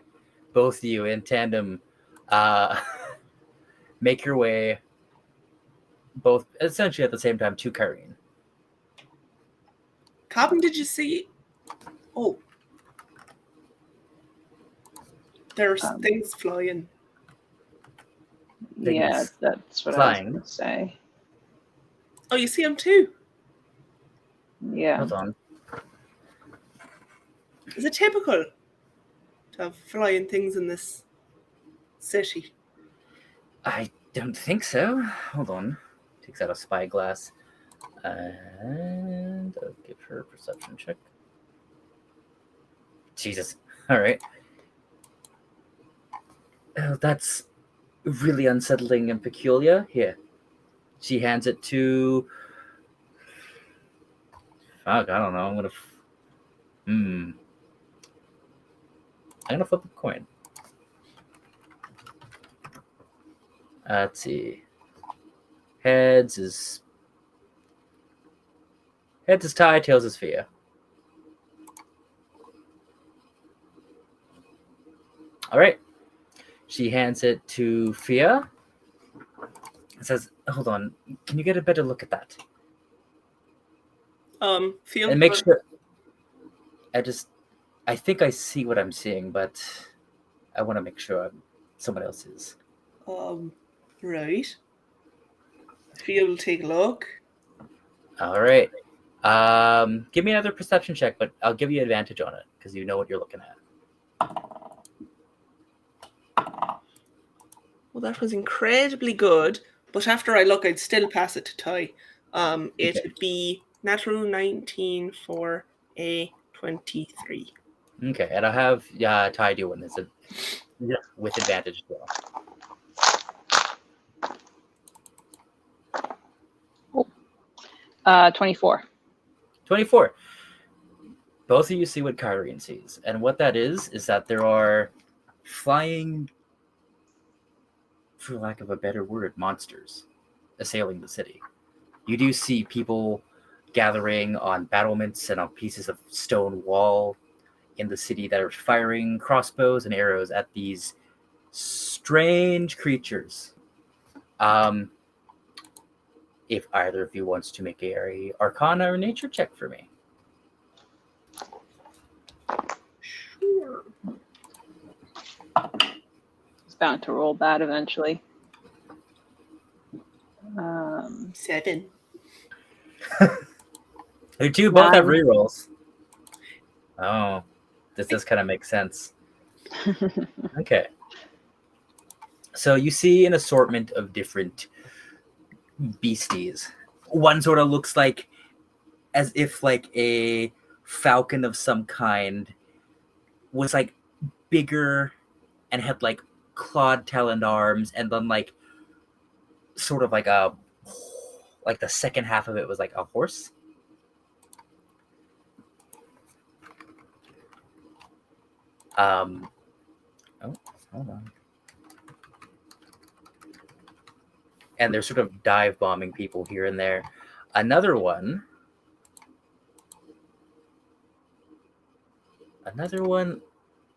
Both of you in tandem make your way both essentially at the same time to Kareen. Captain, did you see? Oh. There's things flying. Yeah, that's what I was going to say. Oh, you see them too? Yeah. Hold on. Is it typical to have flying things in this city? I don't think so. Hold on. Takes out a spyglass. And I'll give her a perception check. Jesus. All right. Oh, that's really unsettling and peculiar. Here. She hands it to... Fuck, I don't know. I'm gonna flip a coin. Let's see. Heads is Ty, tails is Fia. All right. She hands it to Fia. It says, "Hold on. Can you get a better look at that?" Feel and make sure. I think I see what I'm seeing, but I want to make sure someone else is. Right. Fia will take a look. All right. Give me another perception check, but I'll give you advantage on it because you know what you're looking at. Well, that was incredibly good, but after I look, I'd still pass it to Ty. It would be natural 19 for a 23. Okay, and I'll have Ty do one. It's with advantage as well. 24. 24. Both of you see what Kyrene sees, and what that is that there are flying, for lack of a better word, monsters assailing the city. You do see people gathering on battlements and on pieces of stone wall in the city that are firing crossbows and arrows at these strange creatures. If either of you wants to make a Arcana or Nature check for me. Sure. It's bound to roll bad eventually. 7. You two both have rerolls. Oh, this does kind of make sense. Okay. So you see an assortment of different beasties. One sort of looks like as if like a falcon of some kind was like bigger and had like clawed taloned arms, and then like sort of like the second half of it was like a horse. Oh, hold on. And they're sort of dive bombing people here and there. Another one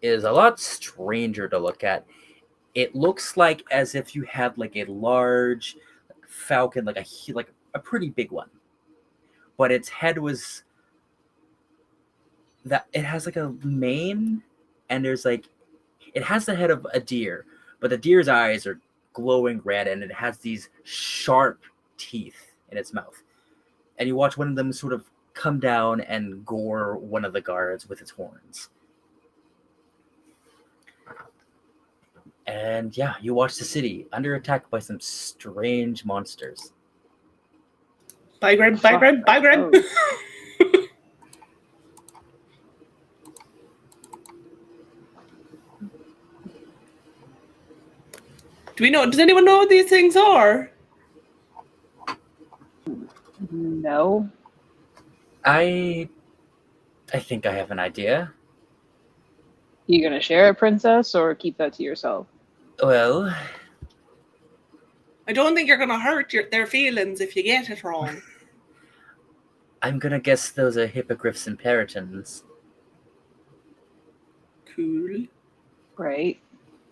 is a lot stranger to look at. It looks like as if you had like a large falcon, like a pretty big one, but its head was that it has like a mane, and there's like it has the head of a deer, but the deer's eyes are glowing red, and it has these sharp teeth in its mouth. And you watch one of them sort of come down and gore one of the guards with its horns. And yeah, you watch the city under attack by some strange monsters. Bygrim. Does anyone know what these things are? No. I think I have an idea. You gonna share it, princess, or keep that to yourself? Well, I don't think you're gonna hurt their feelings if you get it wrong. I'm gonna guess those are hippogriffs and peritons. Cool. Right.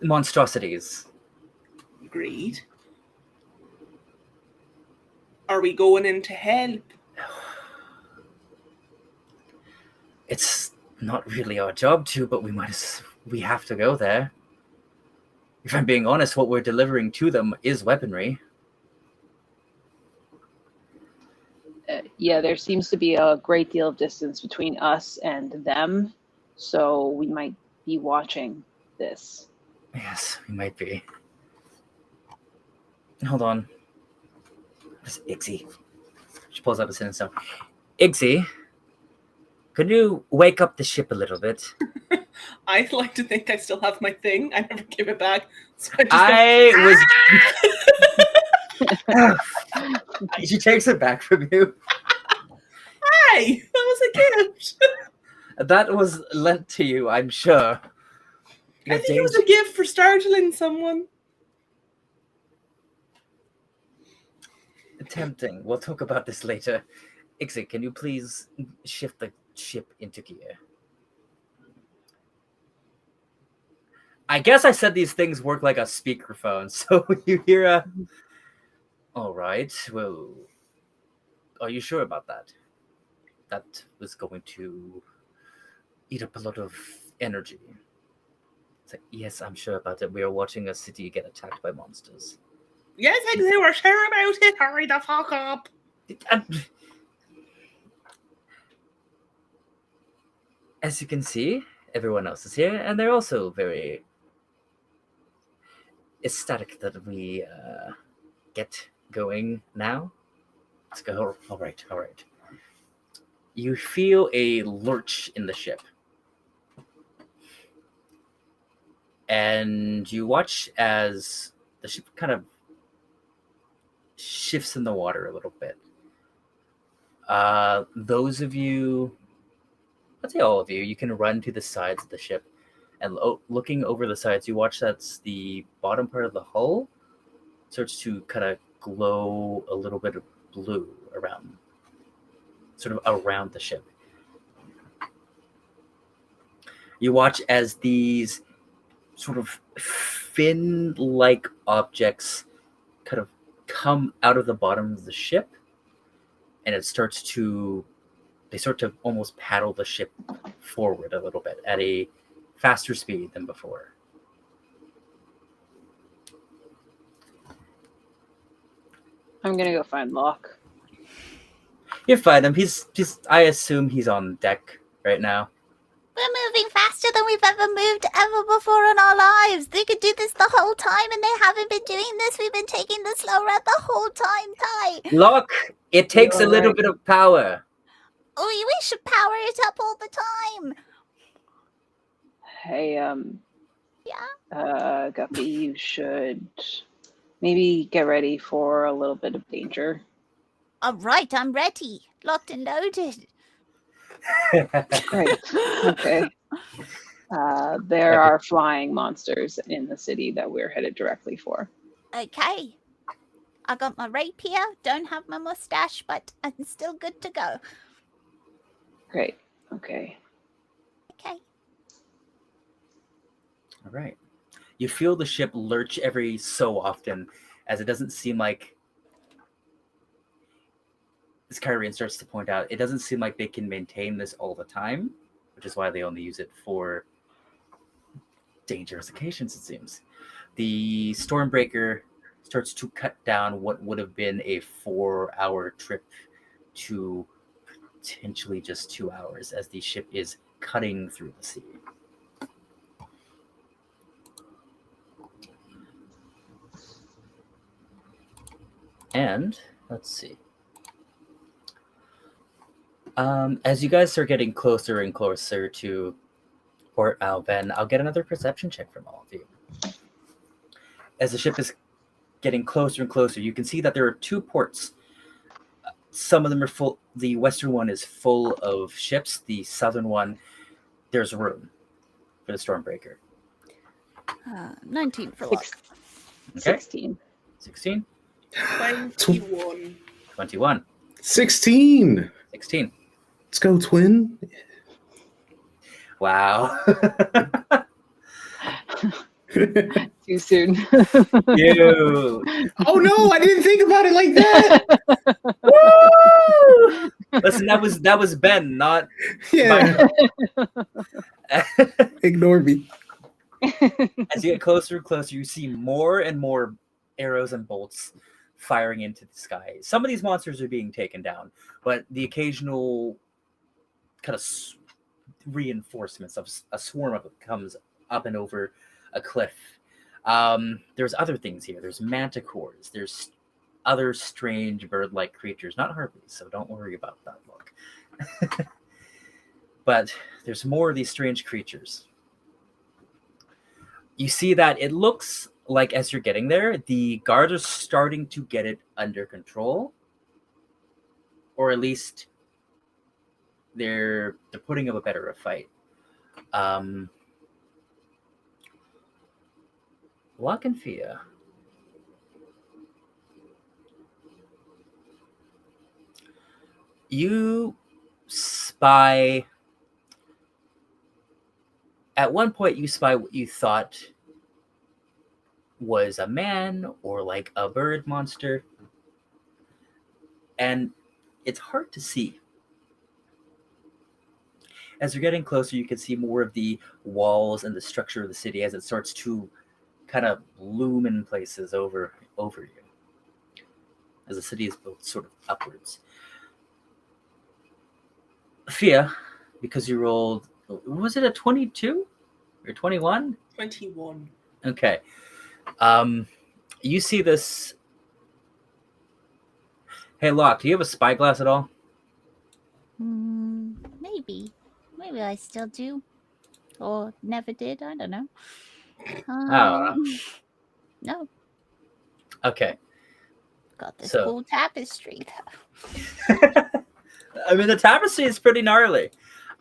Monstrosities. Agreed. Are we going in to help? It's not really our job to, but we have to go there. If I'm being honest, what we're delivering to them is weaponry. Yeah, there seems to be a great deal of distance between us and them, so we might be watching this. Yes, we might be. Hold on. Where's Ixie? She pulls up a sentence now. Ixie, could you wake up the ship a little bit? I like to think I still have my thing. I never give it back. So She takes it back from you. Hey, that was a gift. That was lent to you, I'm sure. I think it was a gift for startling someone. Tempting. We'll talk about this later. Ixie, can you please shift the ship into gear? I guess I said these things work like a speakerphone, so you hear a... All right, well, are you sure about that? That was going to eat up a lot of energy. It's like, yes, I'm sure about it. We are watching a city get attacked by monsters. Yes, they were sure about it. Hurry the fuck up. As you can see, everyone else is here, and they're also very ecstatic that we get going now. Let's go. All right. You feel a lurch in the ship. And you watch as the ship kind of shifts in the water a little bit. Those of you, I'd say all of you, you can run to the sides of the ship. And looking over the sides, you watch that's the bottom part of the hull starts to kind of glow a little bit of blue around the ship. You watch as these sort of fin-like objects kind of come out of the bottom of the ship, and they start to almost paddle the ship forward a little bit at a faster speed than before. I'm gonna go find Locke. You find him. He's I assume he's on deck right now. We're moving faster than we've ever moved ever before in our lives. They could do this the whole time, and they haven't been doing this. We've been taking the slow route the whole time, Ty. Locke, it takes a little bit of power. We should power it up all the time. Hey, Yeah. Guppy, you should maybe get ready for a little bit of danger. All right, I'm ready. Locked and loaded. Great. Okay. There are flying monsters in the city that we're headed directly for. Okay. I got my rapier, don't have my mustache, but I'm still good to go. Great. Okay. Okay. All right. You feel the ship lurch every so often, as it doesn't seem like, as Kyrian starts to point out, it doesn't seem like they can maintain this all the time, which is why they only use it for dangerous occasions, it seems. The Stormbreaker starts to cut down what would have been a 4-hour trip to potentially just 2 hours, as the ship is cutting through the sea. And let's see. As you guys are getting closer and closer to Port Alben, I'll get another perception check from all of you. As the ship is getting closer and closer, you can see that there are 2 ports. Some of them are full. The western one is full of ships. The southern one, there's room for the Stormbreaker. 19 for luck. Okay. 16. 16? 21. 21. 16. 16. Let's go, twin. Wow. Too soon. You. Oh no, I didn't think about it like that. Woo! Listen, that was Ben, not Yeah. Ignore me. As you get closer and closer, you see more and more arrows and bolts firing into the sky. Some of these monsters are being taken down, but the occasional kind of reinforcements of a swarm of it comes up and over a cliff. There's other things here. There's manticores. There's other strange bird-like creatures. Not harpies, so don't worry about that look. But there's more of these strange creatures. You see that it looks like as you're getting there, the guards are starting to get it under control. Or at least they're putting up a better fight. Locke and Fia. You spy. At one point, you spy what you thought was a man or like a bird monster. And it's hard to see. As you're getting closer, you can see more of the walls and the structure of the city as it starts to kind of loom in places over you. As the city is built sort of upwards. Fia, because you rolled, was it a 22 or 21? 21. Okay. You see this. Hey, Locke, do you have a spyglass at all? Maybe. Maybe I still do. Or never did. I don't know. No. Okay. Got this So- cool tapestry. I mean, the tapestry is pretty gnarly.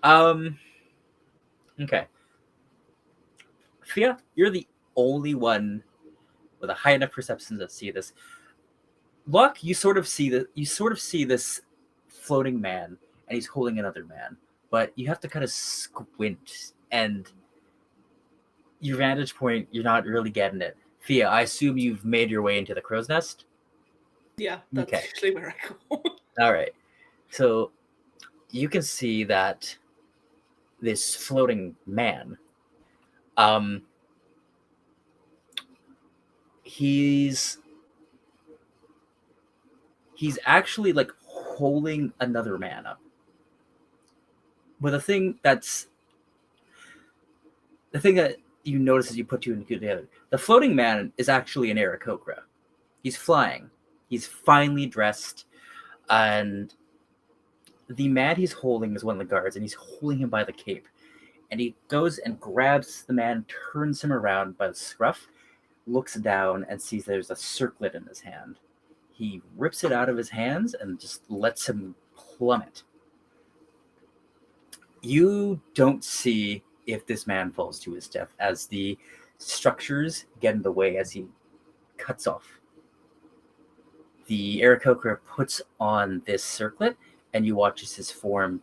Okay. Fia, you're the only one with a high enough perception to see this. Locke, you sort of see this floating man, and he's holding another man, but you have to kind of squint, and your vantage point, you're not really getting it. Fia, I assume you've made your way into the crow's nest? Yeah, that's Okay. usually where I go. All right. So you can see that this floating man, he's actually like holding another man up. But the thing that you notice as you put two and two together, the floating man is actually an Aarakocra. He's flying. He's finely dressed, and the man he's holding is one of the guards, and he's holding him by the cape. And he goes and grabs the man, turns him around by the scruff, looks down, and sees there's a circlet in his hand. He rips it out of his hands and just lets him plummet. You don't see if this man falls to his death, as the structures get in the way as he cuts off. The Aarakocra puts on this circlet, and you watch as his form,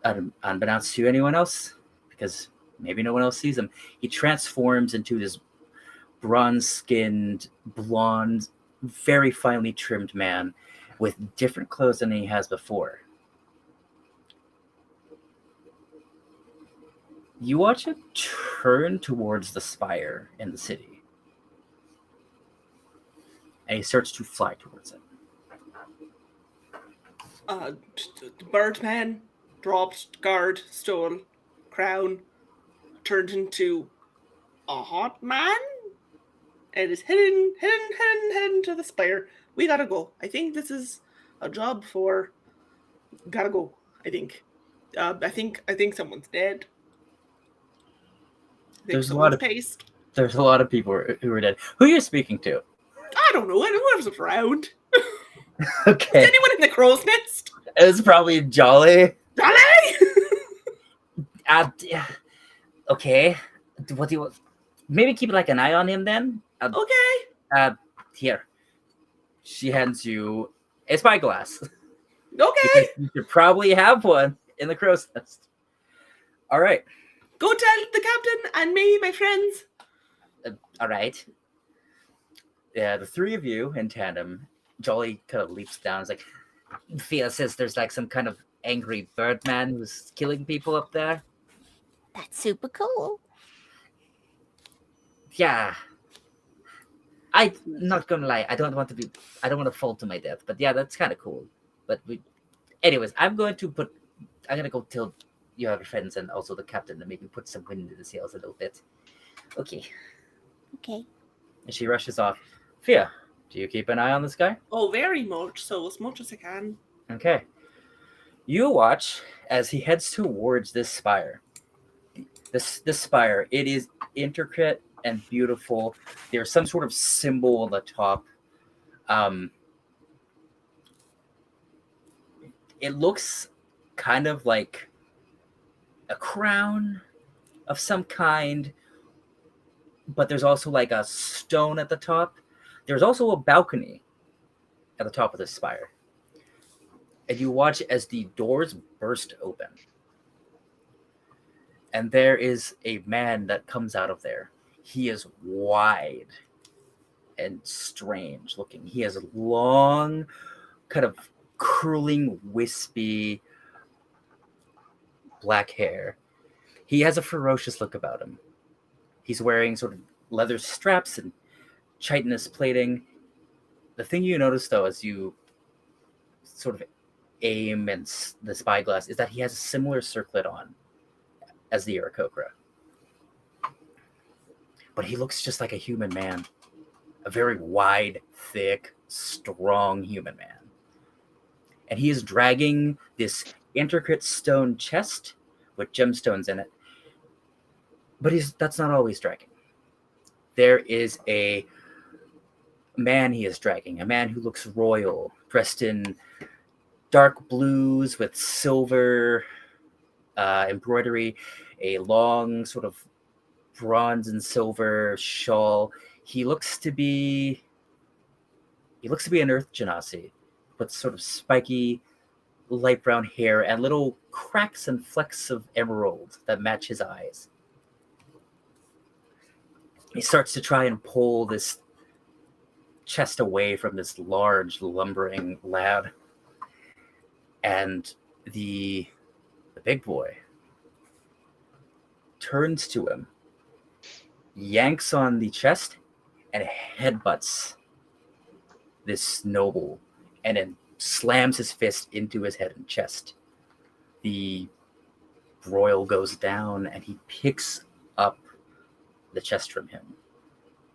unbeknownst to anyone else, because maybe no one else sees him, he transforms into this bronze-skinned, blonde, very finely trimmed man with different clothes than he has before. You watch him turn towards the spire in the city, and he starts to fly towards it. Birdman dropped guard, stole crown, turned into a hot man, and is heading to the spire. We gotta go. I think this is a job for. Gotta go. I think. I think someone's dead. There's a lot of people who are dead. Who are you speaking to? I don't know. Whoever's around. Okay. Is anyone in the crow's nest? It's probably Jolly. Jolly! Yeah. Okay. What do you want? Maybe keep like an eye on him then. Okay. Here. She hands you a spyglass. Okay. You should probably have one in the crow's nest. All right. Go tell the captain and me, my friends. All right. Yeah, the three of you in tandem. Jolly kind of leaps down. It's like, Fia says there's like some kind of angry bird man who's killing people up there. That's super cool. Yeah. I'm not gonna lie. I don't want to fall to my death. But yeah, that's kind of cool. But anyways, I'm gonna go tell your other friends and also the captain to maybe put some wind in the sails a little bit. Okay. Okay. And she rushes off. Fia, do you keep an eye on this guy? Oh, very much so, as much as I can. Okay. You watch as he heads towards this spire. This spire, it is intricate and beautiful. There's some sort of symbol on the top. It looks kind of like a crown of some kind, but there's also like a stone at the top. There's also a balcony at the top of this spire. And you watch as the doors burst open. And there is a man that comes out of there. He is wide and strange looking. He has long, kind of curling, wispy black hair. He has a ferocious look about him. He's wearing sort of leather straps and chitinous plating. The thing you notice, though, as you sort of aim and the spyglass, is that he has a similar circlet on as the Aarakocra. But he looks just like a human man. A very wide, thick, strong human man. And he is dragging this intricate stone chest with gemstones in it. But that's not all he's dragging. There is a man he is dragging, a man who looks royal, dressed in dark blues with silver embroidery, a long sort of bronze and silver shawl. He looks to be an Earth Genasi, with sort of spiky light brown hair and little cracks and flecks of emerald that match his eyes. He starts to try and pull this chest away from this large, lumbering lad. And the big boy turns to him, yanks on the chest, and headbutts this noble, and then slams his fist into his head and chest. The royal goes down, and he picks up the chest from him.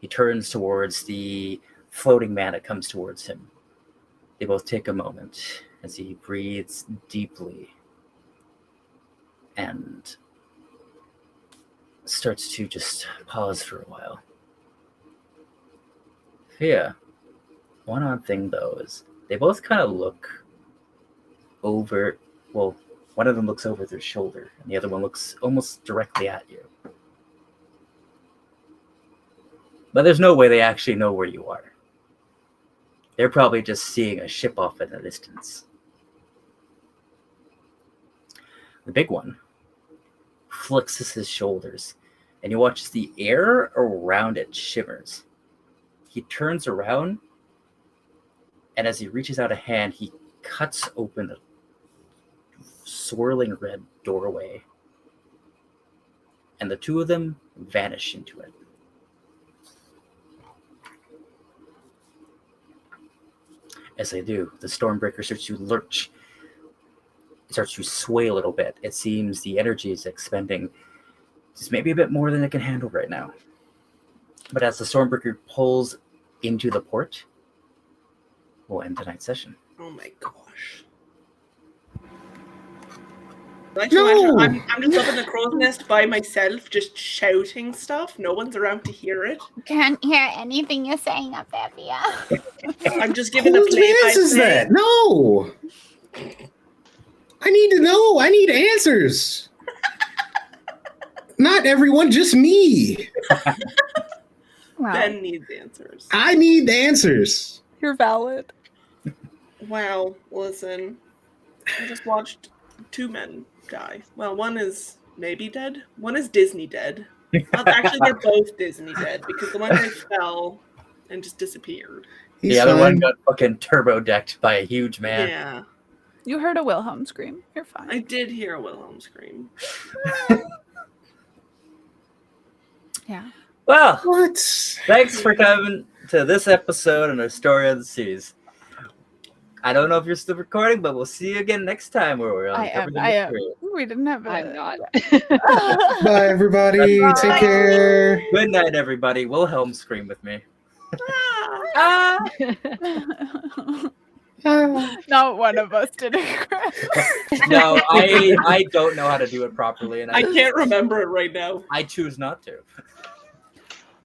He turns towards the floating man that comes towards him. They both take a moment, as he breathes deeply and starts to just pause for a while. Yeah. One odd thing, though, is they both kind of look over. Well, one of them looks over their shoulder, and the other one looks almost directly at you. But there's no way they actually know where you are. They're probably just seeing a ship off in the distance. The big one flexes his shoulders, and you watch as the air around it shimmers. He turns around, and as he reaches out a hand, he cuts open a swirling red doorway, and the two of them vanish into it. As they do, the Stormbreaker starts to lurch. It starts to sway a little bit. It seems the energy is expending just maybe a bit more than it can handle right now. But as the Stormbreaker pulls into the port, we'll end tonight's session. Oh my gosh. No! I'm just up in the crow's nest by myself, just shouting stuff. No one's around to hear it. Can't hear anything you're saying up there, Via. I'm just giving a play-by-play. That? No! I need to know. I need answers. Not everyone, just me. Wow. Ben needs answers. I need the answers. You're valid. Wow, listen. I just watched two men die. Well, one is maybe dead. One is Disney dead. Well, actually, they're both Disney dead because the one guy fell and just disappeared. The other one got fucking turbo-decked by a huge man. Yeah. You heard a Wilhelm scream. You're fine. I did hear a Wilhelm scream. Yeah. Well, what? Thanks for coming to this episode of our Story of the Seas. I don't know if you're still recording, but we'll see you again next time where we're on. I am. We didn't have I'm not. Bye, everybody. Bye. Take care. Good night, everybody. Wilhelm scream with me. Not one of us did it. No, I don't know how to do it properly, and I can't remember it right now. I choose not to.